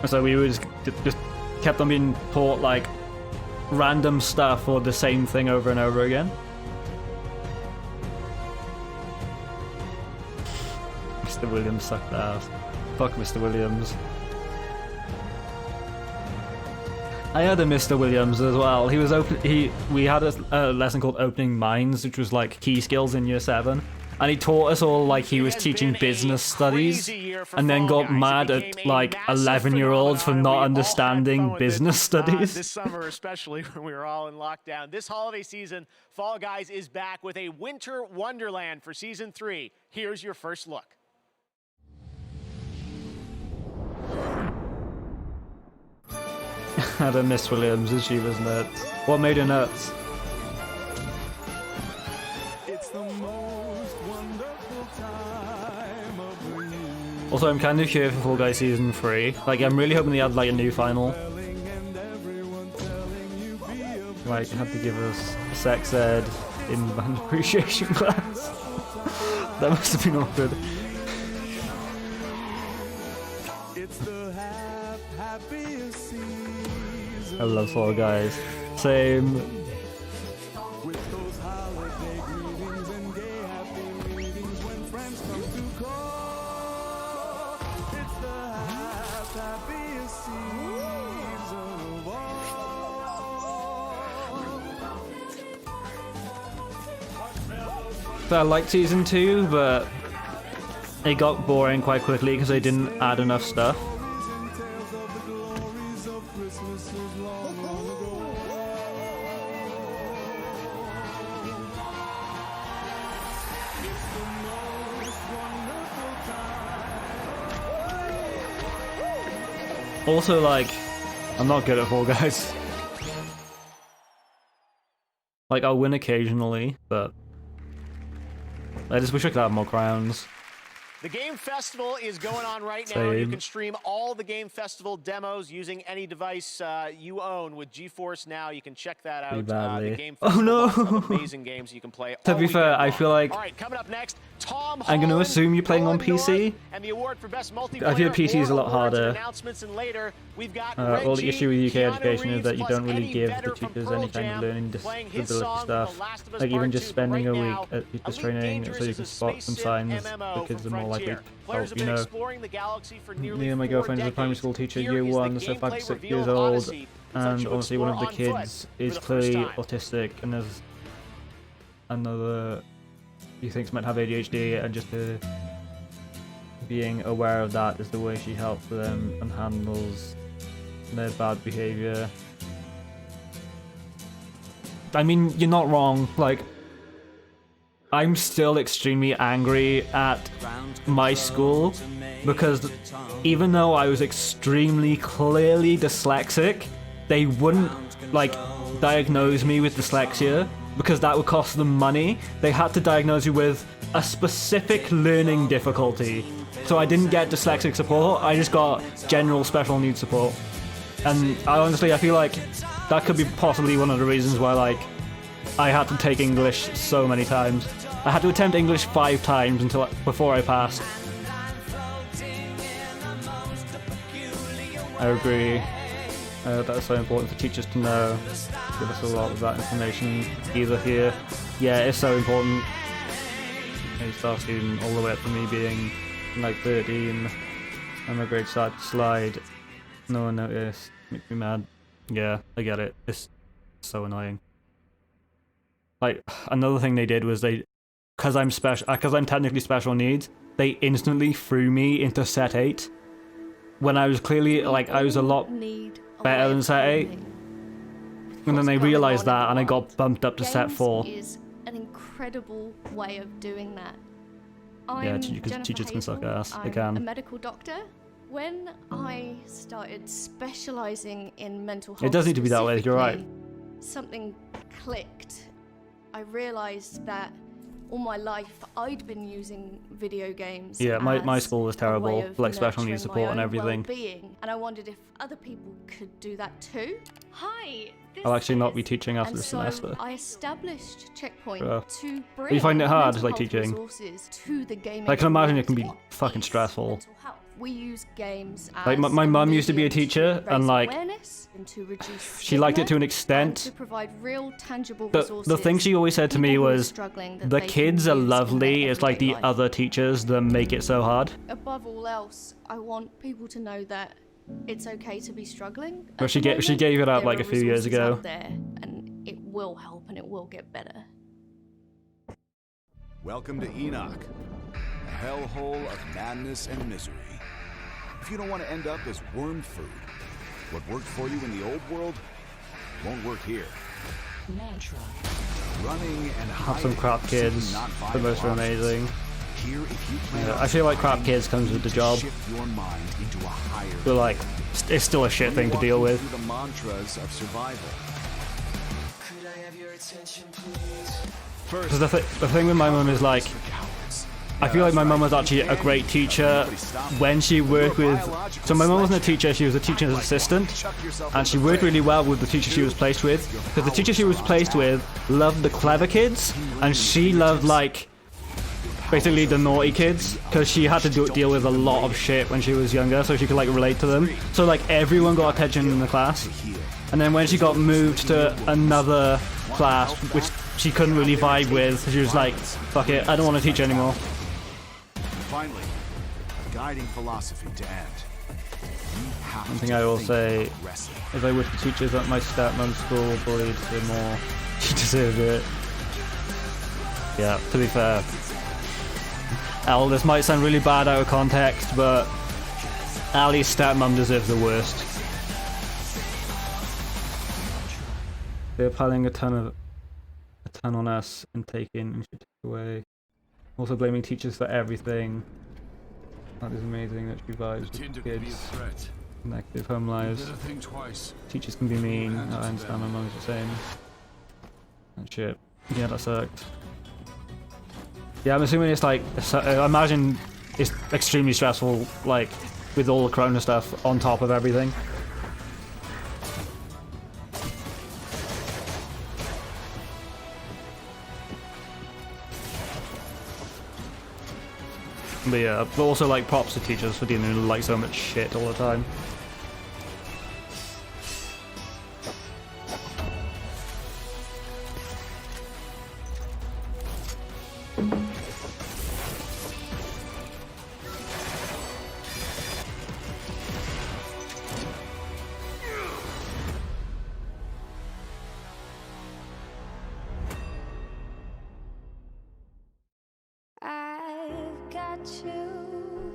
So we would just kept on being taught like random stuff or the same thing over and over again. Mr. Williams sucked ass. Fuck Mr. Williams. I had a Mr. Williams as well. He was we had a lesson called Opening Minds, which was like key skills in year 7. And he taught us all like he was teaching business studies, and then got mad at like 11-year-olds for not understanding business studies. This summer, especially when we were all in lockdown. This holiday season, Fall Guys is back with a winter wonderland for season 3. Here's your first look. Had a Miss Williams and she was nuts. What made her nuts? Also, I'm kind of curious for Fall Guys Season 3. Like, I'm really hoping they add, like, a new final. Like, have to give us sex ed in band appreciation class. That must have been awkward. I love Fall Guys. Same. I liked season 2, but it got boring quite quickly because they didn't add enough stuff. Also, like, I'm not good at Fall Guys. Like, I'll win occasionally, but I just wish I could have more crowns. The Game Festival is going on right now. You can stream all the Game Festival demos using any device you own with GeForce Now. You can check that out. The Game Festival of amazing games you can play. To be fair, I feel like all right, coming up next, Tom I'm going to assume you're playing on PC. And the award for best multiplayer. I feel PC is a lot harder. And later, we've got All the issue with UK Keanu education is that you Reeves don't really plus give Eddie the Vedder from teachers Pearl any kind of Jam learning playing his disability song, stuff. The Last of Us Like even Part just 2, spending right a now, week at teachers Elite training Dangerous so you is can a spot some space signs sim the MMO kids are from more likely Frontier. to Players help, have you been know. exploring the galaxy for nearly Me and my 4 girlfriend is a primary decades. school teacher, Here year is the 1, so 5 gameplay to 6 reveal years of old, Odyssey. It's let and you obviously one of the explore on kids foot is for the first clearly time. autistic, and there's another he thinks might have ADHD, and just being aware of that is the way she helps them and handles their bad behavior. I mean, you're not wrong. Like, I'm still extremely angry at my school because even though I was extremely clearly dyslexic, they wouldn't like diagnose me with dyslexia because that would cost them money. They had to diagnose you with a specific learning difficulty. So I didn't get dyslexic support, I just got general special needs support. And I feel like that could be possibly one of the reasons why like I had to take English so many times. I had to attempt English 5 times before I passed. I agree. That's so important for teachers to know. Give us a lot of that information either here. Yeah, it's so important. A star student all the way up to me being like 13 and my grades started to slide. No one noticed. Makes me mad. Yeah, I get it. It's so annoying. Like, another thing they did was because I'm technically special needs, they instantly threw me into set 8 when I was clearly like I was a lot better than set 8, and then they realized that and I got bumped up to set 4. Is an incredible way of doing that. Yeah, I'm teachers can suck ass. They I'm can. a medical doctor. When I started specializing in mental health, It does need to be that way. You're right. something clicked. I realized that all my life I'd been using video games. Yeah, my as school was a terrible, way of like special nurturing needs my support and own everything. well-being, and I wondered if other people could do that too. Hi. I'll actually not be teaching after And this so semester. I established Checkpoint Yeah. to But you bring find it hard, mental like, health teaching? resources to the gaming I can imagine it can be community. fucking stressful. We use games as Like my mum used to be a teacher, raise and like awareness and to reduce she liked it to an stigma, extent. and to provide real tangible But resources. the thing she always said to me people who are was, struggling that the they kids can are use in lovely, their it's like the everyday life. other teachers that make it so hard. Above all else, I want people to know that it's okay to be struggling. But At she the she moment, gave it up there like are a few years resources ago. out there, and it will help and it will get better. Welcome to Enoch, a hellhole of madness and misery. If you don't want to end up as worm food, what worked for you in the old world won't work here. Mantra. Running and Have some crap kids. The most are amazing. Here, if you plan Yeah, on I feel like crap kids comes with the job. shift your mind into a higher But like, it's still a shit thing to deal with. through the mantras of survival. Because the thing with my mum is like, I feel like my mum was actually a great teacher when she worked with. So my mum wasn't a teacher; she was a teacher's assistant, and she worked really well with the teacher she was placed with. Because the teacher she was placed with loved the clever kids, and she loved like basically the naughty kids, because she had to deal with a lot of shit when she was younger, so she could like relate to them. So like everyone got attention in the class, and then when she got moved to another class, which she couldn't really vibe with, she was like, "Fuck it, I don't want to teach anymore." Finally, a guiding philosophy to end. One thing I will say is I wish the teachers at my stepmom's school bullied her more. She deserved it. Yeah, to be fair. This might sound really bad out of context, but Ali's stepmom deserves the worst. They're piling a ton on us and taking and should take away. Also blaming teachers for everything. That is amazing that she vibes with kids. Negative home lives. Teachers can be mean. I understand, my mum's the same. And shit. Yeah, that sucked. Yeah, I'm assuming it's like, I imagine it's extremely stressful, like with all the Corona stuff on top of everything. But yeah, but also like props to teachers for dealing with like so much shit all the time. I've got you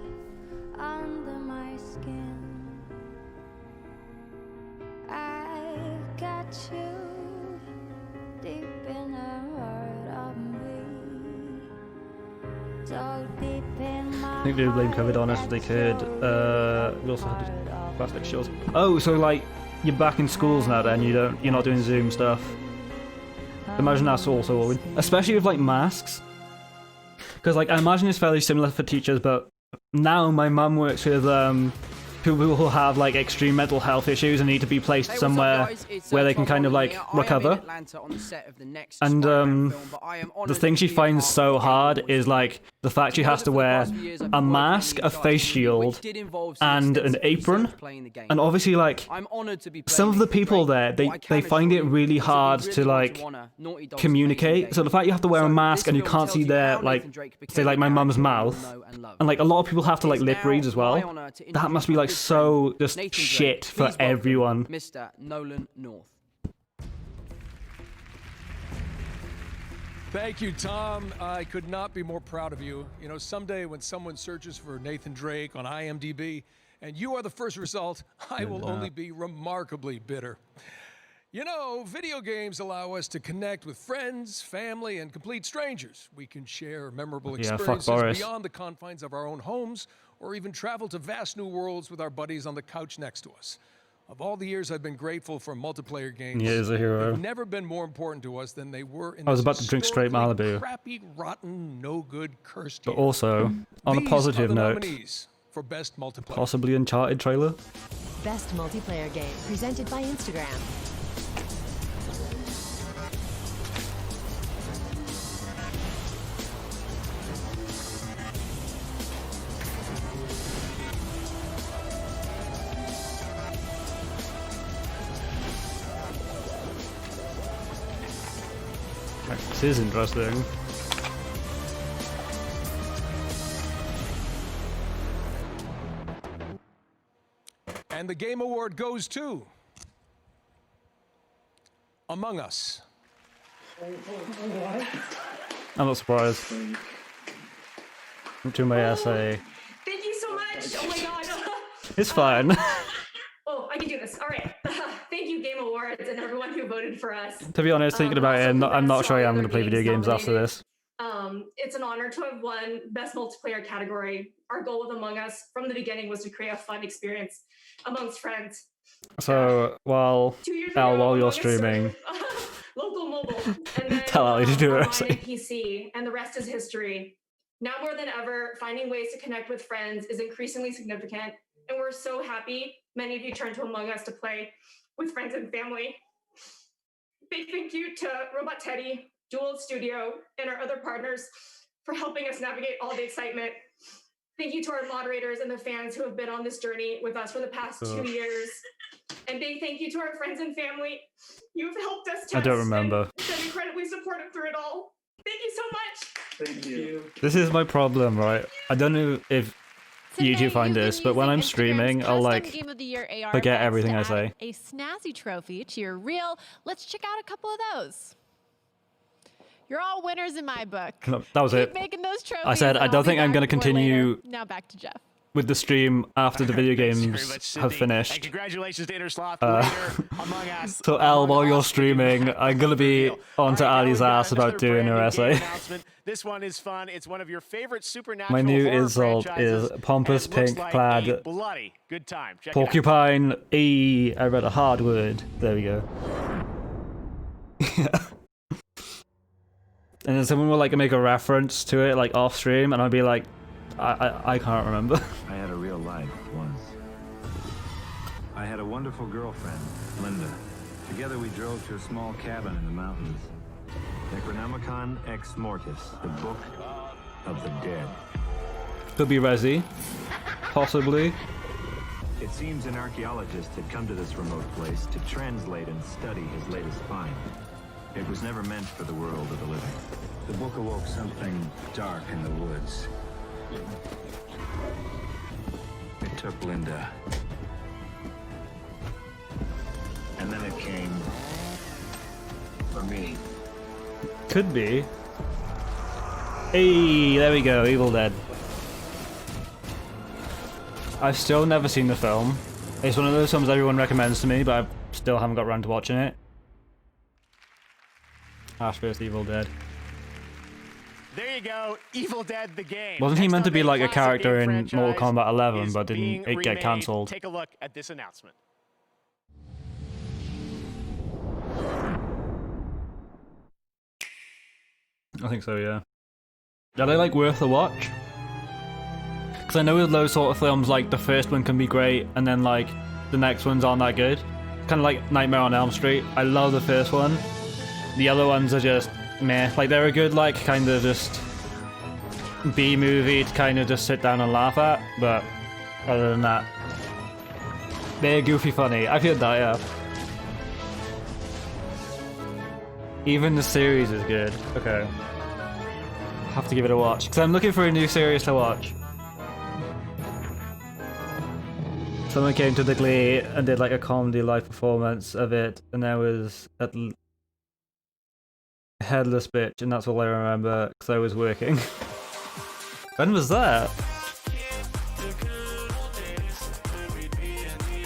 under my skin. I've got you deep in the heart of me. So deep in my I think they blame COVID on us if they could. We also had plastic shields. Oh, so like you're back in schools now then, you're not doing Zoom stuff. Imagine that's also what especially with like masks. Because like I imagine it's fairly similar for teachers, but now my mum works with people who have like extreme mental health issues and need to be placed somewhere where they can kind of like recover. And the thing she finds so hard is like the fact she has to wear a mask, a face shield, and an apron. And obviously like some of the people there, they find it really hard to like communicate. So the fact you have to wear a mask and you can't see their like, say like my mum's mouth, and like a lot of people have to like lip read as well. That must be like so just shit for everyone. Mr. Nolan North. Thank you, Tom. I could not be more proud of you. You know, someday when someone searches for Nathan Drake on IMDb and you are the first result, I will only be remarkably bitter. You know, video games allow us to connect with friends, family, and complete strangers. We can share memorable experiences beyond the confines of our own homes, or even travel to vast new worlds with our buddies on the couch next to us. Of all the years I've been grateful for multiplayer games, He is a hero. they've never been more important to us than they were in I was about to drink straight Malibu. crappy, rotten, no good, cursed But year. also, on a These positive are the note, nominees for Best Multiplayer. possibly Uncharted trailer. Best multiplayer game presented by Instagram. This is interesting. And the Game Award goes to Among Us. I'm not surprised. I'm doing my essay. Thank you so much. Oh my god. It's fine. Oh, I can do this. All right. Thank you, Game Awards, and everyone who voted for us. To be honest, thinking about it, I'm not sure I'm going to play video games after this. It's an honor to have won Best Multiplayer category. Our goal with Among Us from the beginning was to create a fun experience amongst friends. So, while you're streaming, Local mobile, and then tell Ali to do her online essay. and PC, and the rest is history. Now more than ever, finding ways to connect with friends is increasingly significant, and we're so happy many of you turned to Among Us to play with friends and family. Big thank you to Robot Teddy, Dual Studio, and our other partners for helping us navigate all the excitement. Thank you to our moderators and the fans who have been on this journey with us for the past 2 years. And big thank you to our friends and family. You've helped us test I don't remember. and been incredibly supportive through it all. Thank you so much. Thank you. This is my problem, right? I don't know if you two find this, but when I'm streaming, I'll like Game of the Year AR forget bets everything to I add say. A snazzy trophy to your reel. Let's check out a couple of those. You're all winners in my book. No, that was Keep it. making those trophies. I said I and don't I'll be think I'm back going to more later. continue Now back to Jeff. with the stream after the video Thanks very games much, have Sydney. finished. And congratulations to Intersloth Uh, later, Among Us. So Al, while you're streaming, I'm going to be onto Ali's ass about doing her essay. This one is fun. It's one of your favorite supernatural My new horror insult franchises, is pompous and it looks pink like clad a bloody good time. Check it out. porcupine. I read a hard word. There we go. And then someone will like make a reference to it like off stream, and I'll be like, I can't remember. I had a real life once. I had a wonderful girlfriend, Linda. Together we drove to a small cabin in the mountains. Necronomicon Ex Mortis, the Book of the Dead. Could be Resi. Possibly. It seems an archaeologist had come to this remote place to translate and study his latest find. It was never meant for the world of the living. The book awoke something dark in the woods. It took Linda. And then it came for me. Could be. Hey, there we go, Evil Dead. I've still never seen the film. It's one of those films everyone recommends to me, but I still haven't got around to watching it. Ash vs. Evil Dead. There you go, Evil Dead the game. Wasn't he Next meant up, to be a like a classic character game in Mortal franchise Kombat 11, is but didn't being it get remade. cancelled? Take a look at this announcement. I think so, yeah. Are they like worth a watch? Because I know with those sort of films, like the first one can be great, and then like the next ones aren't that good. Kind of like Nightmare on Elm Street. I love the first one. The other ones are just meh. Like they're a good like kind of just B movie to kind of just sit down and laugh at, but other than that, they're goofy funny. I feel that, yeah. Even the series is good. Okay. Have to give it a watch. Because I'm looking for a new series to watch. Someone came to the Glee and did like a comedy live performance of it, and there was a Headless Bitch, and that's all I remember because I was working. When was that?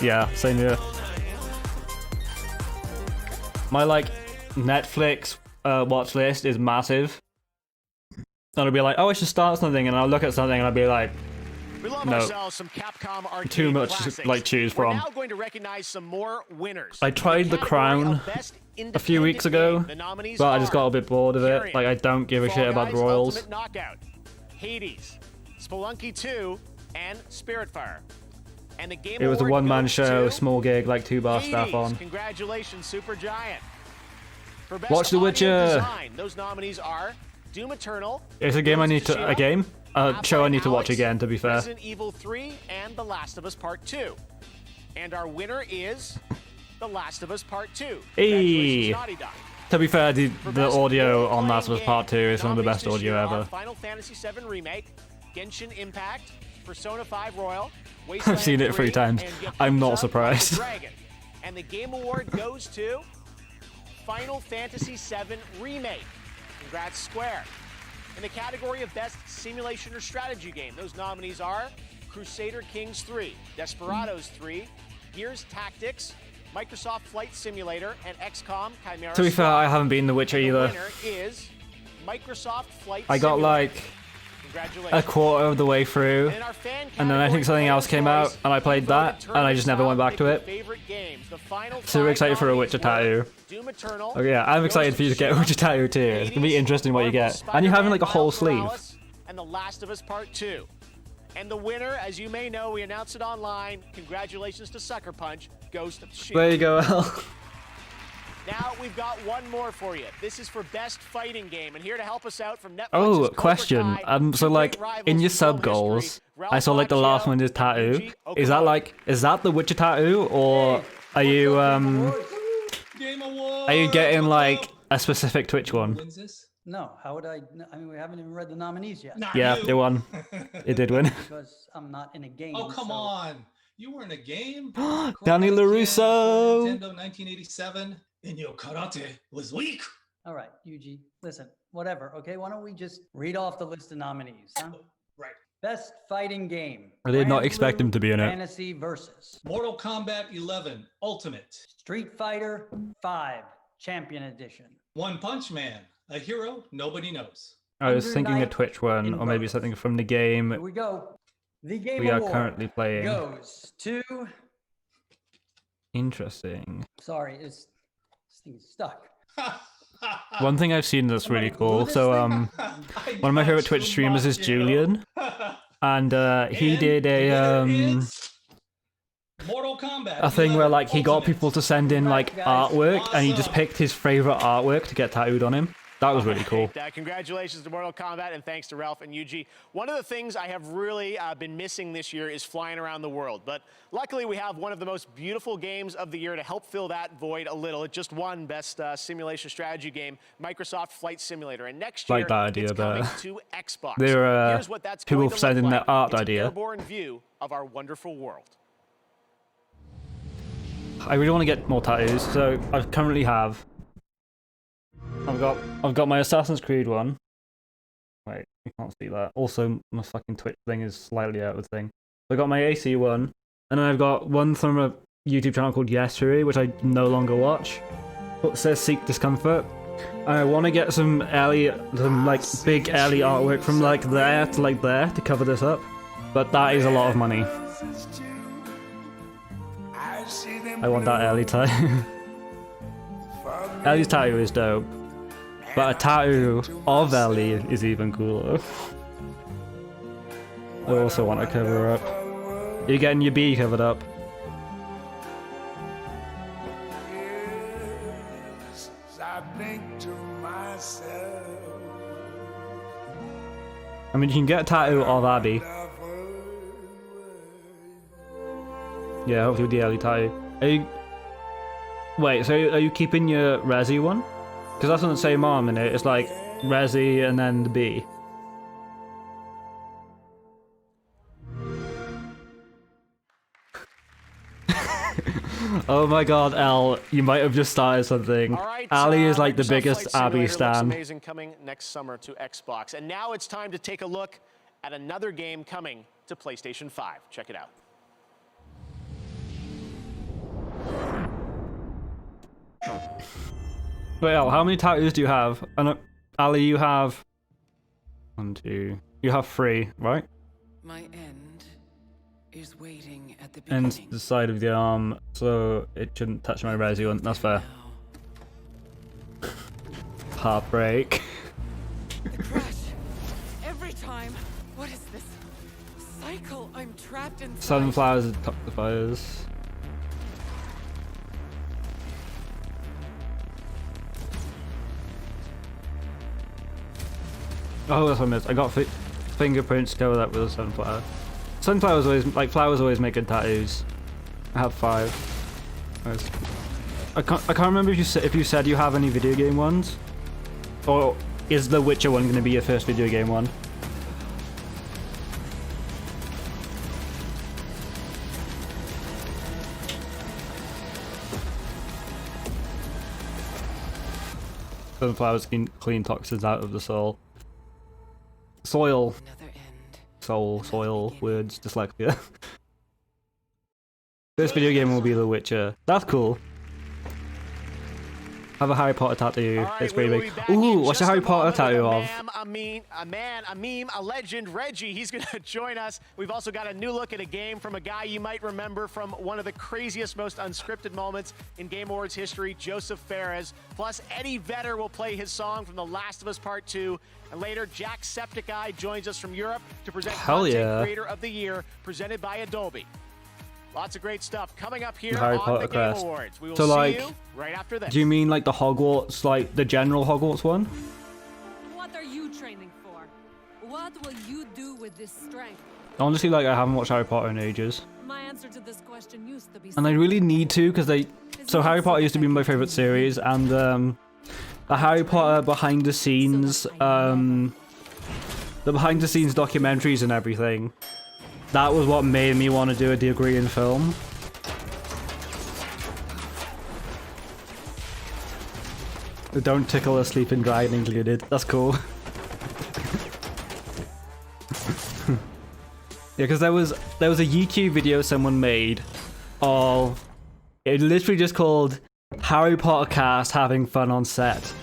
Yeah, same year. My like Netflix watch list is massive. And I'll be like, oh, I should start something, and I'll look at something and I'll be like, We love no, ourselves some Capcom arcade too much classics. to like choose We're from. now going to recognize some more winners. I tried The Crown a few weeks ago, but I just got a bit bored of it. Like I don't give a shit about the Royals. Ultimate Knockout, Hades, Spelunky 2, and Spiritfire. And the Game It was a Award one-man goes show, to small gig, like 2 bar staff Hades. on. Congratulations, Supergiant. For best Watch The audio Witcher. design, those nominees are Doom Eternal, It's a game I need to show I need to watch again. To be fair. Resident Evil 3, and The Last of Us Part 2. And our winner is The Last of Us Part 2. Hey. Naughty Dog. To be fair, the audio on Last of Us Part 2 is some of the best Nominees this audio year are ever. Final Fantasy VII Remake, Genshin Impact, Persona 5 Royal, I've Wasteland seen it 3 times. and Yakuza I'm not Like a surprised. Dragon. And the Game Award goes to Final Fantasy VII Remake. Congrats, Square. In the category of Best Simulation or Strategy Game, those nominees are Crusader Kings 3, Desperados 3, Gears Tactics, Microsoft Flight Simulator, and XCOM Chimera To be fair, I haven't been The Witcher And the either. winner is Microsoft Flight I got Simulator. like Congratulations. a quarter of the way through, In our fan and then I think something else came out, and I played that, and I just never went back to it. favorite games, the final Super excited for a Witcher tattoo. Doom Eternal, Oh yeah, I'm excited for you to get a Witcher tattoo too. It's gonna be interesting what you get, and you're having like a whole sleeve. and The Last of Us Part 2. And the winner, as you may know, we announced it online. Congratulations to Sucker Punch, Ghost of Tsushima. There you go, Al. Now we've got one more for you. This is for Best Fighting Game, and here to help us out from Netflix's Oh, Cobra question. Kai, So like in your sub goals, I saw like the last one is tattoo. Is that the Witcher tattoo, or are you getting like a specific Twitch one? Wins this? No, how would I? I mean, we haven't even read the nominees yet. Yeah, it won. It did win. Because I'm not in a game. Oh, come so- on. You were in a game? Danny LaRusso. Nintendo 1987, and your karate was weak. All right, Yuji, listen, whatever, okay? Why don't we just read off the list of nominees? Huh? Right. Best fighting game. I did not Grand expect Blue him to be in it. Fantasy Versus. Mortal Kombat 11 Ultimate. Street Fighter 5 Champion Edition. One Punch Man, a hero nobody knows. I was thinking a Twitch one, or maybe something from the game Here we go. The game we are award currently playing. goes to. Interesting. Sorry, this thing is stuck. One thing I've seen that's really cool. So one of my favorite Twitch streamers is Julian. and he did a Mortal Kombat. a thing where like he got people to send in like artwork, and he just picked his favorite artwork to get tattooed on him. That was really cool. Congratulations to Mortal Kombat, and thanks to Ralph and Yuji. One of the things I have really been missing this year is flying around the world. But luckily, we have one of the most beautiful games of the year to help fill that void a little. It just won Best Simulation Strategy Game, Microsoft Flight Simulator. And next year, Like that idea, it's coming but to Xbox. there Here's what that's people going to sending look their like. art It's idea. An airborne view of our wonderful world. I really want to get more tattoos, so I currently have. I've got my Assassin's Creed one. Wait, you can't see that. Also, my fucking Twitch thing is slightly out of thing. I got my AC one, and then I've got one from a YouTube channel called Yesterday, which I no longer watch. It says Seek Discomfort. And I want to get some like big Ellie artwork from like there to like there to cover this up, but that is a lot of money. I want that Ellie tattoo. Ellie's tattoo is dope, but a tattoo of Ellie is even cooler. I also want to cover her up. You're getting your B covered up. I mean, you can get a tattoo of Abby. Yeah, hopefully with the Ellie tattoo. Are you... Wait, so are you keeping your Resi one? Because that's on the same arm in it. It's like Resi and then the B. Oh my god, L, you might have just started something. All right, Ali is like the Microsoft biggest Flight Abby Simulator looks stan. amazing, coming next summer to Xbox. And now it's time to take a look at another game coming to PlayStation 5. Check it out. Wait, Al, how many tattoos do you have? Ali, you have... 1, 2... You have 3, right? My end is waiting at the And beginning. the side of the arm, so it shouldn't touch my Resi one. That's fair. Heartbreak. The crash. Every time. What is this cycle? I'm trapped in. Sunflowers and toxifiers. Oh, that's what I missed. I got fingerprints to cover that with a sunflower. Sunflowers always, like flowers always make good tattoos. I have 5. Nice. I can't remember if you said you have any video game ones, or is the Witcher one going to be your first video game one? Sunflowers can clean toxins out of the soul. Soil. Soil, words, dyslexia. This video game will be The Witcher. That's cool. Have a Harry Potter tattoo. Right, it's pretty we'll big. be back in Ooh, what's a just Harry a Potter moment tattoo with of? a meme, a legend, Reggie. He's going to join us. We've also got a new look at a game from a guy you might remember from one of the craziest, most unscripted moments in Game Awards history, Joseph Fares. Plus, Eddie Vedder will play his song from The Last of Us Part 2. And later, Jacksepticeye joins us from Europe to present Hell Content yeah. Creator of the Year, presented by Adobe. Lots of great stuff coming up here Harry on Potter the Game crest. Awards. We will So, see like, you right after this. Do you mean like the Hogwarts, like the general Hogwarts one? What are you training for? What will you do with this strength? Honestly, like I haven't watched Harry Potter in ages. My answer to this question used to be And I really need to, because so Harry Potter used to be my favorite series, and the Harry Potter behind the scenes documentaries and everything, that was what made me want to do a degree in film. The Don't Tickle a Sleeping Dragon included. That's cool. Yeah, because there was a YouTube video someone made of it, literally just called Harry Potter cast having fun on set,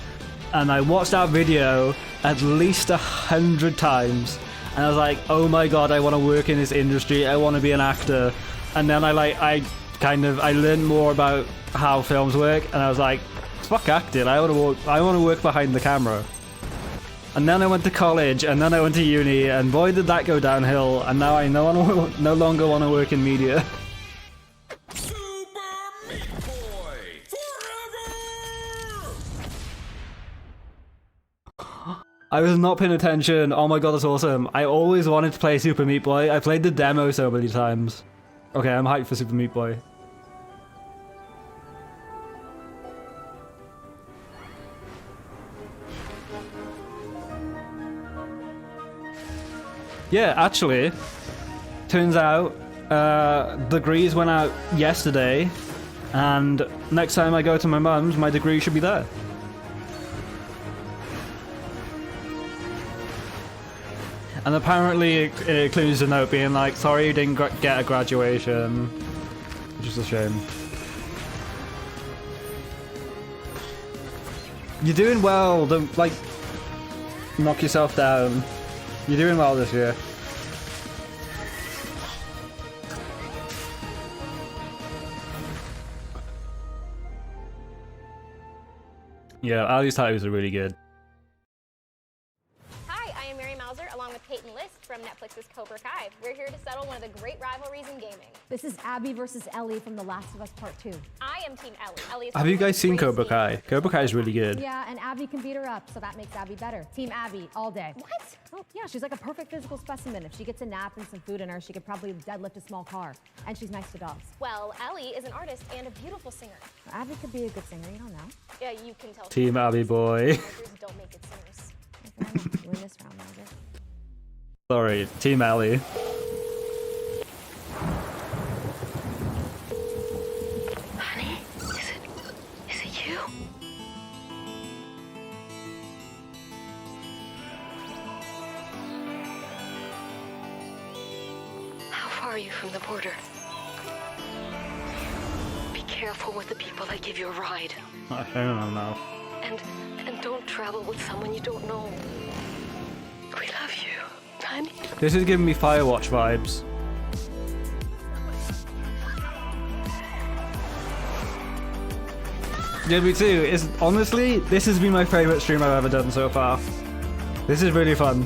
and I watched that video at least 100 times, and I was like, oh my god, I want to work in this industry, I want to be an actor. And then I learned more about how films work, and I was like, fuck acting, I want to work behind the camera. And then I went to college, and then I went to uni, and boy did that go downhill, and now I no longer want to work in media. I was not paying attention. Oh my god, that's awesome. I always wanted to play Super Meat Boy. I played the demo so many times. Okay, I'm hyped for Super Meat Boy. Yeah, actually, turns out degrees went out yesterday, and next time I go to my mum's, my degree should be there. And apparently it includes a note being like, sorry you didn't get a graduation, which is a shame. You're doing well, don't like knock yourself down. You're doing well this year. Yeah, Ali's titles are really good. Hi, I am Mary Mauser, along with Peyton List from Netflix's Cobra Kai. We're here to settle one of the great rivalries in gaming. This is Abby versus Ellie from The Last of Us Part 2. I am Team Ellie. Ellie is Have you guys seen Cobra Kai? Cobra Kai is really good. Yeah, and Abby can beat her up, so that makes Abby better. Team Abby, all day. What? Oh, yeah, she's like a perfect physical specimen. If she gets a nap and some food in her, she could probably deadlift a small car. And she's nice to dogs. Well, Ellie is an artist and a beautiful singer. Abby could be a good singer, you don't know. Yeah, you can tell. Team Abby boy. Actors don't make good singers. You win this round, Mauser. Sorry, Team Ellie. Honey, is it you? How far are you from the border? Be careful with the people that give you a ride. I don't know now. And don't travel with someone you don't know. We love you, honey. This is giving me Firewatch vibes. Yeah, me too. It's honestly, this has been my favorite stream I've ever done so far. This is really fun.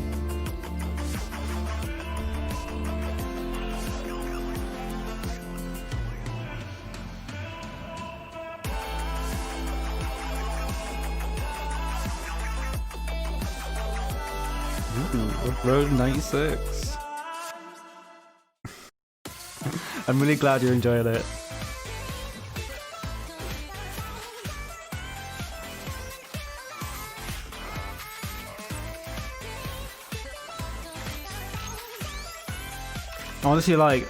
Ooh, Road 96. I'm really glad you enjoyed it. Honestly, like,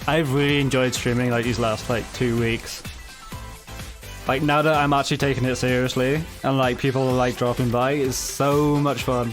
I've really enjoyed streaming like these last like 2 weeks. Like now that I'm actually taking it seriously and like people are like dropping by, it's so much fun.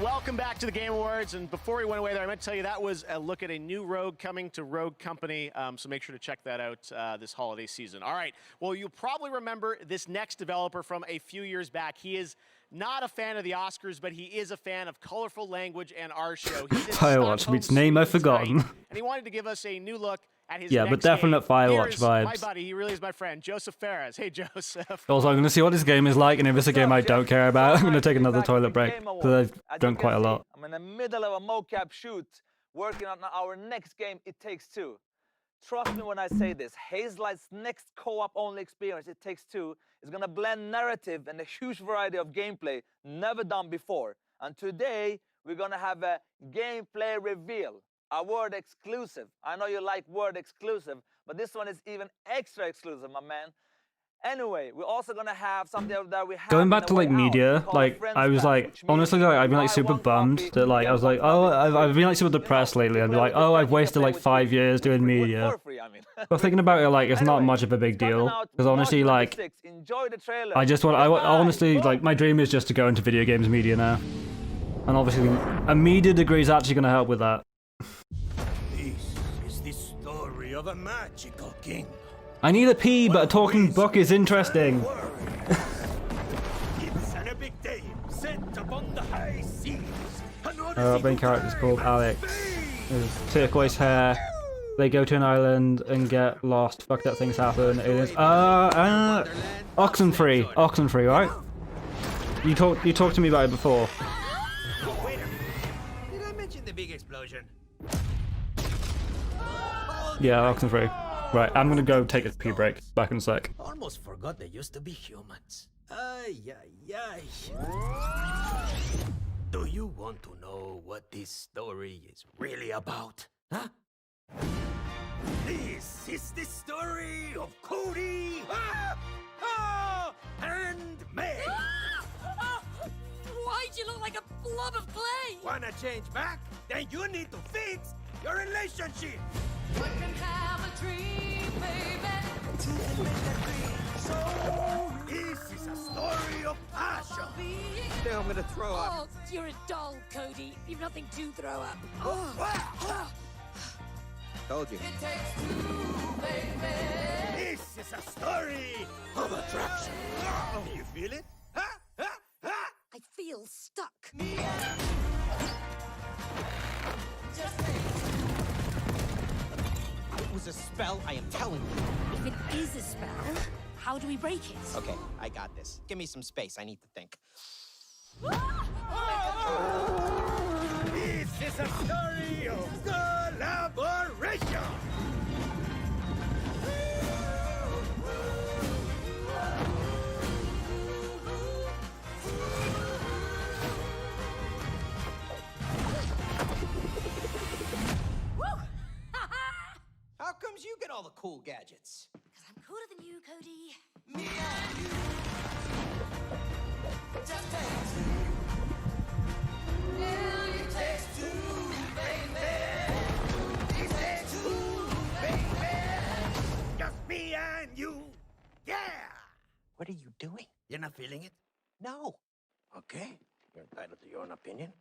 Welcome back to the Game Awards, and before we went away there, I meant to tell you that was a look at a new Rogue coming to Rogue Company, so make sure to check that out this holiday season. All right, well, you'll probably remember this next developer from a few years back. He is not a fan of the Oscars, but he is a fan of colorful language and our show. Firewatch meets name I've forgotten. And he wanted to give us a new look at his Yeah, next but definite game. Firewatch Here's vibes. my buddy, he really is my friend, Joseph Ferres. Hey, Joseph. Also, I'm going to see what this game is like, and if it's a game I don't care about, I'm going to take another toilet break, because I've done quite a lot. I'm in the middle of a mocap shoot, working on our next game, It Takes Two. Trust me when I say this, Hazelight's next co-op only experience, It Takes Two, is going to blend narrative and a huge variety of gameplay never done before. And today, we're going to have a gameplay reveal, a word exclusive. I know you like word exclusive, but this one is even extra exclusive, my man. Anyway, we're also gonna have something that we have Going back to like media, like I was like, honestly, like I've been like super bummed that like I was like, oh, I've been like super depressed lately. I'd be like, oh, I've wasted like 5 years doing media. But thinking about it, like it's not much of a big deal, because honestly, like I just want, I honestly like my dream is just to go into video games media now, and obviously a media degree is actually gonna help with that. This is the story of a magical king. I need a pee, but a talking book is interesting. It's an epic day set upon the high seas. Our main character is called Alex. His turquoise hair, They go to an island and get lost. Fucked up things happen. Aliens. Oxenfree. Oxenfree, right? You talked to me about it before. Wait a minute. Did I mention the big explosion? Yeah, Oxenfree. Right, I'm gonna go take a pee break. Back in a sec. Almost forgot they used to be humans. Ay, ay, ay. Do you want to know what this story is really about? Huh? This is the story of Cody and May. Why'd you look like a blob of clay? Wanna change back? Then you need to fix your relationship. One can have a dream, baby. So this is a story of passion. Now I'm gonna throw up. Oh, you're a doll, Cody. You've nothing to throw up. Told you. It takes two, baby. This is a story of attraction. You feel it? I feel stuck. It was a spell, I am telling you. If it is a spell, how do we break it? Okay, I got this. Give me some space, I need to think. This is a story of collaboration. How comes you get all the cool gadgets? Because I'm cooler than you, Cody. Me and you. Just take two. Yeah, it takes two, baby. It takes two, baby. Just me and you. Yeah. What are you doing? You're not feeling it? No. Okay. You're entitled to your own opinion.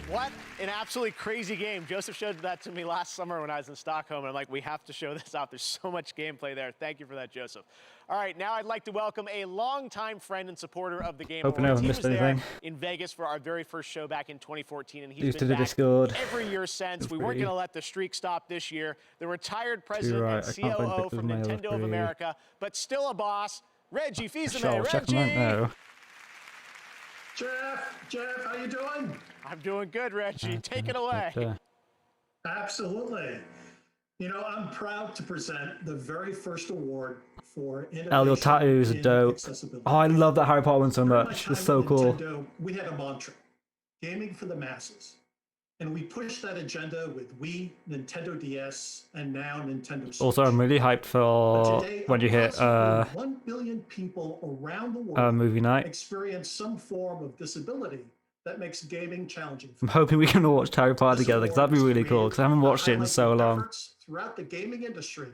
What an absolutely crazy game. Joseph showed that to me last summer when I was in Stockholm, and I'm like, we have to show this off. There's so much gameplay there. Thank you for that, Joseph. All right, now I'd like to welcome a longtime friend and supporter of the Game Hoping I Awards. haven't He missed was there anything. in Vegas for our very first show back in 2014, and he's Used been to the back Discord. every year since. Feel We weren't free. going to let the streak stop this year. The retired president right, and I can't find COO pictures from of my Nintendo of free. America, but still a boss, Reggie Fils-Aimé. Sure, check them out Reggie! now. Jeff, how you doing? I'm doing good, Reggie. Take it away. Absolutely. You know, I'm proud to present the very first award for innovation. Elio tattoos are in dope. accessibility. Oh, I love that Harry Potter one so During my much. time It's so at cool. Nintendo, we had a mantra, gaming for the masses. And we pushed that agenda with Wii, Nintendo DS, and now Nintendo Switch. Also, I'm really hyped for Today, when you hit approximately 1 billion people around the world movie night. experience some form of disability that makes gaming challenging. I'm hoping we can all watch Harry Potter together because that'd be really cool because I haven't watched it in so long. Efforts throughout the gaming industry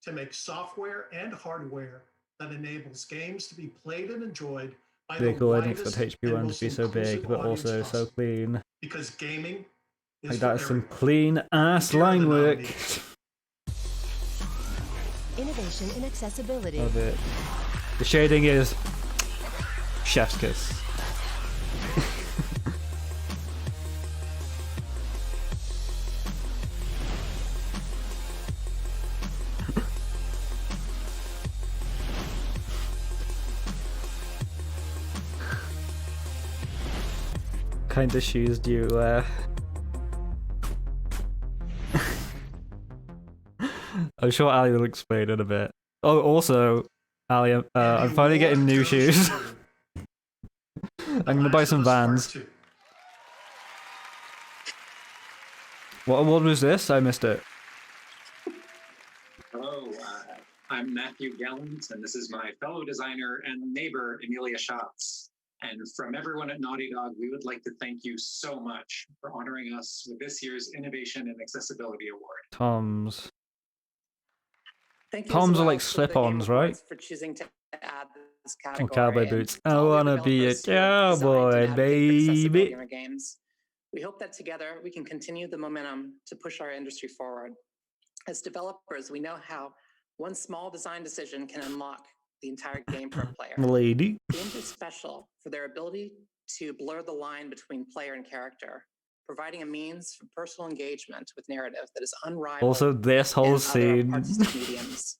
to make software and hardware that enables games to be played and enjoyed by Really the cool. I didn't expect widest HP1 and to most be so big, inclusive but audience also so possible. clean. Because gaming is Like for that is some everyone. clean ass Here are the line work. nominees. Innovation in accessibility. Love it. The shading is chef's kiss. Kind of shoes do you wear? I'm sure Ali will explain in a bit. Oh, also, Ali, I'm finally getting new shoes. I'm gonna buy some Vans. What award was this? I missed it. Hello, I'm Matthew Gallant, and this is my fellow designer and neighbor, Amelia Schatz. And from everyone at Naughty Dog, we would like to thank you so much for honoring us with this year's Innovation and Accessibility Award. Toms. Thank you as Toms are well like to the Game slip-ons, right? Awards for choosing to add this Oh, category. cowboy and boots. to I all the wanna be a developers who have designed cowboy, and advocate for accessibility baby. in our games. We hope that together we can continue the momentum to push our industry forward. As developers, we know how One small design decision can unlock the entire game for a player. Lady. Games are special for their ability to blur the line between player and character, providing a means for personal engagement with narrative that is unrivaled. Also, this in whole other scene. artistic mediums.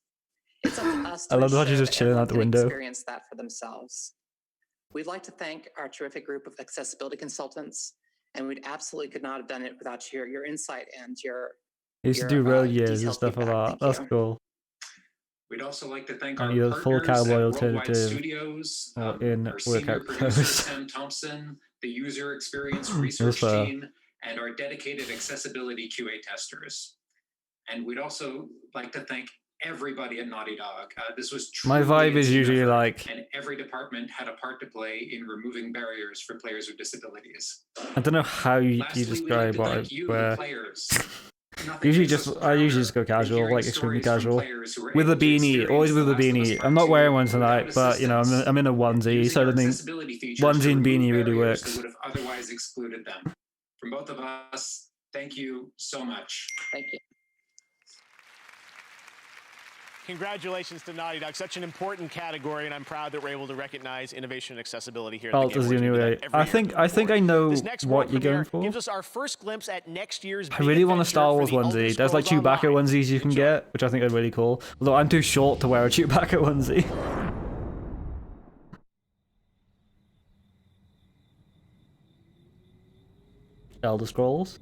It's up to us to I love how she's ensure just that chilling everyone out the can window. experience that for themselves. We'd like to thank our terrific group of accessibility consultants, and we absolutely could not have done it without your insight and your. He used to do road years and detailed stuff like that. That's cool. We'd also like to thank And our you're the full partners cowboy at Worldwide alternative. Studios, Or in our senior workout producer clothes. Sam Thompson, the user experience That's research fair. team, and our dedicated accessibility QA testers. And we'd also like to thank everybody at Naughty Dog. This was My truly vibe a is team usually effort, like, and every department had a part to play in removing barriers for players with disabilities. I don't know how you Lastly, describe we'd like what to I thank you, the wear. players. Usually I usually just go casual, like extremely casual, with a beanie, always with a beanie. I'm not wearing one tonight, but you know I'm in a onesie, so I don't think onesie and beanie really barriers that works. would have otherwise excluded them. From both of us, thank you so much. Thank you. Congratulations to Naughty Dog. Such an important category, and I'm proud that we're able to recognize innovation and accessibility here. Oh, does the only way. I think I know This next what world you're premiere going for. gives us our first glimpse at next year's. I really want a Star Wars onesie. There's like Chewbacca onesies you can get, which I think are really cool. Although I'm too short to wear a Chewbacca onesie. Elder Scrolls.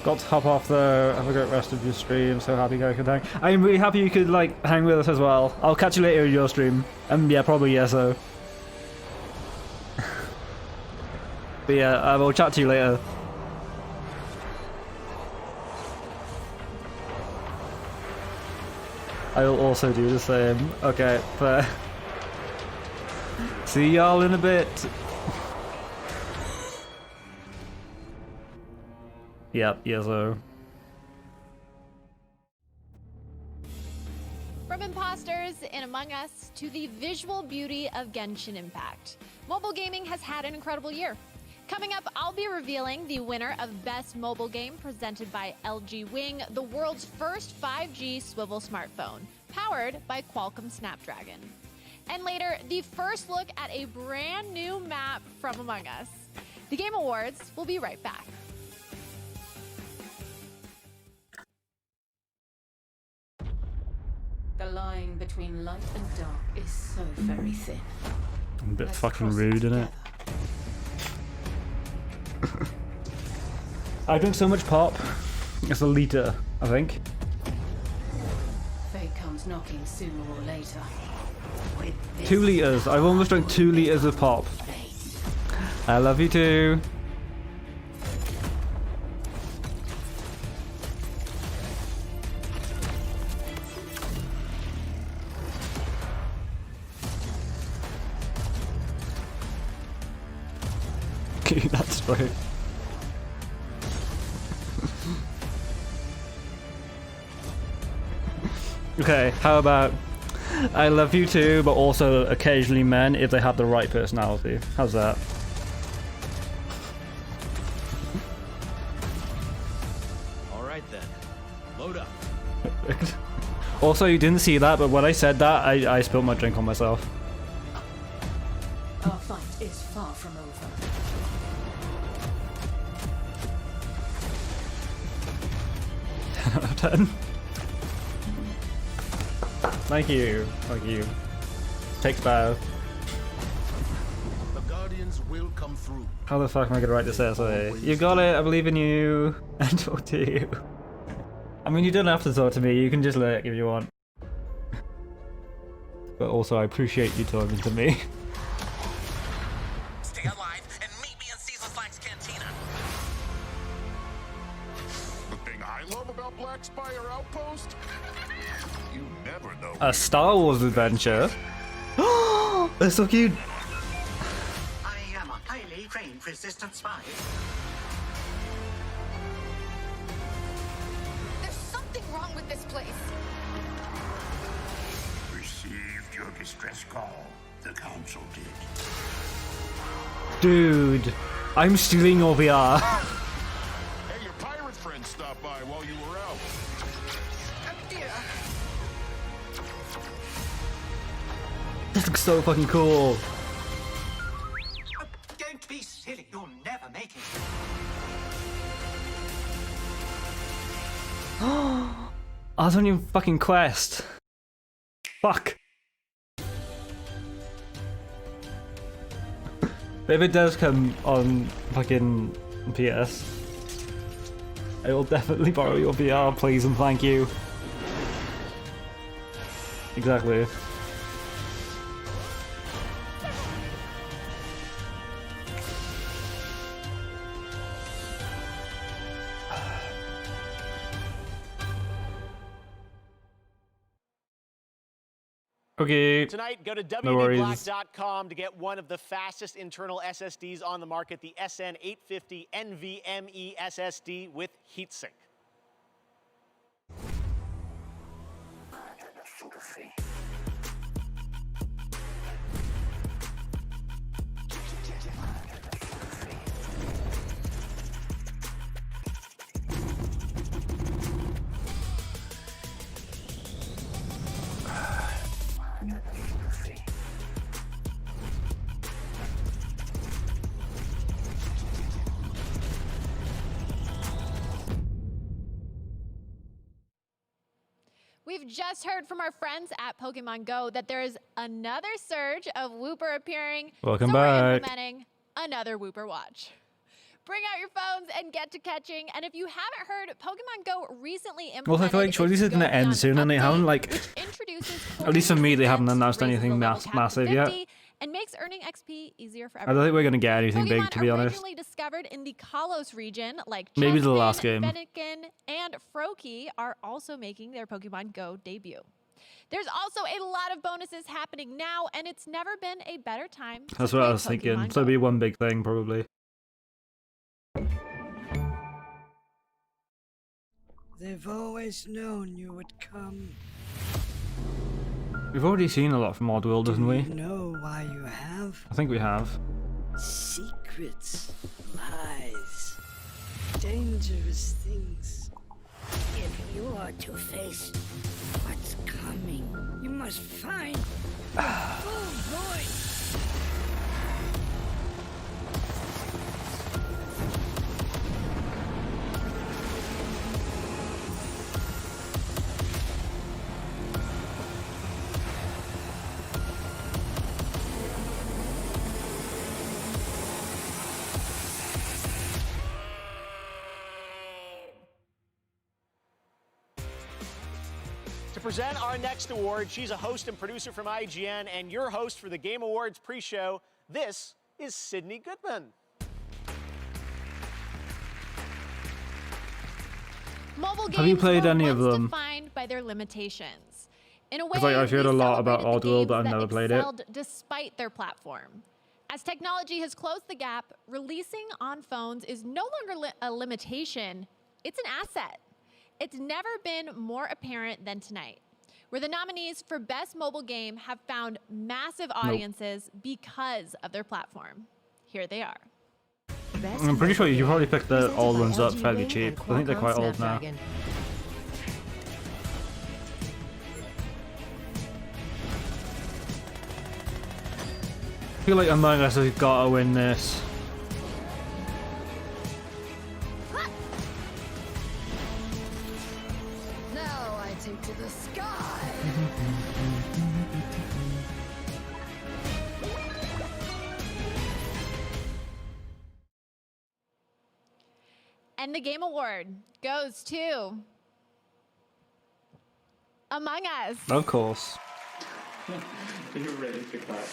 Got to hop off though. Have a great rest of your stream. So happy you could hang. I'm really happy you could like hang with us as well. I'll catch you later in your stream. Yeah, probably yeah. So, but yeah, I will chat to you later. I'll also do the same. Okay, fair. See y'all in a bit. Yep, yes, so. From imposters in Among Us to the visual beauty of Genshin Impact, mobile gaming has had an incredible year. Coming up, I'll be revealing the winner of Best Mobile Game presented by LG Wing, the world's first 5G swivel smartphone, powered by Qualcomm Snapdragon. And later, the first look at a brand new map from Among Us. The Game Awards will be right back. The line between light and dark is so very thin. I'm a bit fucking rude, isn't it? I drink so much pop. It's a litre, I think. Fate comes knocking sooner or later. With this 2 litres. I've almost drunk 2 litres of pop. I love you too. That's right. Okay, how about I love you too, but also occasionally men if they have the right personality. How's that? All right then, load up. Also, you didn't see that, but when I said that, I spilled my drink on myself. our fight is far from over. 10 out of 10. Thank you. Thank you. Takes bow. The Guardians will come through. How the fuck am I gonna write this essay? You got it, I believe in you. And talk to you. I mean, you don't have to talk to me, you can just lurk if you want. But also, I appreciate you talking to me. Stay alive and meet me in Caesar Slack's cantina. The thing I love about Black Spire Outpost? You never know. A Star Wars adventure. That's so cute. I am a highly trained resistance spy. There's something wrong with this place. Received your distress call. The council did. Dude, I'm stealing your VR. Hey, your pirate friend stopped by while you were out. This looks so fucking cool. Don't be silly. You'll never make it. Oh, that's on your fucking quest. Fuck. If it does come on fucking PS, I will definitely borrow your VR, please and thank you. Exactly. Okay. Tonight, go to No worries. wdblock.com to get one of the fastest internal SSDs on the market, the SN850 NVMe SSD with heatsink. We've just heard from our friends at Pokemon Go that there is another surge of Wooper appearing. Welcome so we're back. implementing another Wooper watch. Bring out your phones and get to catching. And if you haven't heard, Pokemon Go recently Also, I implemented feel like surely this is gonna end soon, and they haven't like, at least for me, they haven't announced anything massive yet. and makes earning XP easier for I everyone. don't think we're gonna get anything big, to be honest. Originally discovered in the Kalos region, like Maybe the Chespin, last game. Fennekin, and Froakie are also making their Pokemon Go debut. There's also a lot of bonuses happening now, and it's never been a better time to That's what play I was thinking. Pokemon So it'll be one big thing, probably. They've always known you would come. We've already seen a lot from Oddworld, doesn't we? You know why you have? I think we have. Secrets, lies, dangerous things. If you are to face what's coming, you must find the full voice. To present our next award, she's a host and producer from IGN and your host for the Game Awards pre-show. This is Sydney Goodman. Mobile Have you games played were any of once them? defined by their limitations. In a way, 'Cause, like, I've heard a we lot about celebrated the Oddworld, but games I've that never played it. excelled despite their platform. As technology has closed the gap, releasing on phones is no longer a limitation, it's an asset. It's never been more apparent than tonight, where the nominees for Best Mobile Game have found massive audiences because of their platform. Here they are. I'm pretty sure you probably picked the old ones up fairly cheap. I think they're quite old now. I feel like Among Us has got to win this. Now I take to the sky. And the Game Award goes to Among Us. Of course. You're ready to clap.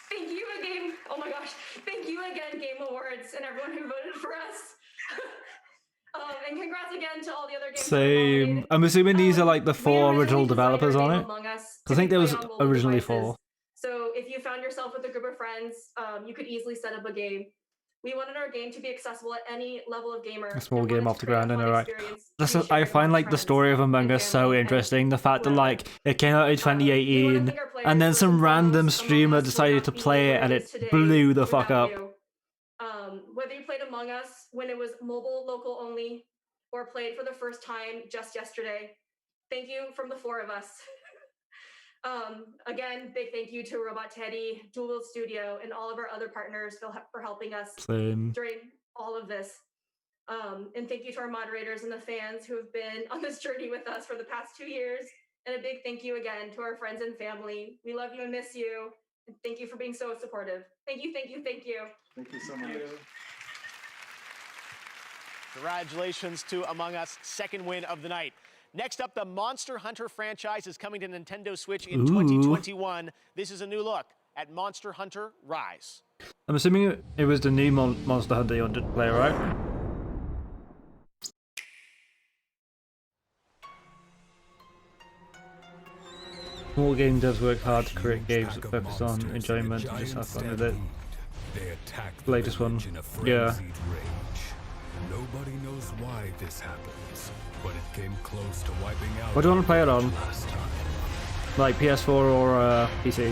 Thank you again, Oh my gosh. Thank you again, Game Awards, and everyone who voted for us. And congrats again to all the other games. Same. I'm assuming these are like the 4 original developers on it. I think there was originally 4. So if you found yourself with a group of friends, you could easily set up a game. We wanted our game to be accessible at any level of gamer. A small game off the ground, I know, right? I find like the story of Among Us so interesting. The fact that like it came out in 2018, and then some random streamer decided to play it, and it blew the fuck up. Whether you played Among Us when it was mobile, local only, or played for the first time just yesterday, thank you from the 4 of us. Again, big thank you to Robot Teddy, Dual Wield Studio, and all of our other partners for helping us during all of this. And thank you to our moderators and the fans who have been on this journey with us for the past 2 years. And a big thank you again to our friends and family. We love you and miss you. And thank you for being so supportive. Thank you, thank you, thank you. Thank you so much. Congratulations to Among Us, second win of the night. Next up, the Monster Hunter franchise is coming to Nintendo Switch in 2021. This is a new look at Monster Hunter Rise. I'm assuming it was the new Monster Hunter you wanted to play, right? Small game devs work hard to create games that focus on enjoyment and just have fun with it. The latest one, yeah. Nobody knows why this happens, but it came close to wiping out. What do you want to play it on? Like PS4 or PC?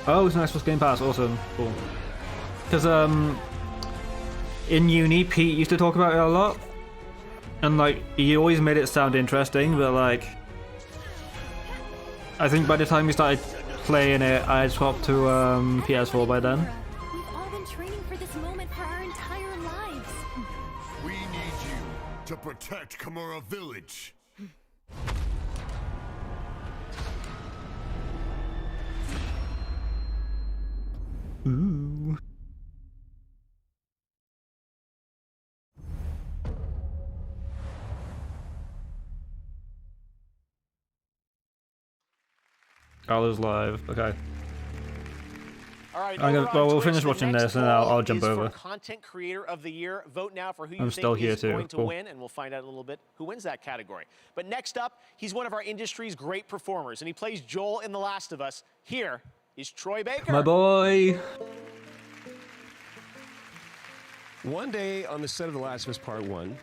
Oh, it's an Xbox Game Pass. Awesome, cool. Because in uni, Pete used to talk about it a lot, and like he always made it sound interesting, but like I think by the time we started playing it, I had swapped to PS4 by then. We've all been training for this moment for our entire lives. We need you to protect Kamura Village. Ooh. Carlos live. Okay. All right. Well, we'll finish watching this, and I'll jump over. Content Creator of the Year. Vote now for who you I'm still think here is too. going to Cool. win, and we'll find out in a little bit who wins that category. But next up, he's one of our industry's great performers, and he plays Joel in The Last of Us. Here is Troy Baker. My boy. One day on the set of The Last of Us Part 1,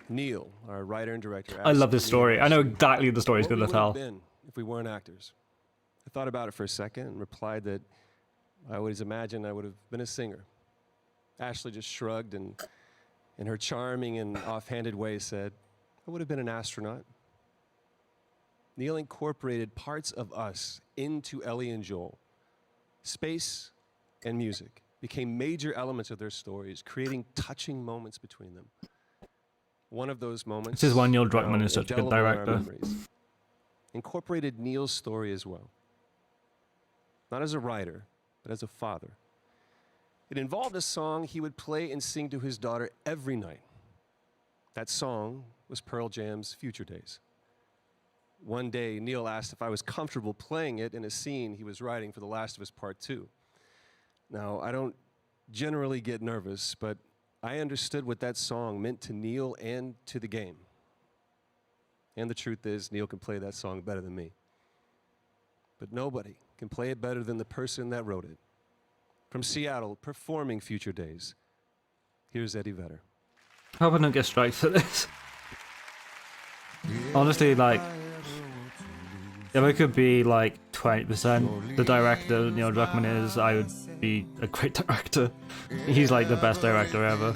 Neil, our writer and director, I love this story. I know exactly the story he's going to tell. What would we have been if we weren't actors? I thought about it for a second and replied that I always imagined I would have been a singer. Ashley just shrugged and, in her charming and offhanded way, said, I would have been an astronaut. Neil incorporated parts of us into Ellie and Joel. Space and music became major elements of their stories, creating touching moments between them. One of those moments, This is why Neil Druckmann is such a good indelible in our director. memories, incorporated Neil's story as well. Not as a writer, but as a father. It involved a song he would play and sing to his daughter every night. That song was Pearl Jam's Future Days. One day, Neil asked if I was comfortable playing it in a scene he was writing for The Last of Us Part 2. Now, I don't generally get nervous, but I understood what that song meant to Neil and to the game. And the truth is, Neil can play that song better than me. But nobody can play it better than the person that wrote it. From Seattle, performing Future Days, here's Eddie Vedder. I hope I don't get strikes for this. Honestly, like, if I could be like 20% the director Neil Druckmann is, I would be a great director. He's like the best director ever.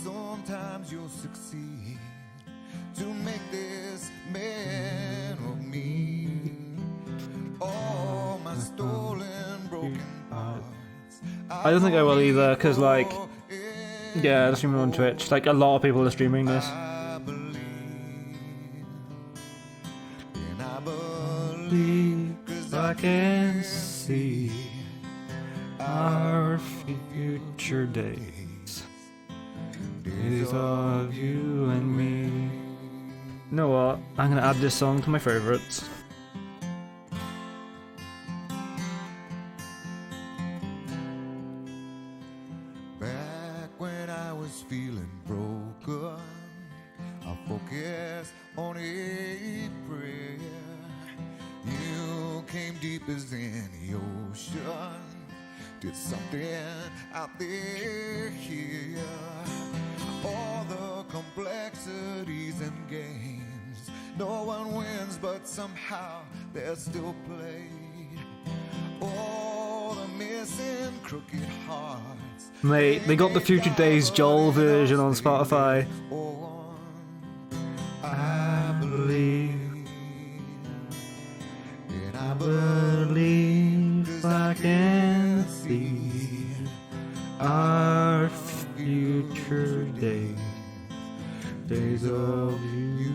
Sometimes you'll succeed to make this man of me. All my stolen, broken parts. I don't think I will either, because like, yeah, the streaming on Twitch, like a lot of people are streaming this. I Believe 'cause I can see Our future days. Days of you and me. You know what? I'm gonna add this song to my favorites. Back when I was feeling broken, I focused on a prayer. You came deep as any ocean, did something out there here. All the complexities and games, no one wins, but somehow they're still played. All the missing crooked hearts. Mate, they got the Future Days Joel version on Spotify. I believe, and I believe I can see our future days, days of you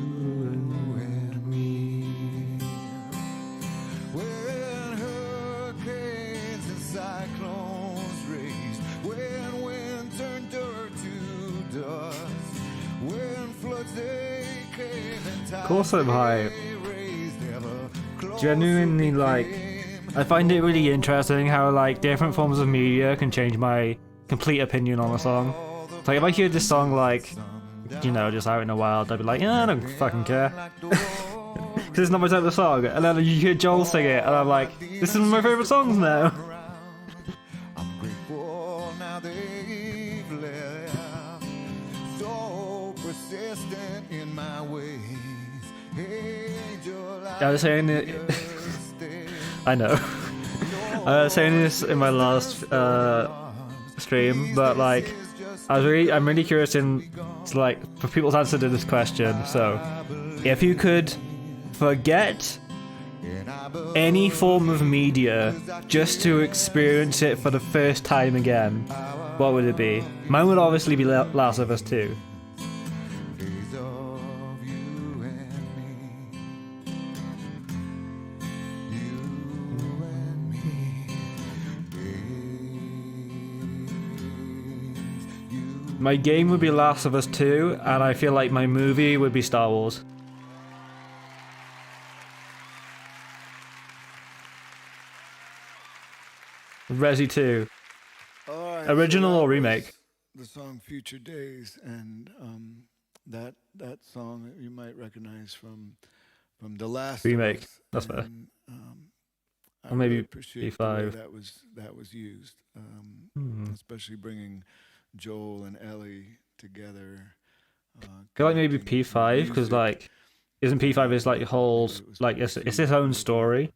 and me. When hurricanes and cyclones raged, when wind turned dirt to dust, when floods they came and Of course I'm hype. Genuinely, like, I find it really interesting how, like, different forms of media can change my complete opinion on a song. Like, if I hear this song, like, you know, just out in the wild, I'd be like, yeah, I don't fucking care. Because it's not my type of song. And then you hear Joel sing it, and I'm like, this is one of my favourite songs now. now they've left, so persistent in my ways. I was saying it. I know. I was saying this in my last stream, but like, I'm really curious for people's answer to this question. So, if you could forget any form of media just to experience it for the first time again, what would it be? Mine would obviously be Last of Us 2. My game would be Last of Us 2, and I feel like my movie would be Star Wars. Resi 2. Right, Original so or remake? The song Future Days, and that song you might recognize from The Last Remake. of Us, That's fair. and, I Or maybe really appreciate the way P5. that was used, Hmm. especially bringing Joel and Ellie together. I feel like maybe P5, because like, isn't P5 is like whole, like it's its own story.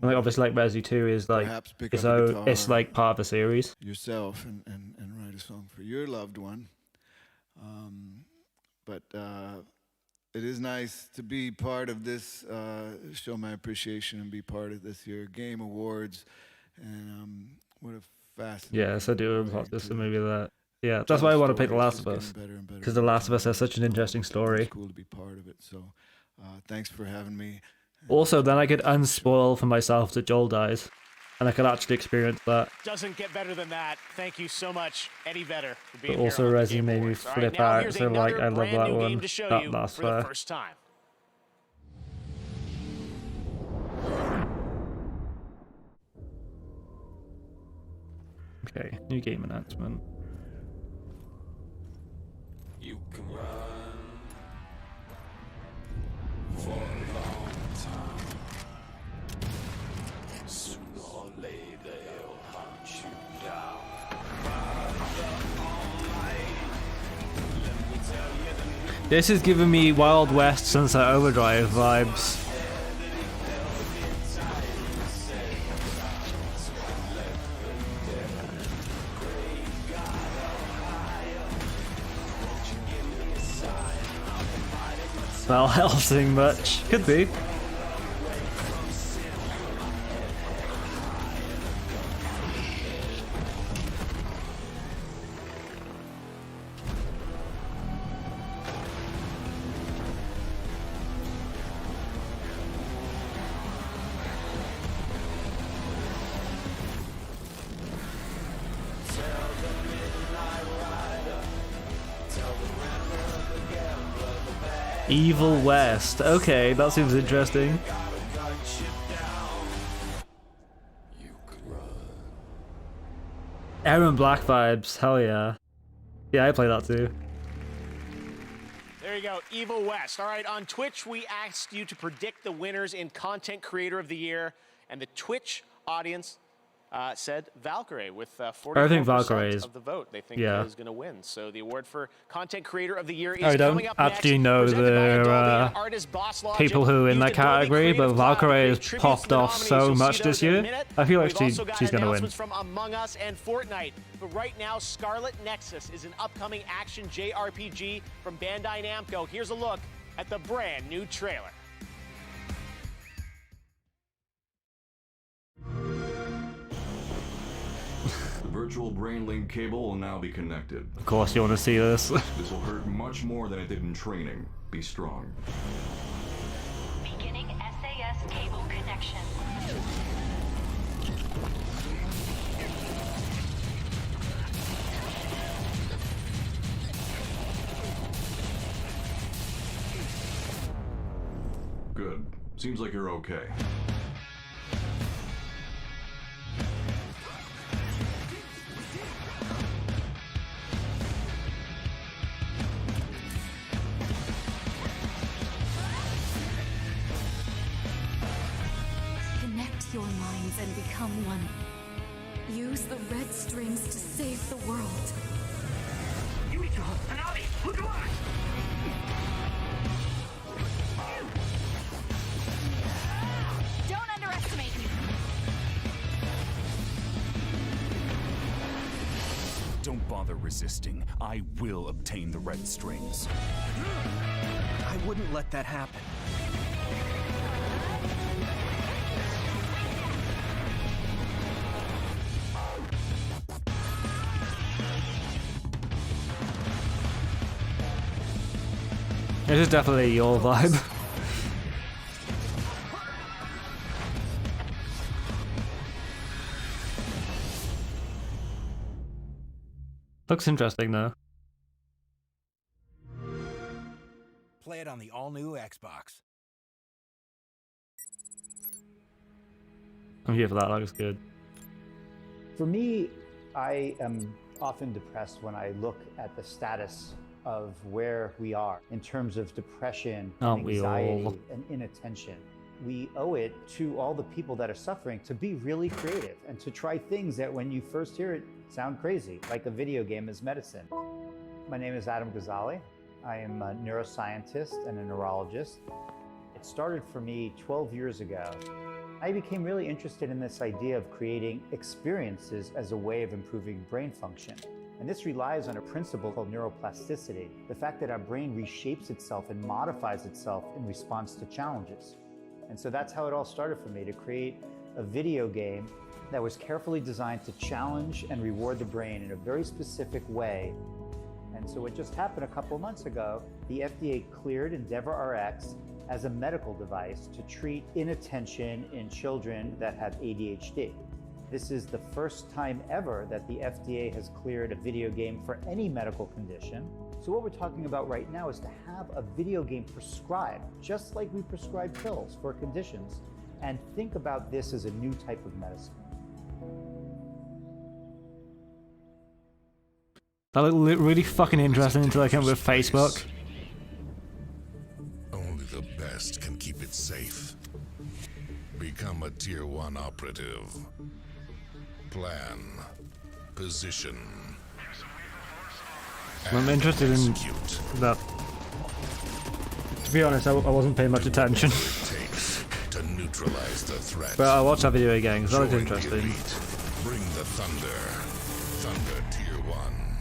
And, like obviously like Resi 2 is like Perhaps pick its up a own, guitar it's like part of a series. yourself and write a song for your loved one. But it is nice to be part of this, show my appreciation and be part of this year Game Awards. And what a fascinating. Yes, I do about this, so maybe that. Yeah, that's why I want to pick The Last of Us, because The Last of Us has such an interesting story. It's cool to be part of it. So thanks for having me. Also, then I could unspoil for myself that Joel dies, and I could actually experience that. Doesn't get better than that. Thank you so much, Eddie Vedder, for But being also, here on Resi Game made me Awards. All flip right, now out, here's so like, another I love brand that new one. game to show you That's for the fair. first time. Okay, new game announcement. You can run for a long time. Sooner or later they'll hunt you down. This is giving me Wild West Sunset Overdrive vibes. Well, Helsing much. Could be. Evil West. Okay, that seems interesting. Aaron Black vibes. Hell yeah. Yeah, I play that too. There you go, Evil West. All right, on Twitch, we asked you to predict the winners in Content Creator of the Year, and the Twitch audience said Valkyrae with 44% of the vote. They think is going to win. So the award for Content Creator of the Year is coming up next. I don't actually know the people who are in that category, but Valkyrae has popped off so much this year. I feel like she's going to win. From Among Us and Fortnite. But right now, Scarlet Nexus is an upcoming action JRPG from Bandai Namco. Here's a look at the brand new trailer. The virtual brain link cable will now be connected. Of course you want to see this. This will hurt much more than it did in training. Be strong. Beginning SAS cable connection. Good. Seems like you're okay. Connect your minds and become one. Use the red strings to save the world. Don't underestimate me. Don't bother resisting. I will obtain the red strings. I wouldn't let that happen. This is definitely your vibe. Looks interesting though. Play it on the all-new Xbox. I'm here for that. That looks good. For me, I am often depressed when I look at the status of where we are in terms of depression, Aren't we anxiety, all? and inattention. We owe it to all the people that are suffering to be really creative and to try things that when you first hear it sound crazy, like a video game as medicine. My name is Adam Ghazali. I am a neuroscientist and a neurologist. It started for me 12 years ago. I became really interested in this idea of creating experiences as a way of improving brain function. And this relies on a principle called neuroplasticity, the fact that our brain reshapes itself and modifies itself in response to challenges. And so that's how it all started for me, to create a video game that was carefully designed to challenge and reward the brain in a very specific way. And so what just happened a couple of months ago, the FDA cleared EndeavorRx as a medical device to treat inattention in children that have ADHD. This is the first time ever that the FDA has cleared a video game for any medical condition. So what we're talking about right now is to have a video game prescribed, just like we prescribe pills for conditions, and think about this as a new type of medicine. That looked really fucking interesting until I came with Facebook. Only the best can keep it safe. Become a Tier 1 operative. Plan. Position. I'm interested in that. To be honest, I wasn't paying much attention. To neutralize the threat. But I watched that video again because that looked interesting. Bring the thunder. Thunder Tier 1.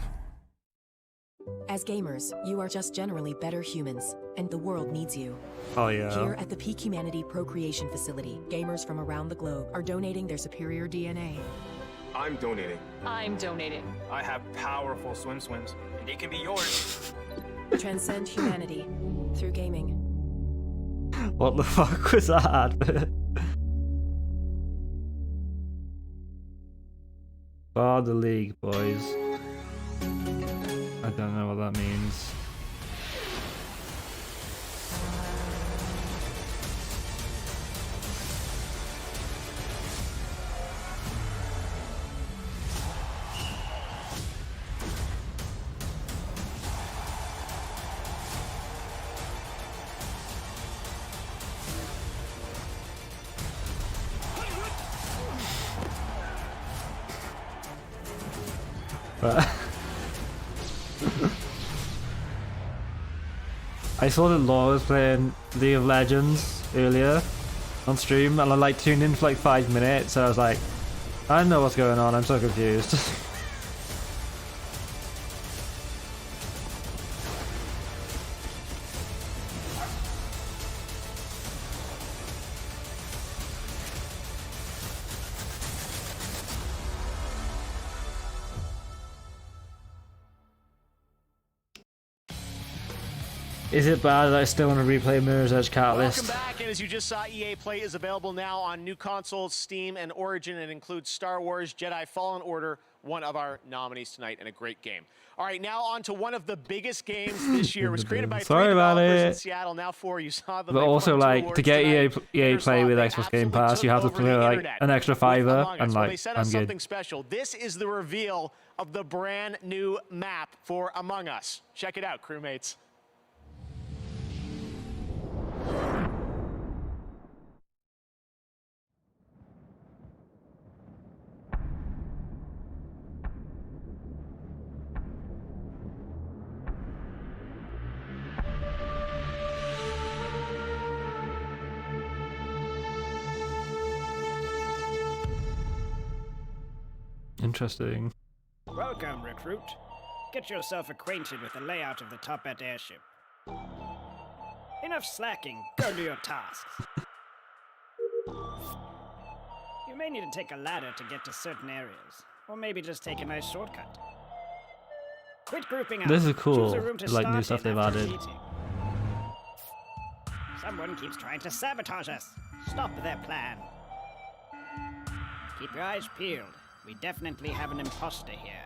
As gamers, you are just generally better humans, and the world needs you. Oh yeah. Here at the Peak Humanity Procreation Facility, gamers from around the globe are donating their superior DNA. I'm donating. I'm donating. I have powerful swims, and they can be yours. Transcend humanity through gaming. What the fuck was that advert? Bar the league, boys. I don't know what that means. But I saw that Laura was playing League of Legends earlier on stream, and I like tuned in for like 5 minutes, so I was like, I don't know what's going on, I'm so confused. Is it bad that I still want to replay Mirror's Edge Catalyst? Welcome back, and as you just saw, EA Play is available now on new consoles, Steam, and Origin. It includes Star Wars Jedi Fallen Order, one of our nominees tonight, and a great game. All right, now on to one of the biggest games this year. It was created by three developers in Seattle, now 4. You saw them. But also, like, to get EA Play with Xbox Game Pass, you have to pay like an extra $5, and like, they set I'm us something good. special. This is the reveal of the brand new map for Among Us. Check it out, crewmates. Interesting. Welcome, recruit. Get yourself acquainted with the layout of the Toppat airship. Enough slacking. Go do your tasks. You may need to take a ladder to get to certain areas, or maybe just take a nice shortcut. Quit grouping up. This is cool, Choose a room to like new start stuff in they've after added. meeting. Someone keeps trying to sabotage us. Stop their plan. Keep your eyes peeled. We definitely have an imposter here.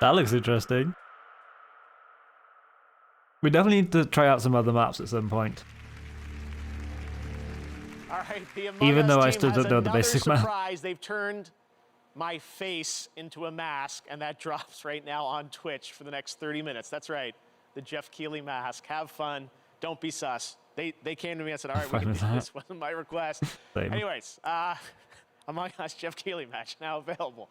That looks interesting. We definitely need to try out some other maps at some point. All right, the Among Even Us though I team still has don't know the another basic map. surprise. They've turned my face into a mask, and that drops right now on Twitch for the next 30 minutes. That's right, the Jeff Keighley mask. Have fun. Don't be sus. They came to me and said, all right, we can do this. Wasn't my request. Same. Anyways, Among Us Jeff Keighley match now available.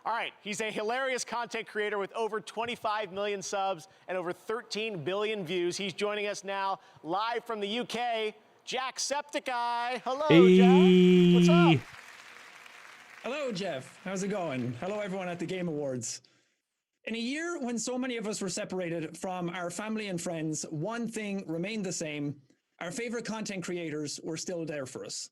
All right, he's a hilarious content creator with over 25 million subs and over 13 billion views. He's joining us now live from the UK. Jacksepticeye. Hello, Jack. What's up? Hello, Jeff. How's it going? Hello, everyone at the Game Awards. In a year when so many of us were separated from our family and friends, one thing remained the same. Our favorite content creators were still there for us.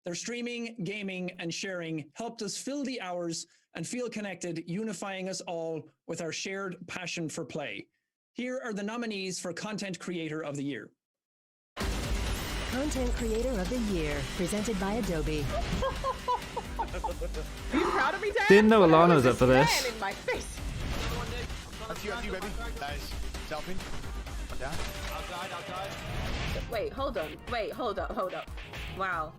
Their streaming, gaming, and sharing helped us fill the hours and feel connected, unifying us all with our shared passion for play. Here are the nominees for Content Creator of the Year. Content Creator of the Year, presented by Adobe. Are you proud of me, Dad? Didn't know Alana was up for this. Man in my face. That's you, baby. Nice. Selfie. One down. Outside. Wait, hold on. Wait, hold up. Wow.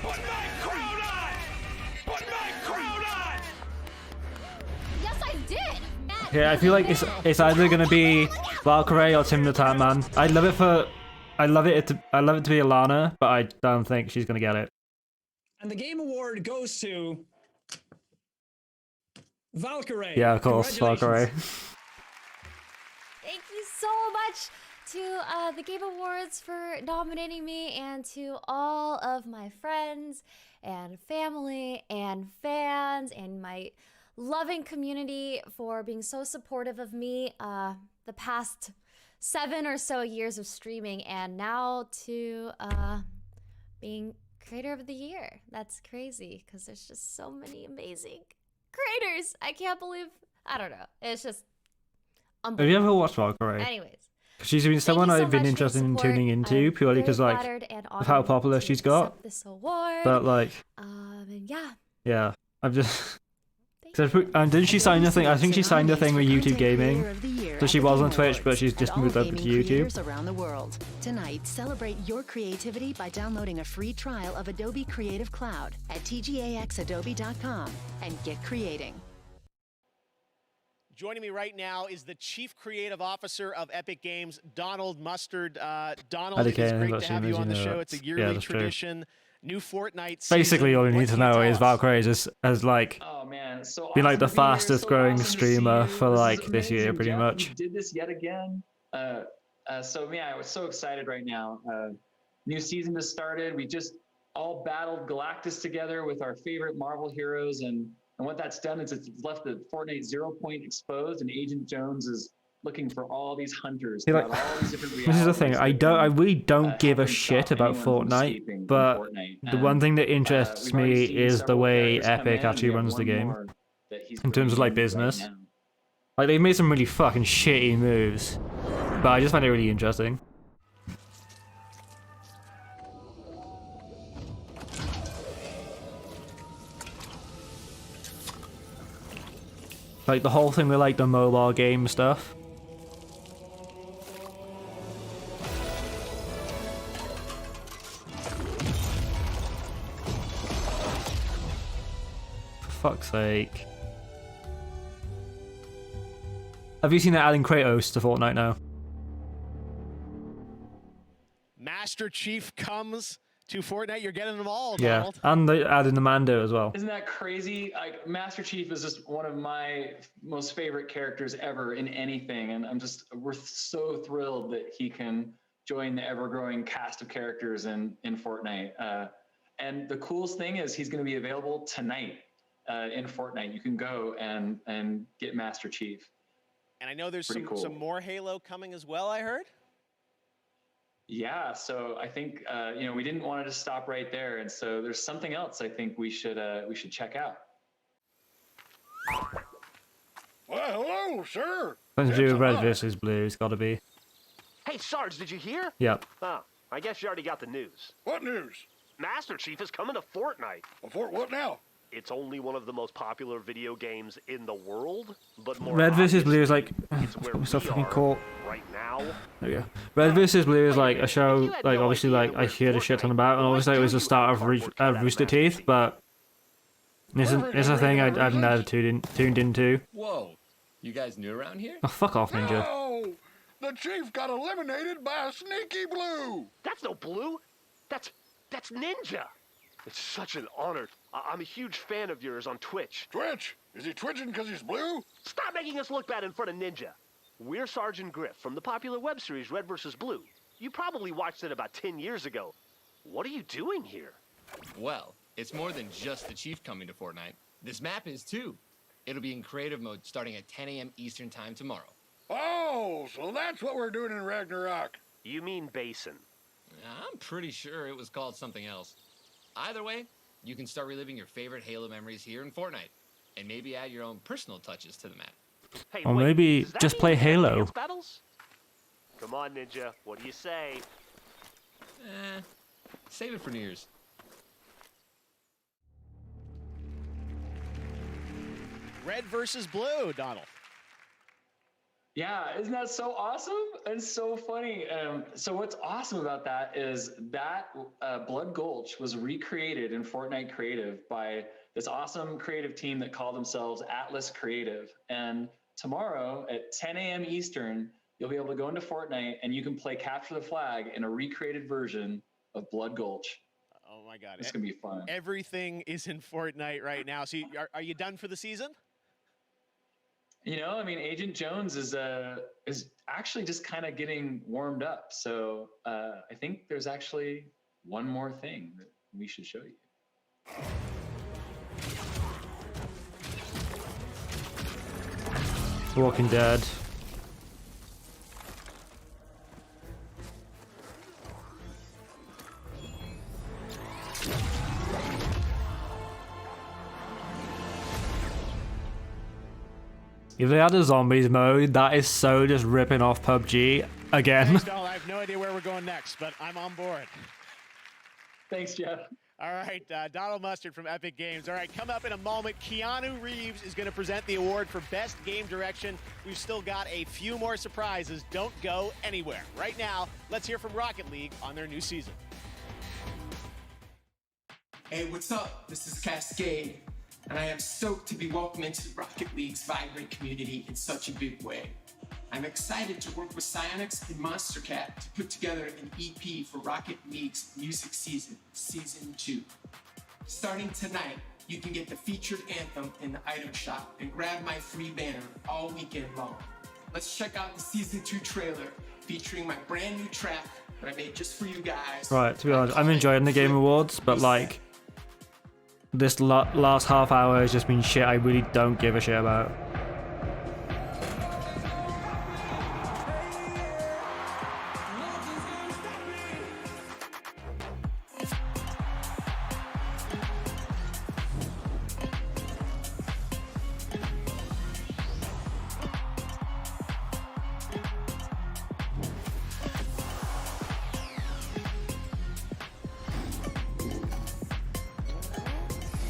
Put my crown on! Put my crown on! Yes, I did. Yeah, I feel like it's either gonna be Valkyrie or Tim the Tap Man. I'd love it to be Alana, but I don't think she's gonna get it. And the Game Award goes to Valkyrie. Yeah, of course, Valkyrie. Thank you so much to the Game Awards for nominating me, and to all of my friends and family and fans and my loving community for being so supportive of me the past 7 or so years of streaming, and now to being Creator of the Year. That's crazy because there's just so many amazing creators. I can't believe, I don't know. It's just Have you ever watched Valkyrie? Anyways. She's been someone you so I've been much for interested in support. tuning into I'm purely because very like flattered and of how honored popular to she's got. accept this award. But like, and yeah. yeah, I'm just. And didn't she sign a thing? I think she signed a thing with YouTube Gaming. So she was on Twitch, but she's just moved over to YouTube. Around the world. Tonight, celebrate your creativity by downloading a free trial of Adobe Creative Cloud at tgaxadobe.com and get creating. Joining me right now is the Chief Creative Officer of Epic Games, Donald Mustard. Donald, it's great to have you on the show. It's a yearly tradition. New Fortnite season. Basically, all you need to know is Valkyrae has like been like the fastest growing streamer for like this year, pretty much. We did this yet again. So yeah, I was so excited right now. New season just started. We just all battled Galactus together with our favorite Marvel heroes, and what that's done is it's left the Fortnite 0 point exposed, and Agent Jones is looking for all these hunters. See, like, all these different this is the thing. I really don't give a shit about Fortnite, but the one thing that interests me is the way Epic actually runs the game in terms of like business. Like they've made some really fucking shitty moves, but I just find it really interesting. Like the whole thing with like the mobile game stuff. For fuck's sake. Have you seen that adding Kratos to Fortnite now? Master Chief comes to Fortnite. You're getting them all, Yeah, Donald. and they added the Mando as well. Isn't that crazy? Like Master Chief is just one of my most favorite characters ever in anything, and we're so thrilled that he can join the ever-growing cast of characters in Fortnite. And the coolest thing is he's going to be available tonight in Fortnite. You can go and get Master Chief. And I know there's Pretty cool. some more Halo coming as well, I heard. Yeah, so I think we didn't want to just stop right there, and so there's something else I think we should check out. Well, hello, sir. Something to do with Red versus Blue, it's gotta be. Hey, Sarge, did you hear? Yep. Oh, I guess you already got the news. What news? Master Chief is coming to Fortnite. What now? It's only one of the most popular video games in the world, but more Red versus Blue is like where so we fucking are cool. right now. There we go. Red versus Blue is like a show, like obviously like I heard a shit ton about, and obviously it was the start of Rooster Teeth, but it's a thing I've never tuned into. Whoa, you guys new around here? Oh, fuck off, Ninja. No! The Chief got eliminated by a sneaky Blue! That's no Blue. That's Ninja. It's such an honor. I'm a huge fan of yours on Twitch. Twitch? Is he twitching because he's blue? Stop making us look bad in front of Ninja. We're Sergeant Griff from the popular web series Red vs. Blue. You probably watched it about 10 years ago. What are you doing here? Well, it's more than just the Chief coming to Fortnite. This map is too. It'll be in creative mode starting at 10 a.m. Eastern time tomorrow. Oh, so that's what we're doing in Ragnarok. You mean Basin. I'm pretty sure it was called something else. Either way, you can start reliving your favorite Halo memories here in Fortnite, and maybe add your own personal touches to the map. Hey, Or wait, maybe does that just mean play we have Halo. dance battles? Come on, Ninja. What do you say? Save it for New Year's. Red versus Blue, Donald. Yeah, isn't that so awesome and so funny? So what's awesome about that is that Blood Gulch was recreated in Fortnite Creative by this awesome creative team that called themselves Atlas Creative. And tomorrow at 10 a.m. Eastern, you'll be able to go into Fortnite and you can play Capture the Flag in a recreated version of Blood Gulch. Oh my God. It's going to be fun. Everything is in Fortnite right now. So are you done for the season? You know, I mean, Agent Jones is actually just kind of getting warmed up. So I think there's actually one more thing that we should show you. Walking Dead. If they had a zombies mode, that is so just ripping off PUBG again. Thanks, Donald. I have no idea where we're going next, but I'm on board. Thanks, Jeff. All right, Donald Mustard from Epic Games. All right, coming up in a moment, Keanu Reeves is going to present the award for Best Game Direction. We've still got a few more surprises. Don't go anywhere. Right now, let's hear from Rocket League on their new season. Hey, what's up? This is Cascade. and I am stoked to be welcomed into Rocket League's vibrant community in such a big way. I'm excited to work with Psyonix and Monstercat to put together an EP for Rocket League's music season, Season 2. Starting tonight, you can get the featured anthem in the item shop and grab my free banner all weekend long. Let's check out the Season 2 trailer featuring my brand new track that I made just for you guys. Right, to be honest, I'm enjoying the Game Awards, but like, this last half hour has just been shit I really don't give a shit about.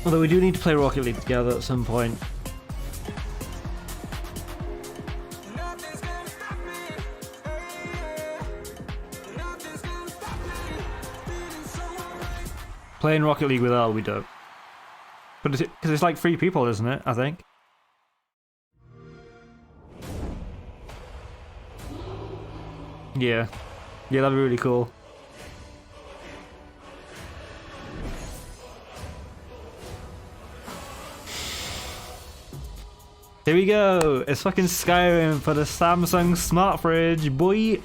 Although we do need to play Rocket League together at some point. Playing Rocket League with Elle, we don't. But because it's like 3 people, isn't it? I think. Yeah. Yeah, that'd be really cool. Here we go! It's fucking Skyrim for the Samsung Smart Fridge, boy!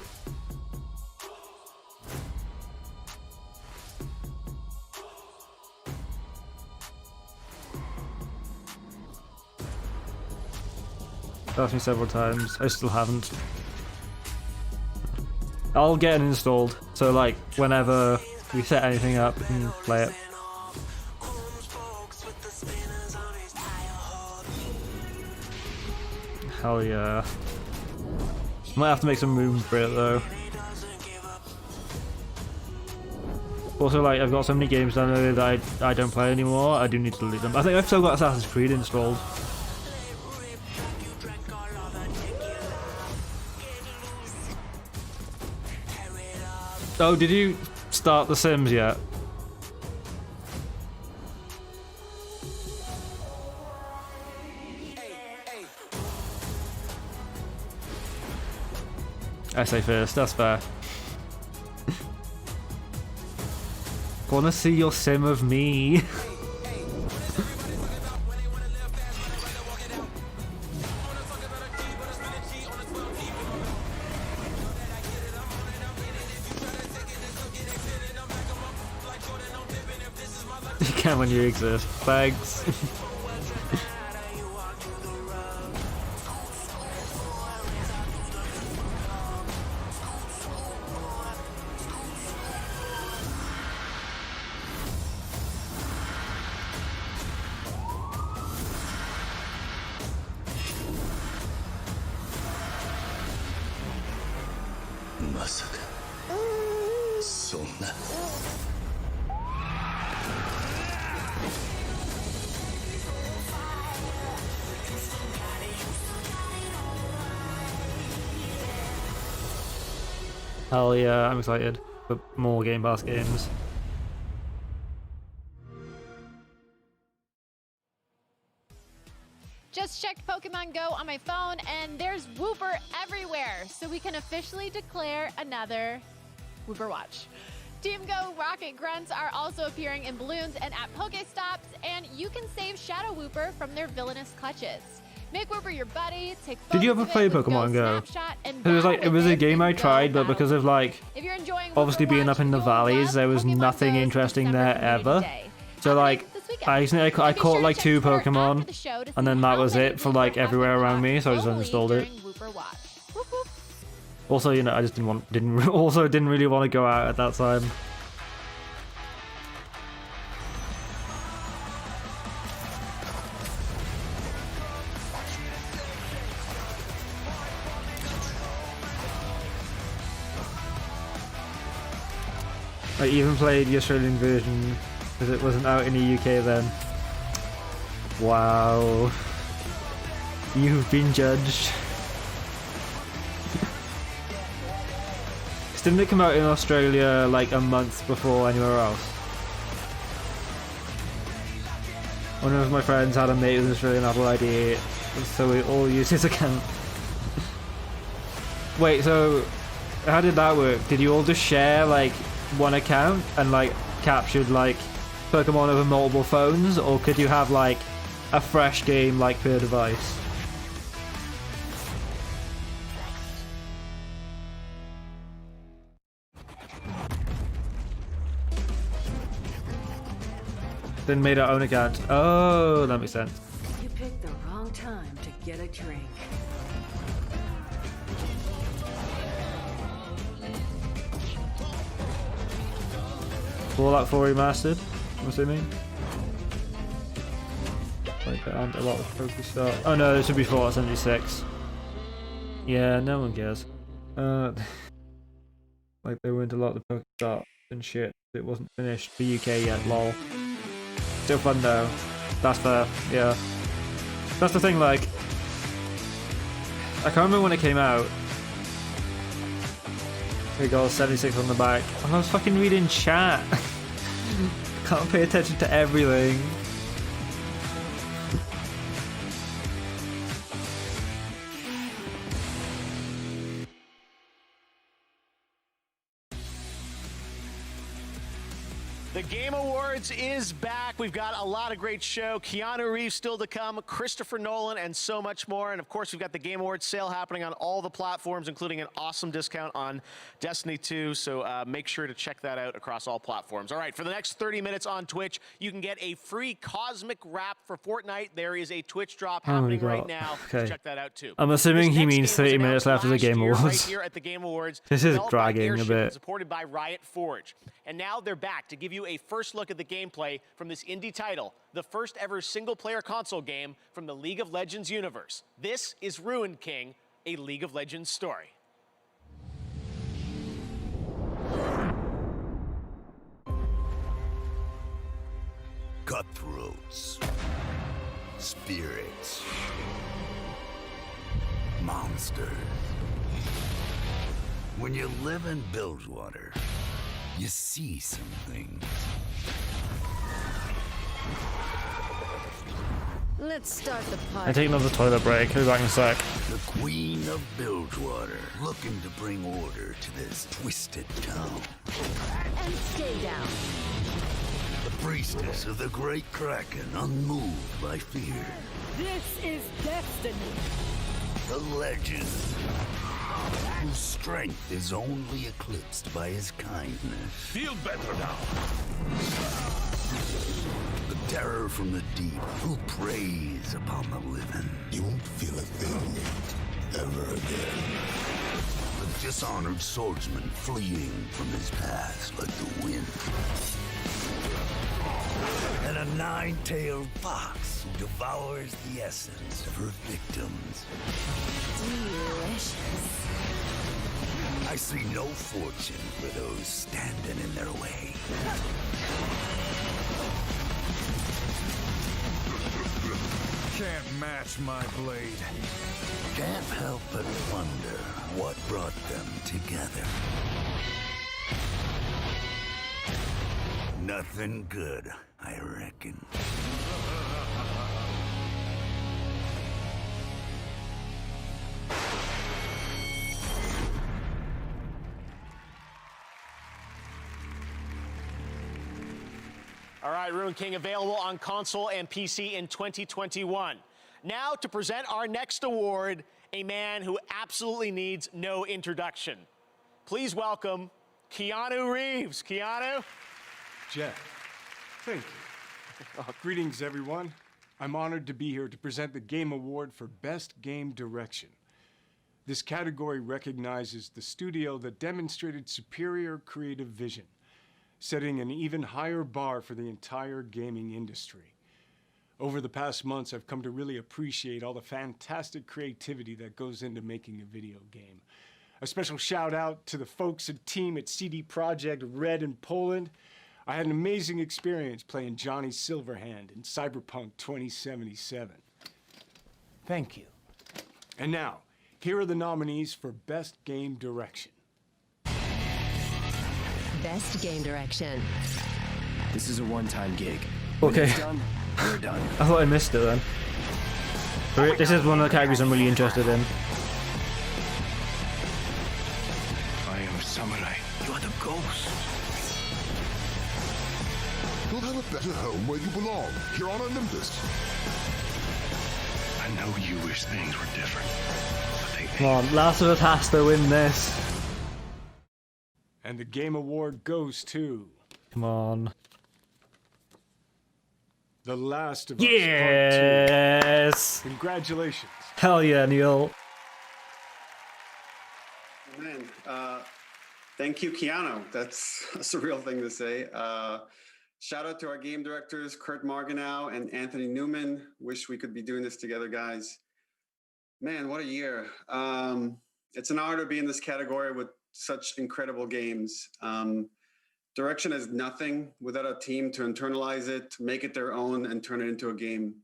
Asked me several times, I still haven't. I'll get it installed, so like, whenever we set anything up, we can play it. Hell yeah. Might have to make some room for it though. Also, like, I've got so many games downloaded that I don't play anymore. I do need to delete them. I think I've still got Assassin's Creed installed. Oh, did you start The Sims yet? I say first, that's fair. Wanna see your sim of me? You can when you exist. Thanks. Hell yeah, I'm excited for more Game Pass games. Just checked Pokemon Go on my phone and there's Wooper everywhere, so we can officially declare another Wooper Watch. Team Go Rocket Grunts are also appearing in balloons and at Pokestops, and you can save Shadow Wooper from their villainous clutches. Make Wooper your buddy, take photos. Did you ever play Pokemon Go? It was a game I tried, but because of like obviously being up in the valleys, there was nothing interesting there ever. So like I caught like 2 Pokemon, and then that was it for like everywhere around me, so I just uninstalled it. Also, you know, I just didn't really want to go out at that time. I even played the Australian version because it wasn't out in the UK then. Wow. You've been judged. Didn't it come out in Australia like a month before anywhere else? One of my friends had a mate with an Australian Apple ID, so we all used his account. Wait, so how did that work? Did you all just share like one account and like captured like Pokemon over multiple phones, or could you have like a fresh game like per device? Then made our own account. Oh, that makes sense. You picked the wrong time to get a drink. Fallout 4 remastered, I'm assuming. Like there aren't a lot of Pokestop. Oh no, this should be Fallout 76. Yeah, no one cares. Like there weren't a lot of Pokestop and shit. It wasn't finished for UK yet, lol. Still fun though. That's fair, yeah. That's the thing, like, I can't remember when it came out. Here we go, 76 on the back. I was fucking reading chat. Can't pay attention to everything. The Game Awards is back. We've got a lot of great show. Keanu Reeves still to come, Christopher Nolan, and so much more. And of course, we've got the Game Awards sale happening on all the platforms, including an awesome discount on Destiny 2. So make sure to check that out across all platforms. All right, for the next 30 minutes on Twitch, you can get a free Cosmic Wrap for Fortnite. There is a Twitch drop happening right now. Okay. Check that out too. I'm assuming he means 30 minutes left of the Game Awards. Right here at the Game Awards. This is developed by dragging a Airship bit. and supported by Riot Forge. And now they're back to give you a first look at the gameplay from this indie title, the first ever single-player console game from the League of Legends universe. This is Ruined King, a League of Legends story. Cutthroats, spirits, monsters. When you live in Bilgewater, you see some things. Let's start the party. I take another toilet break. I'll be back in a sec. The Queen of Bilgewater, looking to bring order to this twisted town. And stay down. The priestess of the great Kraken, unmoved by fear. This is destiny. The legend, whose strength is only eclipsed by his kindness. Feel better now. The terror from the deep, who preys upon the living. You won't feel a thing ever again. The dishonored swordsman fleeing from his past like the wind. And a nine-tailed fox who devours the essence of her victims. Delicious. I see no fortune for those standing in their way. Can't match my blade. Can't help but wonder what brought them together. Nothing good, I reckon. All right, Ruined King available on console and PC in 2021. Now to present our next award, a man who absolutely needs no introduction. Please welcome Keanu Reeves. Keanu? Jeff, thank you. Greetings, everyone. I'm honored to be here to present the Game Award for Best Game Direction. This category recognizes the studio that demonstrated superior creative vision, setting an even higher bar for the entire gaming industry. Over the past months, I've come to really appreciate all the fantastic creativity that goes into making a video game. A special shout out to the folks and team at CD Projekt Red in Poland. I had an amazing experience playing Johnny Silverhand in Cyberpunk 2077. Thank you. And now, here are the nominees for Best Game Direction. Best Game Direction. This is a one-time gig. Okay. When it's done, you're done. I thought I missed it then. But this is one of the categories I'm really interested in. I am Samurai. You are the ghost. You'll have a better home where you belong, here on Olympus. I know you wish things were different, but they Come on, Last of Us has to win this. And the Game Award goes to Come on. The Last of Us Yes! Part 2. Congratulations. Hell yeah, Neil. Man, thank you, Keanu. That's a surreal thing to say. Shout out to our game directors, Kurt Marganow and Anthony Newman. Wish we could be doing this together, guys. Man, what a year. It's an honor to be in this category with such incredible games. Direction is nothing without a team to internalize it, make it their own, and turn it into a game.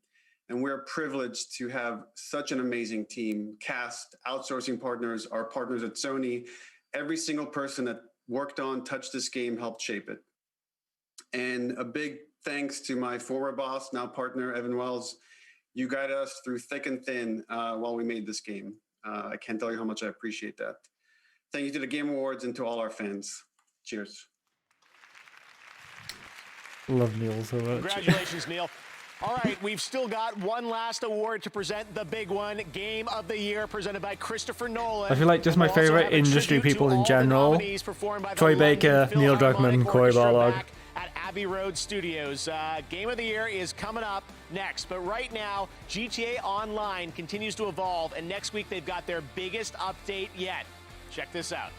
And we're privileged to have such an amazing team, cast, outsourcing partners, our partners at Sony. Every single person that worked on, touched this game, helped shape it. And a big thanks to my former boss, now partner, Evan Wells. You guided us through thick and thin while we made this game. I can't tell you how much I appreciate that. Thank you to the Game Awards and to all our fans. Cheers. Love Neil so much. Congratulations, Neil. All right, we've still got one last award to present, the big one, Game of the Year, presented by Christopher Nolan. I feel like just my favorite industry people in general. Troy Baker, Neil Druckmann, Cory Barlog. At Abbey Road Studios. Game of the Year is coming up next, but right now, GTA Online continues to evolve, and next week they've got their biggest update yet. Check this out.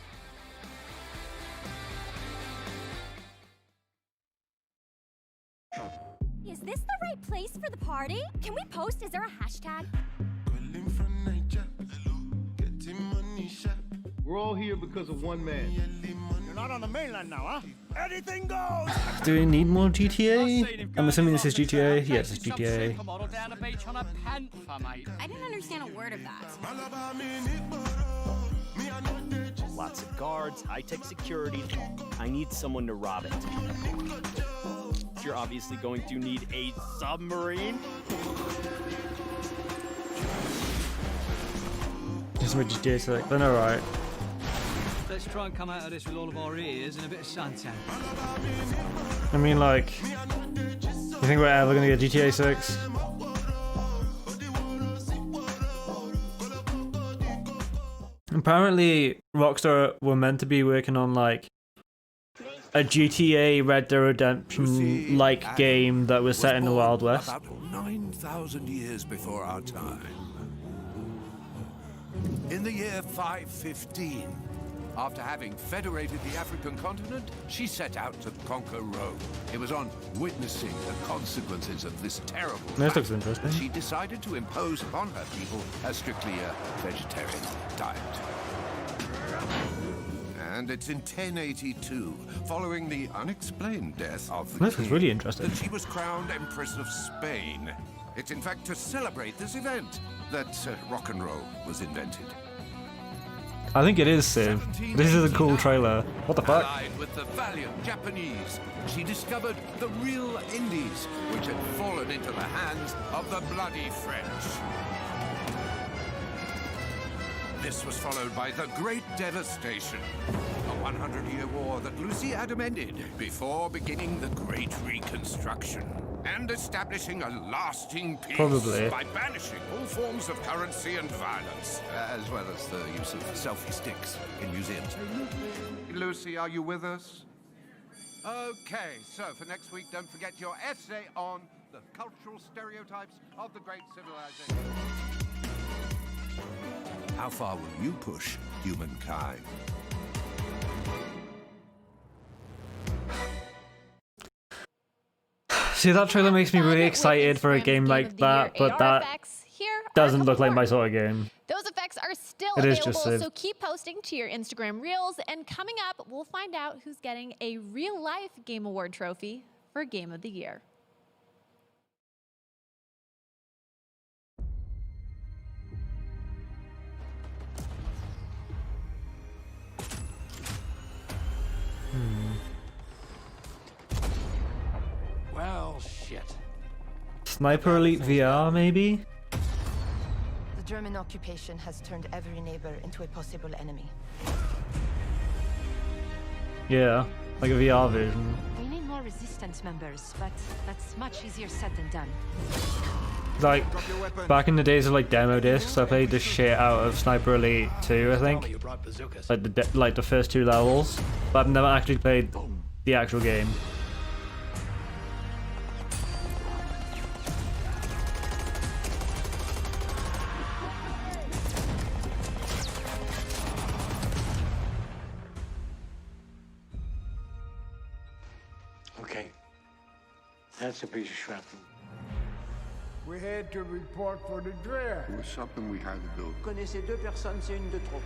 Is this the right place for the party? Can we post? Is there a hashtag? We're all here because of one man. You're not on the mainland now, huh? Anything goes! Do we need more GTA? I'm assuming this is GTA. Yes, it's GTA. I didn't understand a word of that. Lots of guards, high-tech security. I need someone to rob it. You're obviously going to need a submarine. Just with GTA Select, then alright. Let's try and come out of this with all of our ears and a bit of suntan. I mean, like, you think we're ever gonna get GTA 6? Apparently, Rockstar were meant to be working on, like, a GTA Red Dead Redemption-like game that was set in the Wild West. About 9,000 years before our time. In the year 515, after having federated the African continent, she set out to conquer Rome. It was on witnessing the consequences of this terrible This looks battle interesting. that she decided to impose upon her people a strictly vegetarian diet. And it's in 1082, following the unexplained death of the This is king, really interesting. that she was crowned Empress of Spain. It's in fact to celebrate this event that rock and roll was invented. I think it is, Sid. This is a cool trailer. What the fuck? Allied with the valiant Japanese, she discovered the real Indies, which had fallen into the hands of the bloody French. This was followed by the Great Devastation, a 100-year war that Lucy Adam ended before beginning the Great Reconstruction and establishing a lasting peace Probably. by banishing all forms of currency and violence, as well as the use of selfie sticks in museums. Lucy, are you with us? Okay, so for next week, don't forget your essay on the cultural stereotypes of the great civilization. How far will you push humankind? See, that trailer makes me really excited for a game like that, but that doesn't look like my sort of game. Those effects are still It is available, just Sid. so keep posting to your Instagram Reels. And coming up, we'll find out who's getting a real-life Game Award trophy for Game of the Year. Well, shit. Sniper Elite VR, maybe? The German occupation has turned every neighbor into a possible enemy. Yeah, like a VR version. We need more resistance members, but that's much easier said than done. Like, back in the days of like demo discs, I played the shit out of Sniper Elite 2, I think. Like the first 2 levels. But I've never actually played the actual game. Okay. That's a piece of shrapnel. We had to report for the draft. It was something we had to do. Connaissez 2 personnes, c'est une de trop.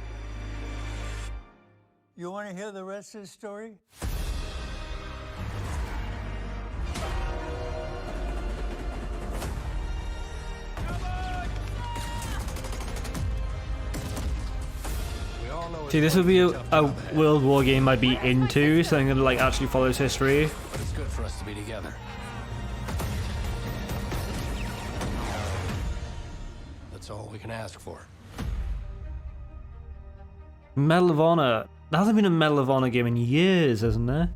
You want to hear the rest of the story? See, this would be a World War game I'd be into, something that like actually follows history. But it's good for us to be together. That's all we can ask for. Medal of Honor. There hasn't been a Medal of Honor game in years, hasn't there?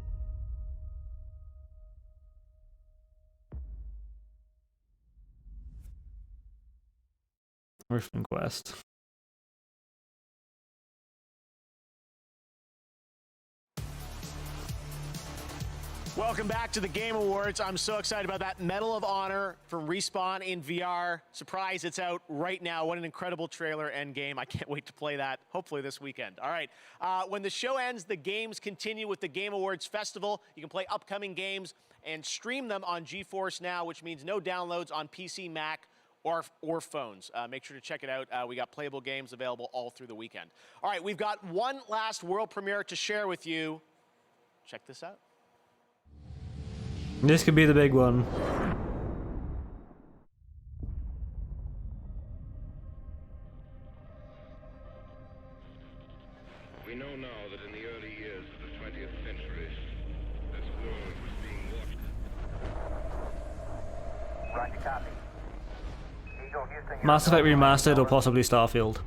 Rift and Quest. Welcome back to the Game Awards. I'm so excited about that Medal of Honor from Respawn in VR. Surprise, it's out right now. What an incredible trailer and game. I can't wait to play that, hopefully this weekend. All right, when the show ends, the games continue with the Game Awards Festival. You can play upcoming games and stream them on GeForce Now, which means no downloads on PC, Mac, or phones. Make sure to check it out. We got playable games available all through the weekend. All right, we've got one last world premiere to share with you. Check this out. This could be the big one. We know now that in the early years of the 20th century, this world was being watched. Roger, copy. Eagle Houston. Mass Effect Remastered or possibly Starfield.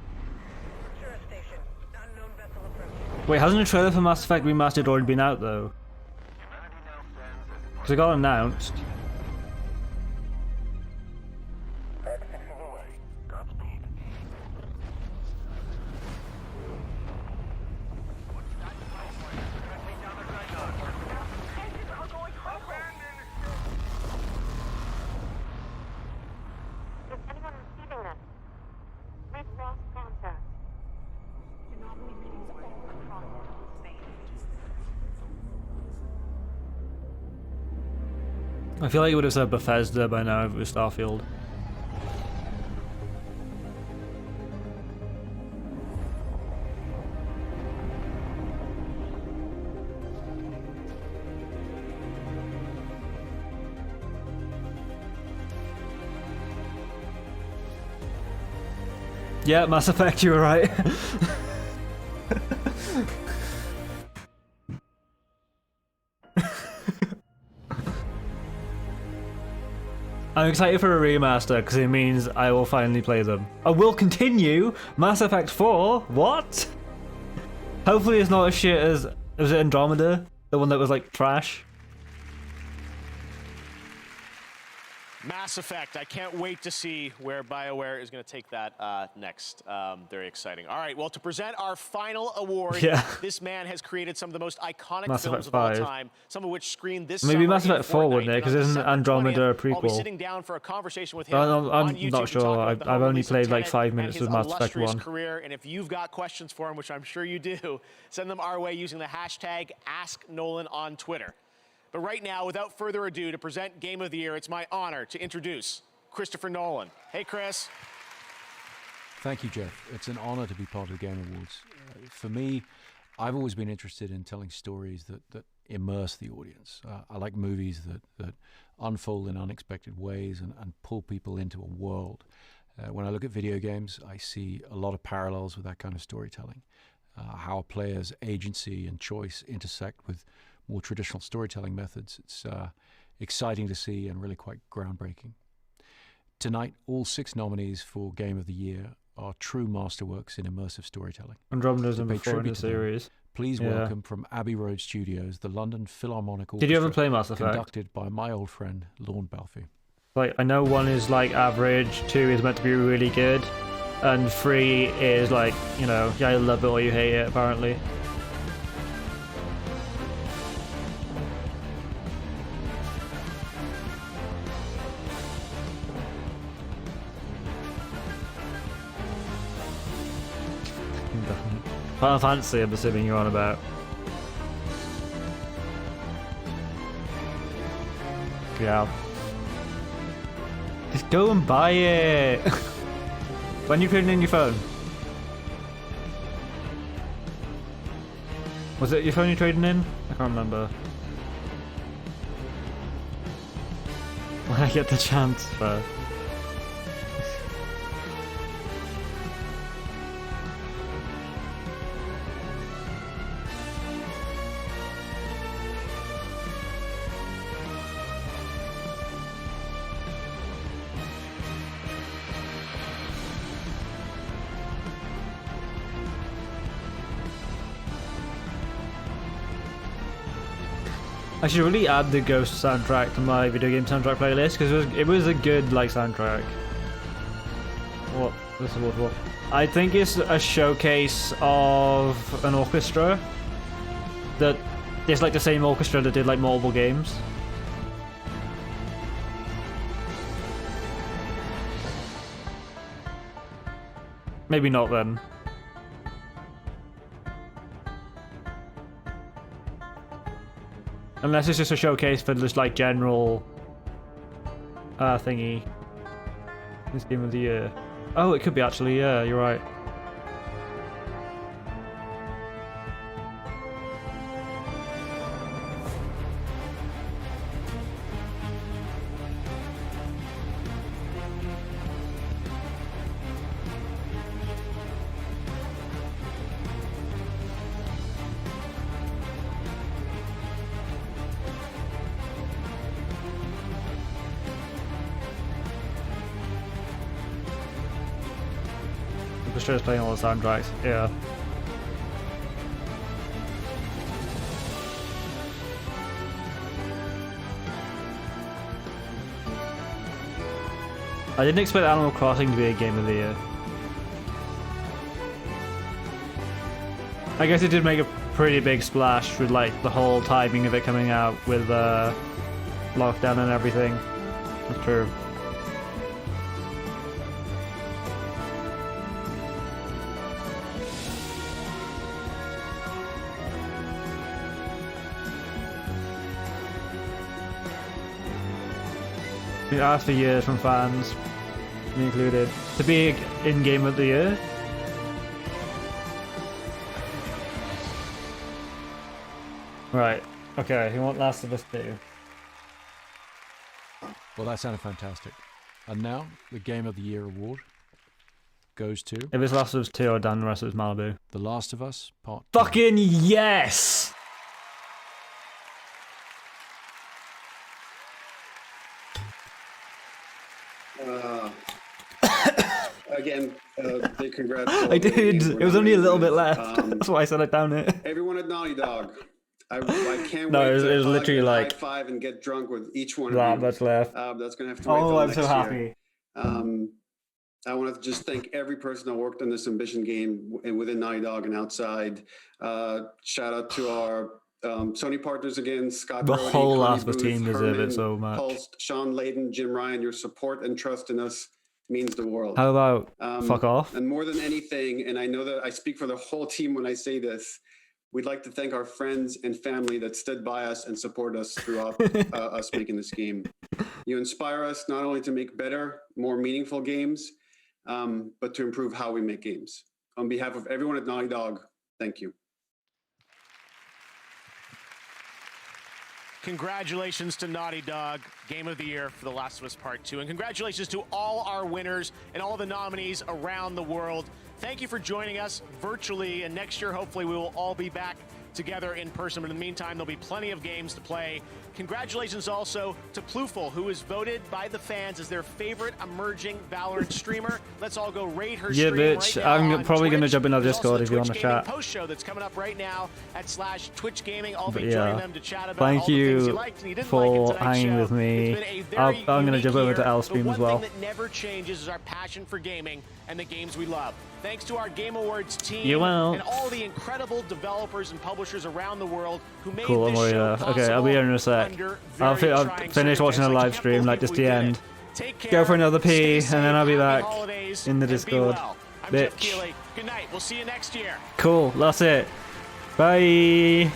Wait, hasn't a trailer for Mass Effect Remastered already been out though? Because it got announced. I feel like it would have said Bethesda by now if it was Starfield. Yeah, Mass Effect, you were right. I'm excited for a remaster because it means I will finally play them. I will continue Mass Effect 4. What? Hopefully it's not as shit as was it Andromeda, the one that was like trash. Mass Effect. I can't wait to see where BioWare is going to take that next. Very exciting. All right, well, to present our final award, this man has created some of the most iconic Mass films Effect of all 5. time, some of which screened this Maybe summer Mass in Effect 4 Fortnite. wouldn't it? Because isn't Andromeda a prequel? I'll be sitting down for a conversation with him I'm on YouTube not to sure. talk about the I've only release of played like Tenet 5 minutes and with his Mass Effect illustrious 1. career, and if you've got questions for him, which I'm sure you do, send them our way using the hashtag AskNolan on Twitter. But right now, without further ado, to present Game of the Year, it's my honor to introduce Christopher Nolan. Hey, Chris. Thank you, Jeff. It's an honor to be part of the Game Awards. For me, I've always been interested in telling stories that immerse the audience. I like movies that unfold in unexpected ways and pull people into a world. When I look at video games, I see a lot of parallels with that kind of storytelling. How a player's agency and choice intersect with more traditional storytelling methods. It's exciting to see and really quite groundbreaking. Tonight, all 6 nominees for Game of the Year are true masterworks in immersive storytelling. Andromeda's To number pay 4 in the tribute to them, series. Please Yeah. welcome from Abbey Road Studios, the London Philharmonic Orchestra. Did you ever play Mass Effect? Conducted by my old friend, Lorne Balfe. Like, I know 1 is like average, 2 is meant to be really good, and 3 is like, you know, you either love it or you hate it, apparently. Final Fantasy, I'm assuming you're on about. Yeah. Just go and buy it. When you put it in your phone. Was it your phone you're trading in? I can't remember. When I get the chance first. I should really add the Ghost soundtrack to my video game soundtrack playlist because it was a good like soundtrack. What? This is what? I think it's a showcase of an orchestra that is like the same orchestra that did like multiple games. Maybe not then. Unless it's just a showcase for just like general thingy. This Game of the Year. Oh, it could be actually, yeah, you're right. The show's playing all the soundtracks, yeah. I didn't expect Animal Crossing to be a Game of the Year. I guess it did make a pretty big splash with like the whole timing of it coming out with lockdown and everything. That's true. We asked for years from fans, me included, to be in Game of the Year. Right. Okay. Who want Last of Us 2? Well, that sounded fantastic. And now, the Game of the Year award goes to... If it's Last of Us 2 or Dan, the rest of it's Malibu. The Last of Us Part 2. Fucking yes! Again, big congrats. I did. It was only a little bit left. That's why I said I'd down it. Everyone at Naughty Dog. I can't No, wait it was to literally like high five and get drunk with each one that of you. much left. That's gonna have to wait Oh, till I'm next so year. happy. I want to just thank every person that worked on this Ambition game within Naughty Dog and outside. Shout out to our Sony partners again, Scott The Brody, whole Connie Last of Us Booth, team deserve it Herman, so much. Pulse, Sean Layden, Jim Ryan. Your support and trust in us means the world. How about fuck off? And more than anything, and I know that I speak for the whole team when I say this, we'd like to thank our friends and family that stood by us and support us throughout us making this game. You inspire us not only to make better, more meaningful games, but to improve how we make games. On behalf of everyone at Naughty Dog, thank you. Congratulations to Naughty Dog, Game of the Year for The Last of Us Part 2. And congratulations to all our winners and all the nominees around the world. Thank you for joining us virtually. And next year, hopefully, we will all be back together in person. But in the meantime, there'll be plenty of games to play. Congratulations also to Plooful, who was voted by the fans as their favorite emerging Valorant streamer. Let's all go raid her Yeah, stream bitch. right now I'm on probably going to Twitch. jump in our There's also Discord the if you want to Twitch Gaming chat. post show that's coming up right now at /Twitch Gaming. I'll But be joining yeah, them to chat about thank all the things you you liked and you didn't for like in tonight's hanging show. with me. It's been a very I'm going to unique jump over to year, Al's stream but as well. one thing that never changes is our passion for gaming and the games we love. Thanks to our Game Awards team You will. and all the incredible developers and publishers around the world who made Cool, this I'm show okay, I'll be here in a sec. under I'll very I'll trying finish watching the live stream, like just the end. Go for another pee, and then I'll be back in the Discord. I'm Jeff Bitch. Keighley. Good night. We'll see you next year. Cool, that's it. Bye.